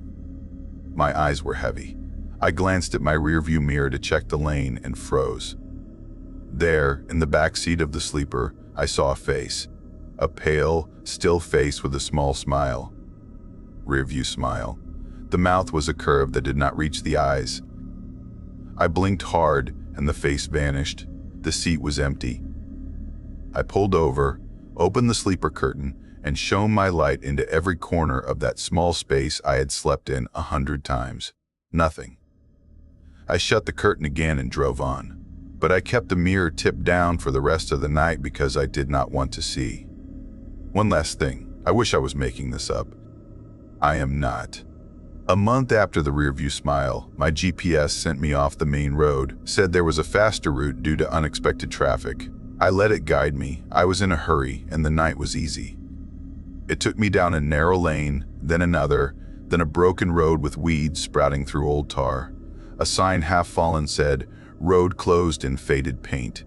My eyes were heavy. I glanced at my rearview mirror to check the lane and froze. There, in the back seat of the sleeper, I saw a face. A pale, still face with a small smile. Rearview smile. The mouth was a curve that did not reach the eyes. I blinked hard, and the face vanished. The seat was empty. I pulled over, opened the sleeper curtain, and shone my light into every corner of that small space I had slept in 100 times. Nothing. I shut the curtain again and drove on, but I kept the mirror tipped down for the rest of the night because I did not want to see. One last thing, I wish I was making this up. I am not. A month after the rearview smile, my GPS sent me off the main road, said there was a faster route due to unexpected traffic. I let it guide me. I was in a hurry, and the night was easy. It took me down a narrow lane, then another, then a broken road with weeds sprouting through old tar. A sign half fallen said, "Road closed" in faded paint.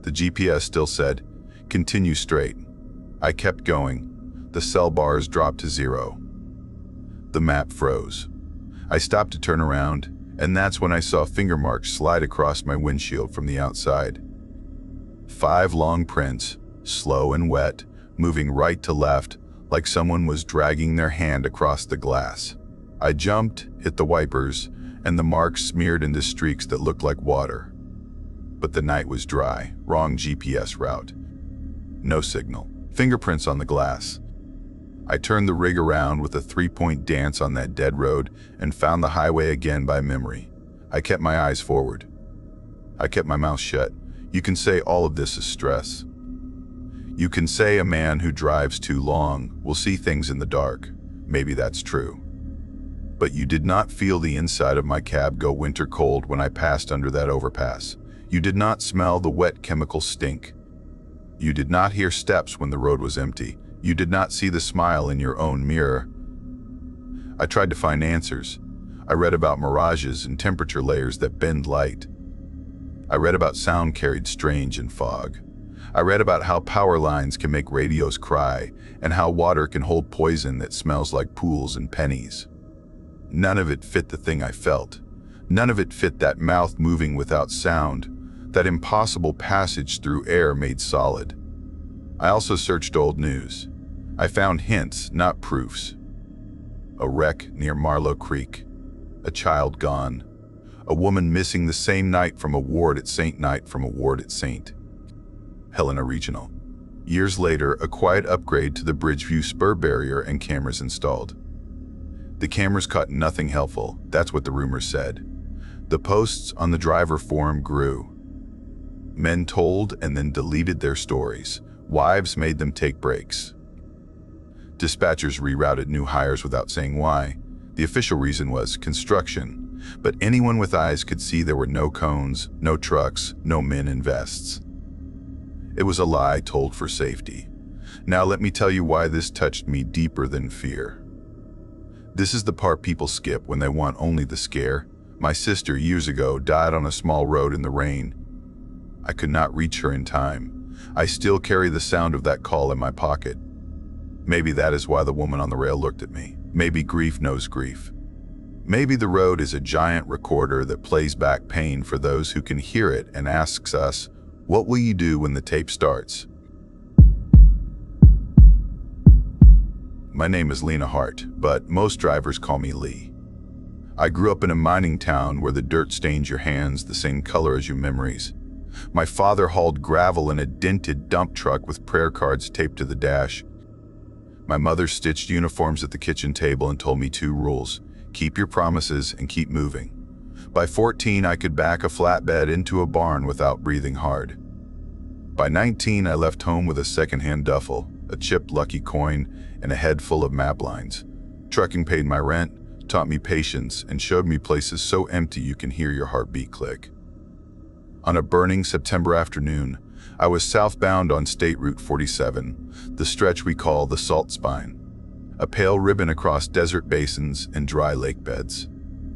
The GPS still said, "Continue straight." I kept going. The cell bars dropped to 0. The map froze. I stopped to turn around, and that's when I saw finger marks slide across my windshield from the outside. 5 long prints, slow and wet, moving right to left, like someone was dragging their hand across the glass. I jumped, hit the wipers, and the marks smeared into streaks that looked like water. But the night was dry, wrong GPS route. No signal. Fingerprints on the glass. I turned the rig around with a 3-point dance on that dead road and found the highway again by memory. I kept my eyes forward. I kept my mouth shut. You can say all of this is stress. You can say a man who drives too long will see things in the dark. Maybe that's true. But you did not feel the inside of my cab go winter cold when I passed under that overpass. You did not smell the wet chemical stink. You did not hear steps when the road was empty. You did not see the smile in your own mirror. I tried to find answers. I read about mirages and temperature layers that bend light. I read about sound carried strange in fog. I read about how power lines can make radios cry and how water can hold poison that smells like pools and pennies. None of it fit the thing I felt. None of it fit that mouth moving without sound, that impossible passage through air made solid. I also searched old news. I found hints, not proofs. A wreck near Marlow Creek. A child gone. A woman missing the same night from a ward at St. Night from a ward at St. Helena Regional. Years later, a quiet upgrade to the Bridgeview spur barrier and cameras installed. The cameras caught nothing helpful, that's what the rumors said. The posts on the driver forum grew. Men told and then deleted their stories. Wives made them take breaks. Dispatchers rerouted new hires without saying why. The official reason was construction, but anyone with eyes could see there were no cones, no trucks, no men in vests. It was a lie told for safety. Now let me tell you why this touched me deeper than fear. This is the part people skip when they want only the scare. My sister, years ago, died on a small road in the rain. I could not reach her in time. I still carry the sound of that call in my pocket. Maybe that is why the woman on the rail looked at me. Maybe grief knows grief. Maybe the road is a giant recorder that plays back pain for those who can hear it and asks us, what will you do when the tape starts? My name is Lena Hart, but most drivers call me Lee. I grew up in a mining town where the dirt stains your hands the same color as your memories. My father hauled gravel in a dented dump truck with prayer cards taped to the dash. My mother stitched uniforms at the kitchen table and told me 2 rules: keep your promises and keep moving. By 14, I could back a flatbed into a barn without breathing hard. By 19, I left home with a secondhand duffel, a chipped lucky coin, and a head full of map lines. Trucking paid my rent, taught me patience, and showed me places so empty you can hear your heartbeat click. On a burning September afternoon, I was southbound on State Route 47, the stretch we call the Salt Spine, a pale ribbon across desert basins and dry lake beds.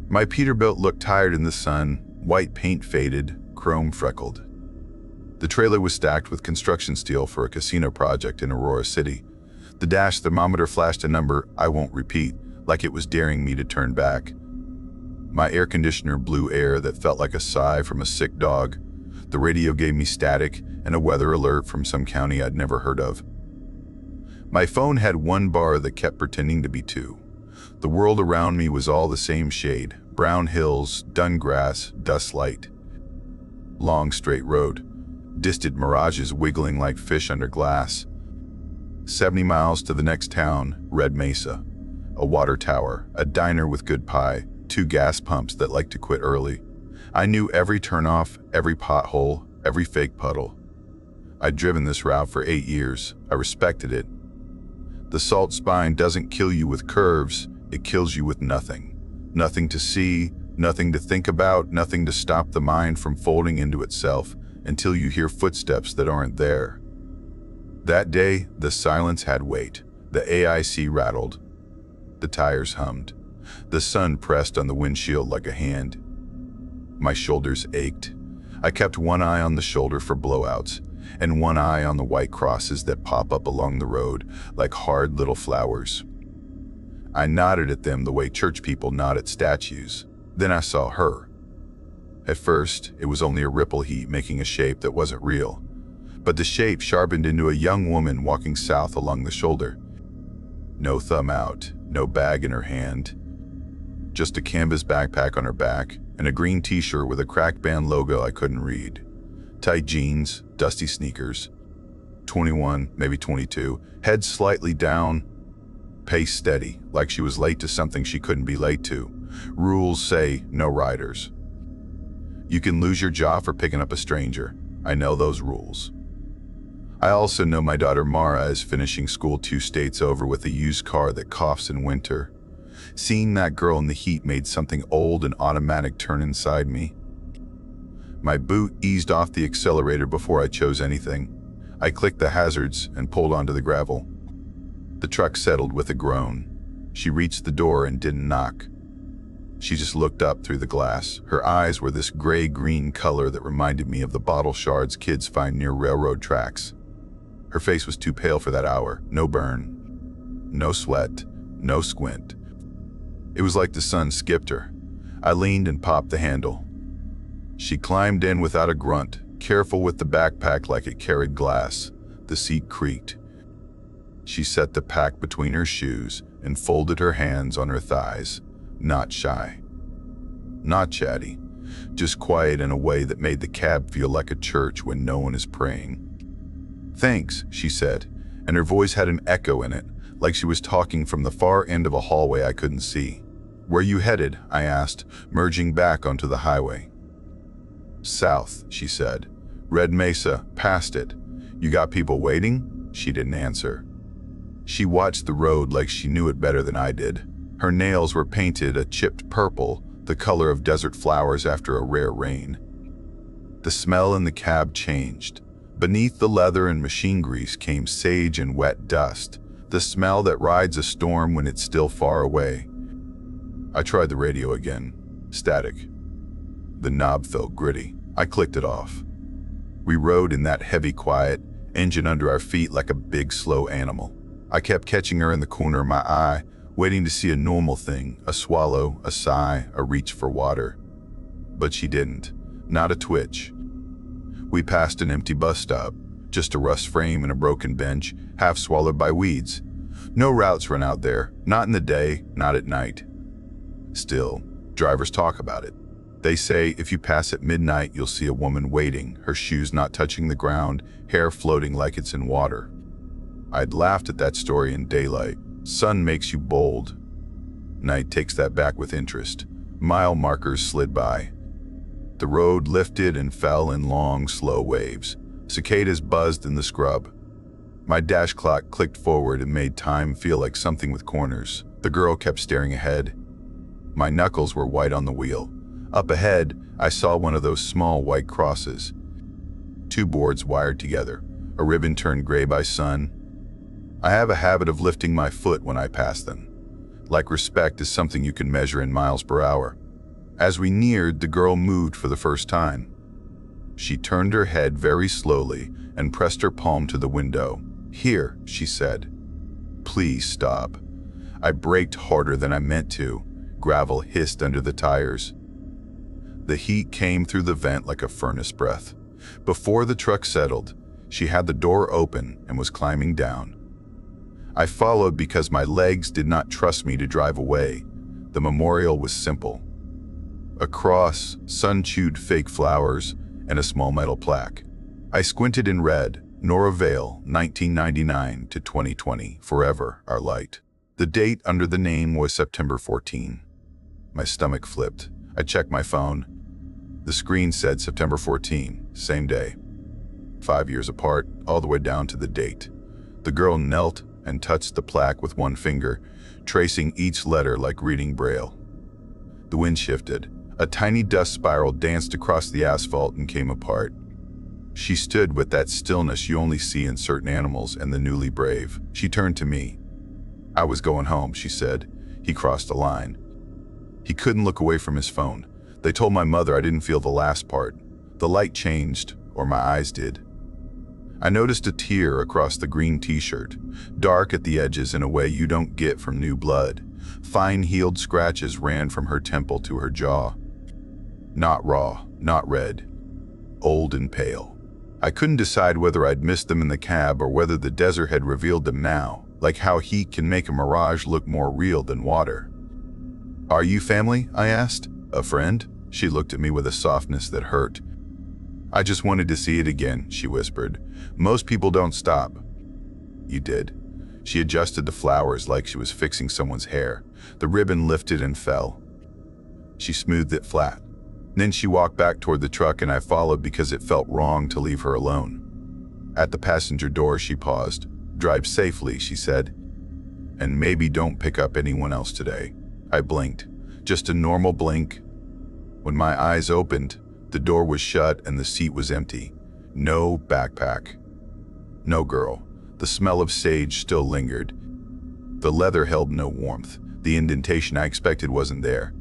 My Peterbilt looked tired in the sun, white paint faded, chrome freckled. The trailer was stacked with construction steel for a casino project in Aurora City. The dash thermometer flashed a number I won't repeat, like it was daring me to turn back. My air conditioner blew air that felt like a sigh from a sick dog. The radio gave me static and a weather alert from some county I'd never heard of. My phone had 1 bar that kept pretending to be 2. The world around me was all the same shade: brown hills, dun grass, dust light. Long straight road, distant mirages wiggling like fish under glass. 70 miles to the next town, Red Mesa. A water tower, a diner with good pie, 2 gas pumps that like to quit early. I knew every turnoff, every pothole, every fake puddle. I'd driven this route for 8 years. I respected it. The salt spine doesn't kill you with curves, it kills you with nothing. Nothing to see, nothing to think about, nothing to stop the mind from folding into itself until you hear footsteps that aren't there. That day, the silence had weight. The AIC rattled. The tires hummed. The sun pressed on the windshield like a hand. My shoulders ached. I kept one eye on the shoulder for blowouts, and one eye on the white crosses that pop up along the road like hard little flowers. I nodded at them the way church people nod at statues. Then I saw her. At first, it was only a ripple heat making a shape that wasn't real, but the shape sharpened into a young woman walking south along the shoulder. No thumb out, no bag in her hand, just a canvas backpack on her back and a green t-shirt with a cracked band logo I couldn't read. Tight jeans, dusty sneakers. 21, maybe 22, head slightly down, pace steady, like she was late to something she couldn't be late to. Rules say no riders. You can lose your job for picking up a stranger. I know those rules. I also know my daughter Mara is finishing school 2 states over with a used car that coughs in winter. Seeing that girl in the heat made something old and automatic turn inside me. My boot eased off the accelerator before I chose anything. I clicked the hazards and pulled onto the gravel. The truck settled with a groan. She reached the door and didn't knock. She just looked up through the glass. Her eyes were this gray-green color that reminded me of the bottle shards kids find near railroad tracks. Her face was too pale for that hour. No burn, no sweat, no squint. It was like the sun skipped her. I leaned and popped the handle. She climbed in without a grunt, careful with the backpack like it carried glass. The seat creaked. She set the pack between her shoes and folded her hands on her thighs. Not shy, not chatty, just quiet in a way that made the cab feel like a church when no one is praying. "Thanks," she said, and her voice had an echo in it, like she was talking from the far end of a hallway I couldn't see. "Where you headed?" I asked, merging back onto the highway. "South," she said. "Red Mesa, past it. You got people waiting?" She didn't answer. She watched the road like she knew it better than I did. Her nails were painted a chipped purple, the color of desert flowers after a rare rain. The smell in the cab changed. Beneath the leather and machine grease came sage and wet dust, the smell that rides a storm when it's still far away. I tried the radio again. Static. The knob felt gritty. I clicked it off. We rode in that heavy quiet, engine under our feet like a big slow animal. I kept catching her in the corner of my eye, waiting to see a normal thing, a swallow, a sigh, a reach for water. But she didn't. Not a twitch. We passed an empty bus stop, just a rust frame and a broken bench, half swallowed by weeds. No routes run out there, not in the day, not at night. Still, drivers talk about it. They say if you pass at midnight, you'll see a woman waiting, her shoes not touching the ground, hair floating like it's in water. I'd laughed at that story in daylight. Sun makes you bold. Night takes that back with interest. Mile markers slid by. The road lifted and fell in long, slow waves. Cicadas buzzed in the scrub. My dash clock clicked forward and made time feel like something with corners. The girl kept staring ahead. My knuckles were white on the wheel. Up ahead, I saw one of those small white crosses. 2 boards wired together, a ribbon turned gray by sun. I have a habit of lifting my foot when I pass them. Like respect is something you can measure in miles per hour. As we neared, the girl moved for the first time. She turned her head very slowly and pressed her palm to the window. "Here," she said. "Please stop." I braked harder than I meant to. Gravel hissed under the tires. The heat came through the vent like a furnace breath. Before the truck settled, she had the door open and was climbing down. I followed because my legs did not trust me to drive away. The memorial was simple. A cross, sun-chewed fake flowers, and a small metal plaque. I squinted and read, Nora Vale, 1999 to 2020, Forever, Our Light. The date under the name was September 14. My stomach flipped. I checked my phone. The screen said September 14, same day. 5 years apart, all the way down to the date. The girl knelt and touched the plaque with one finger, tracing each letter like reading Braille. The wind shifted. A tiny dust spiral danced across the asphalt and came apart. She stood with that stillness you only see in certain animals and the newly brave. She turned to me. "I was going home," she said. He crossed the line. He couldn't look away from his phone. They told my mother I didn't feel the last part. The light changed, or my eyes did. I noticed a tear across the green t-shirt, dark at the edges in a way you don't get from new blood. Fine healed scratches ran from her temple to her jaw. Not raw, not red. Old and pale. I couldn't decide whether I'd missed them in the cab or whether the desert had revealed them now, like how heat can make a mirage look more real than water. "Are you family?" I asked. "A friend?" She looked at me with a softness that hurt. "I just wanted to see it again," she whispered. "Most people don't stop." "You did." She adjusted the flowers like she was fixing someone's hair. The ribbon lifted and fell. She smoothed it flat. Then she walked back toward the truck and I followed because it felt wrong to leave her alone. At the passenger door she paused. "Drive safely," she said. "And maybe don't pick up anyone else today." I blinked. Just a normal blink. When my eyes opened, the door was shut and the seat was empty. No backpack. No girl. The smell of sage still lingered. The leather held no warmth. The indentation I expected wasn't there.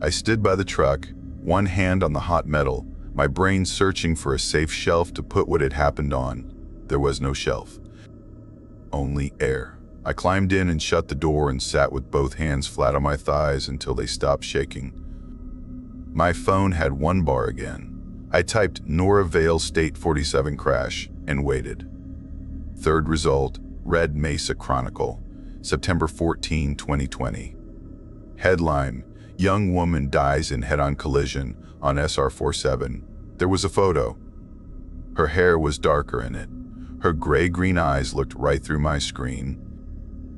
I stood by the truck, one hand on the hot metal, my brain searching for a safe shelf to put what had happened on. There was no shelf. Only air. I climbed in and shut the door and sat with both hands flat on my thighs until they stopped shaking. My phone had one bar again. I typed Nora Vale State 47 crash and waited. Third result, Red Mesa Chronicle, September 14, 2020. Headline, Young woman dies in head-on collision on SR-47. There was a photo. Her hair was darker in it. Her gray-green eyes looked right through my screen.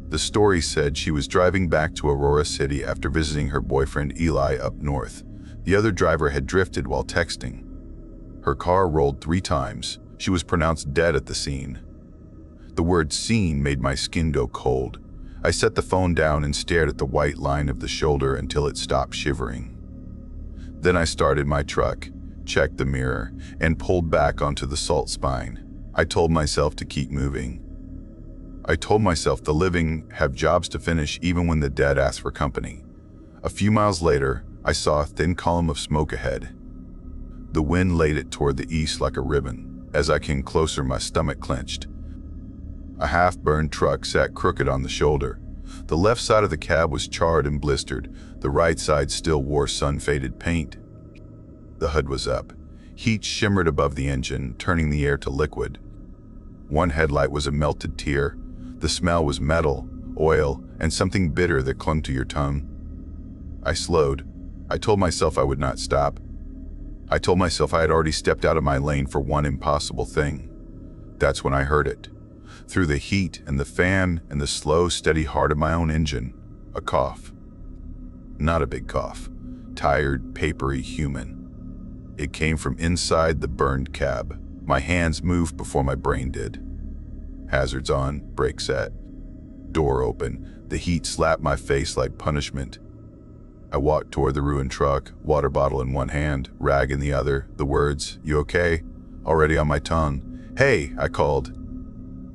The story said she was driving back to Aurora City after visiting her boyfriend Eli up north. The other driver had drifted while texting. Her car rolled 3 times. She was pronounced dead at the scene. The word scene made my skin go cold. I set the phone down and stared at the white line of the shoulder until it stopped shivering. Then I started my truck, checked the mirror, and pulled back onto the salt spine. I told myself to keep moving. I told myself the living have jobs to finish even when the dead ask for company. A few miles later, I saw a thin column of smoke ahead. The wind laid it toward the east like a ribbon. As I came closer, my stomach clenched. A half-burned truck sat crooked on the shoulder. The left side of the cab was charred and blistered. The right side still wore sun-faded paint. The hood was up. Heat shimmered above the engine, turning the air to liquid. One headlight was a melted tear. The smell was metal, oil, and something bitter that clung to your tongue. I slowed. I told myself I would not stop. I told myself I had already stepped out of my lane for one impossible thing. That's when I heard it. Through the heat and the fan and the slow, steady heart of my own engine, a cough. Not a big cough. Tired, papery, human. It came from inside the burned cab. My hands moved before my brain did. Hazards on, brake set. Door open. The heat slapped my face like punishment. I walked toward the ruined truck, water bottle in one hand, rag in the other, the words, "You okay?" already on my tongue. "Hey," I called.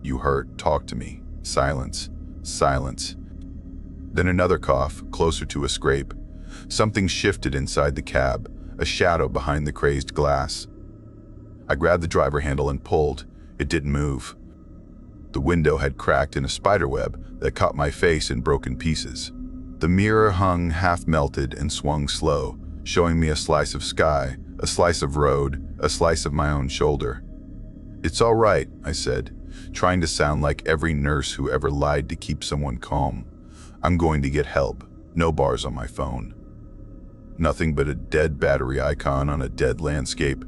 "You hurt, talk to me." Silence. Silence. Then another cough, closer to a scrape. Something shifted inside the cab, a shadow behind the crazed glass. I grabbed the driver handle and pulled. It didn't move. The window had cracked in a spiderweb that caught my face in broken pieces. The mirror hung half-melted and swung slow, showing me a slice of sky, a slice of road, a slice of my own shoulder. "It's all right," I said, trying to sound like every nurse who ever lied to keep someone calm. "I'm going to get help." No bars on my phone. Nothing but a dead battery icon on a dead landscape.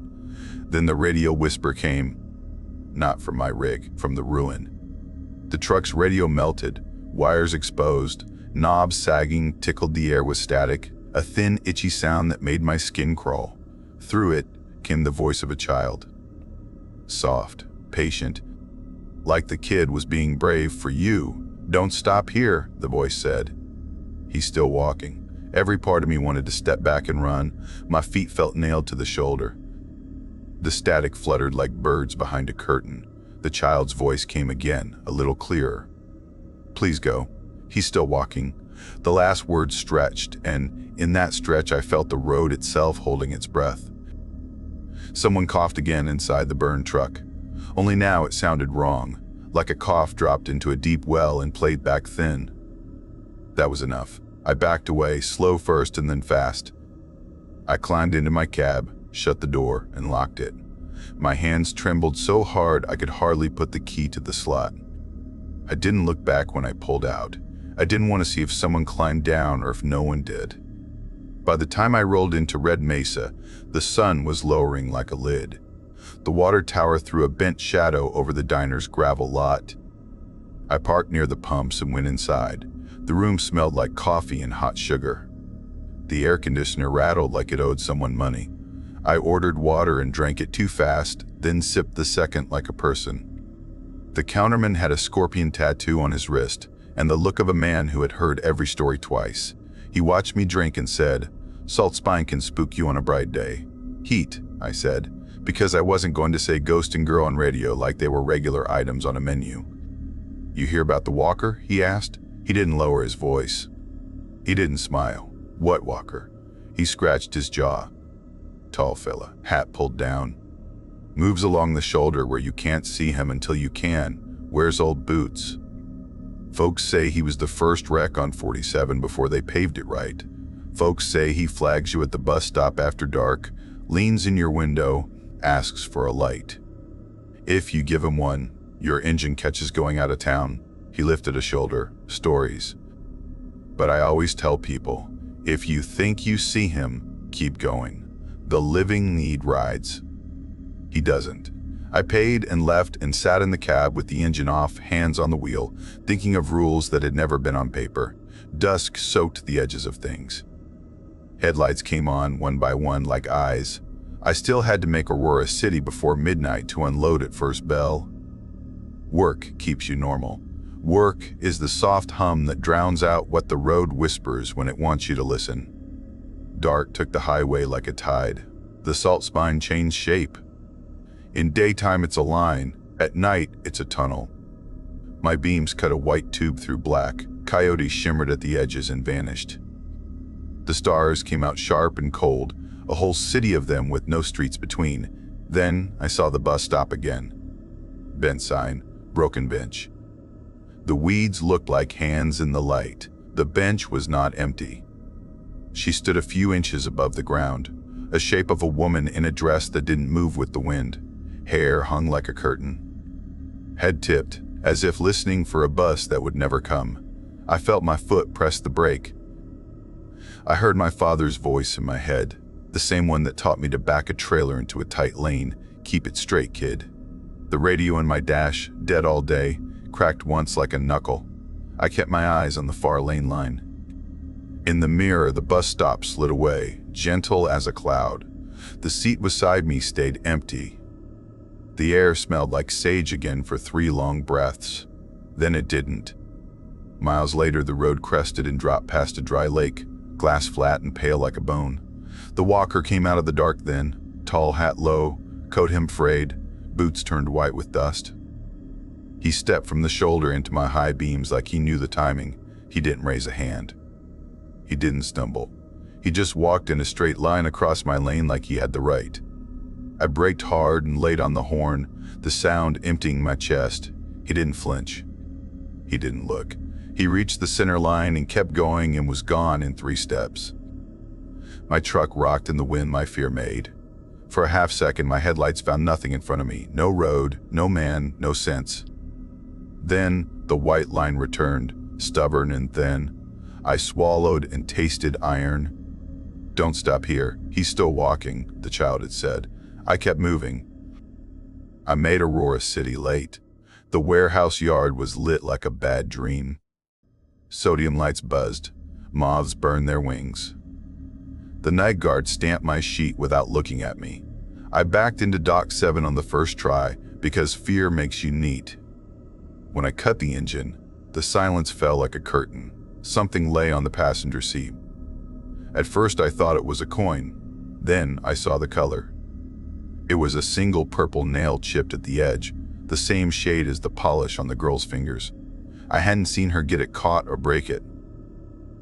Then the radio whisper came. not from my rig, from the ruin. The truck's radio melted, wires exposed, knobs sagging tickled the air with static, a thin, itchy sound that made my skin crawl. Through it came the voice of a child. Soft, patient, like the kid was being brave for you. "Don't stop here," the voice said. He's still walking. Every part of me wanted to step back and run. My feet felt nailed to the shoulder. The static fluttered like birds behind a curtain. The child's voice came again, a little clearer. "Please go." He's still walking. The last word stretched, and in that stretch I felt the road itself holding its breath. Someone coughed again inside the burned truck. Only now it sounded wrong, like a cough dropped into a deep well and played back thin. That was enough. I backed away, slow first and then fast. I climbed into my cab, shut the door, and locked it. My hands trembled so hard I could hardly put the key to the slot. I didn't look back when I pulled out. I didn't want to see if someone climbed down or if no one did. By the time I rolled into Red Mesa, the sun was lowering like a lid. The water tower threw a bent shadow over the diner's gravel lot. I parked near the pumps and went inside. The room smelled like coffee and hot sugar. The air conditioner rattled like it owed someone money. I ordered water and drank it too fast, then sipped the second like a person. The counterman had a scorpion tattoo on his wrist and the look of a man who had heard every story twice. He watched me drink and said, "Salt spine can spook you on a bright day." "Heat," I said, because I wasn't going to say ghost and girl on radio like they were regular items on a menu. "You hear about the walker?" he asked. He didn't lower his voice. He didn't smile. "What walker?" He scratched his jaw. "Tall fella, hat pulled down. Moves along the shoulder where you can't see him until you can. Wears old boots. Folks say he was the first wreck on 47 before they paved it right. Folks say he flags you at the bus stop after dark, leans in your window, asks for a light. If you give him one, your engine catches going out of town." He lifted a shoulder. "Stories. But I always tell people, if you think you see him, keep going. The living need rides." He doesn't. I paid and left and sat in the cab with the engine off, hands on the wheel, thinking of rules that had never been on paper. Dusk soaked the edges of things. Headlights came on one by one like eyes. I still had to make Aurora City before midnight to unload at first bell. Work keeps you normal. Work is the soft hum that drowns out what the road whispers when it wants you to listen. Dark took the highway like a tide. The salt spine changed shape. In daytime it's a line, at night it's a tunnel. My beams cut a white tube through black. Coyotes shimmered at the edges and vanished. The stars came out sharp and cold, a whole city of them with no streets between. Then I saw the bus stop again. Bent sign, broken bench. The weeds looked like hands in the light. The bench was not empty. She stood a few inches above the ground, a shape of a woman in a dress that didn't move with the wind. Hair hung like a curtain. Head tipped, as if listening for a bus that would never come. I felt my foot press the brake. I heard my father's voice in my head, the same one that taught me to back a trailer into a tight lane. "Keep it straight, kid." The radio in my dash, dead all day, cracked once like a knuckle. I kept my eyes on the far lane line. In the mirror, the bus stop slid away, gentle as a cloud. The seat beside me stayed empty. The air smelled like sage again for 3 long breaths. Then it didn't. Miles later, the road crested and dropped past a dry lake, glass flat and pale like a bone. The walker came out of the dark then, tall hat low, coat hem frayed, boots turned white with dust. He stepped from the shoulder into my high beams like he knew the timing. He didn't raise a hand. He didn't stumble. He just walked in a straight line across my lane like he had the right. I braked hard and laid on the horn, the sound emptying my chest. He didn't flinch. He didn't look. He reached the center line and kept going and was gone in 3 steps. My truck rocked in the wind my fear made. For a half second, my headlights found nothing in front of me. No road, no man, no sense. Then the white line returned, stubborn and thin. I swallowed and tasted iron. "Don't stop here. He's still walking," the child had said. I kept moving. I made Aurora City late. The warehouse yard was lit like a bad dream. Sodium lights buzzed. Moths burned their wings. The night guard stamped my sheet without looking at me. I backed into Dock 7 on the first try because fear makes you neat. When I cut the engine, the silence fell like a curtain. Something lay on the passenger seat. At first I thought it was a coin. Then I saw the color. It was a single purple nail chipped at the edge, the same shade as the polish on the girl's fingers. I hadn't seen her get it caught or break it.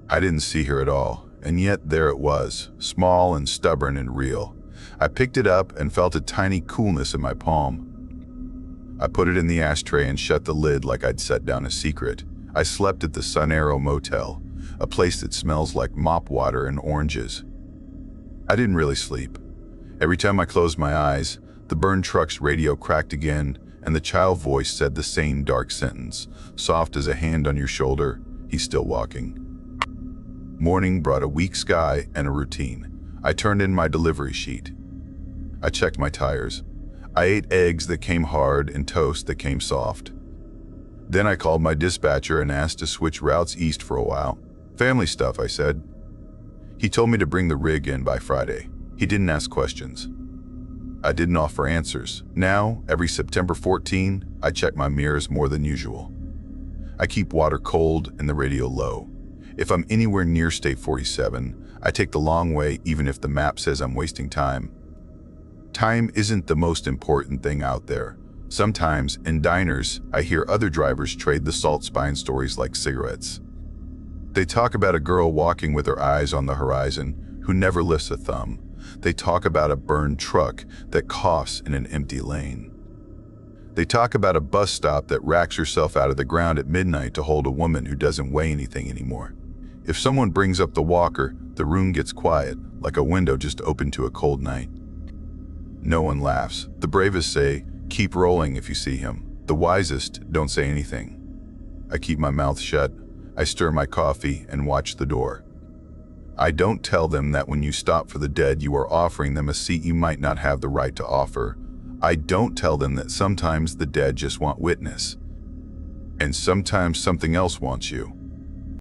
I didn't see her at all, and yet there it was, small and stubborn and real. I picked it up and felt a tiny coolness in my palm. I put it in the ashtray and shut the lid like I'd set down a secret. I slept at the Sun Arrow Motel, a place that smells like mop water and oranges. I didn't really sleep. Every time I closed my eyes, the burned truck's radio cracked again, and the child voice said the same dark sentence, soft as a hand on your shoulder, he's still walking. Morning brought a weak sky and a routine. I turned in my delivery sheet. I checked my tires. I ate eggs that came hard and toast that came soft. Then I called my dispatcher and asked to switch routes east for a while. Family stuff, I said. He told me to bring the rig in by Friday. He didn't ask questions. I didn't offer answers. Now, every September 14, I check my mirrors more than usual. I keep water cold and the radio low. If I'm anywhere near State 47, I take the long way even if the map says I'm wasting time. Time isn't the most important thing out there. Sometimes, in diners, I hear other drivers trade the salt spine stories like cigarettes. They talk about a girl walking with her eyes on the horizon who never lifts a thumb. They talk about a burned truck that coughs in an empty lane. They talk about a bus stop that racks herself out of the ground at midnight to hold a woman who doesn't weigh anything anymore. If someone brings up the walker, the room gets quiet, like a window just opened to a cold night. No one laughs. The bravest say, "Keep rolling if you see him." The wisest don't say anything. I keep my mouth shut. I stir my coffee and watch the door. I don't tell them that when you stop for the dead, you are offering them a seat you might not have the right to offer. I don't tell them that sometimes the dead just want witness. And sometimes something else wants you.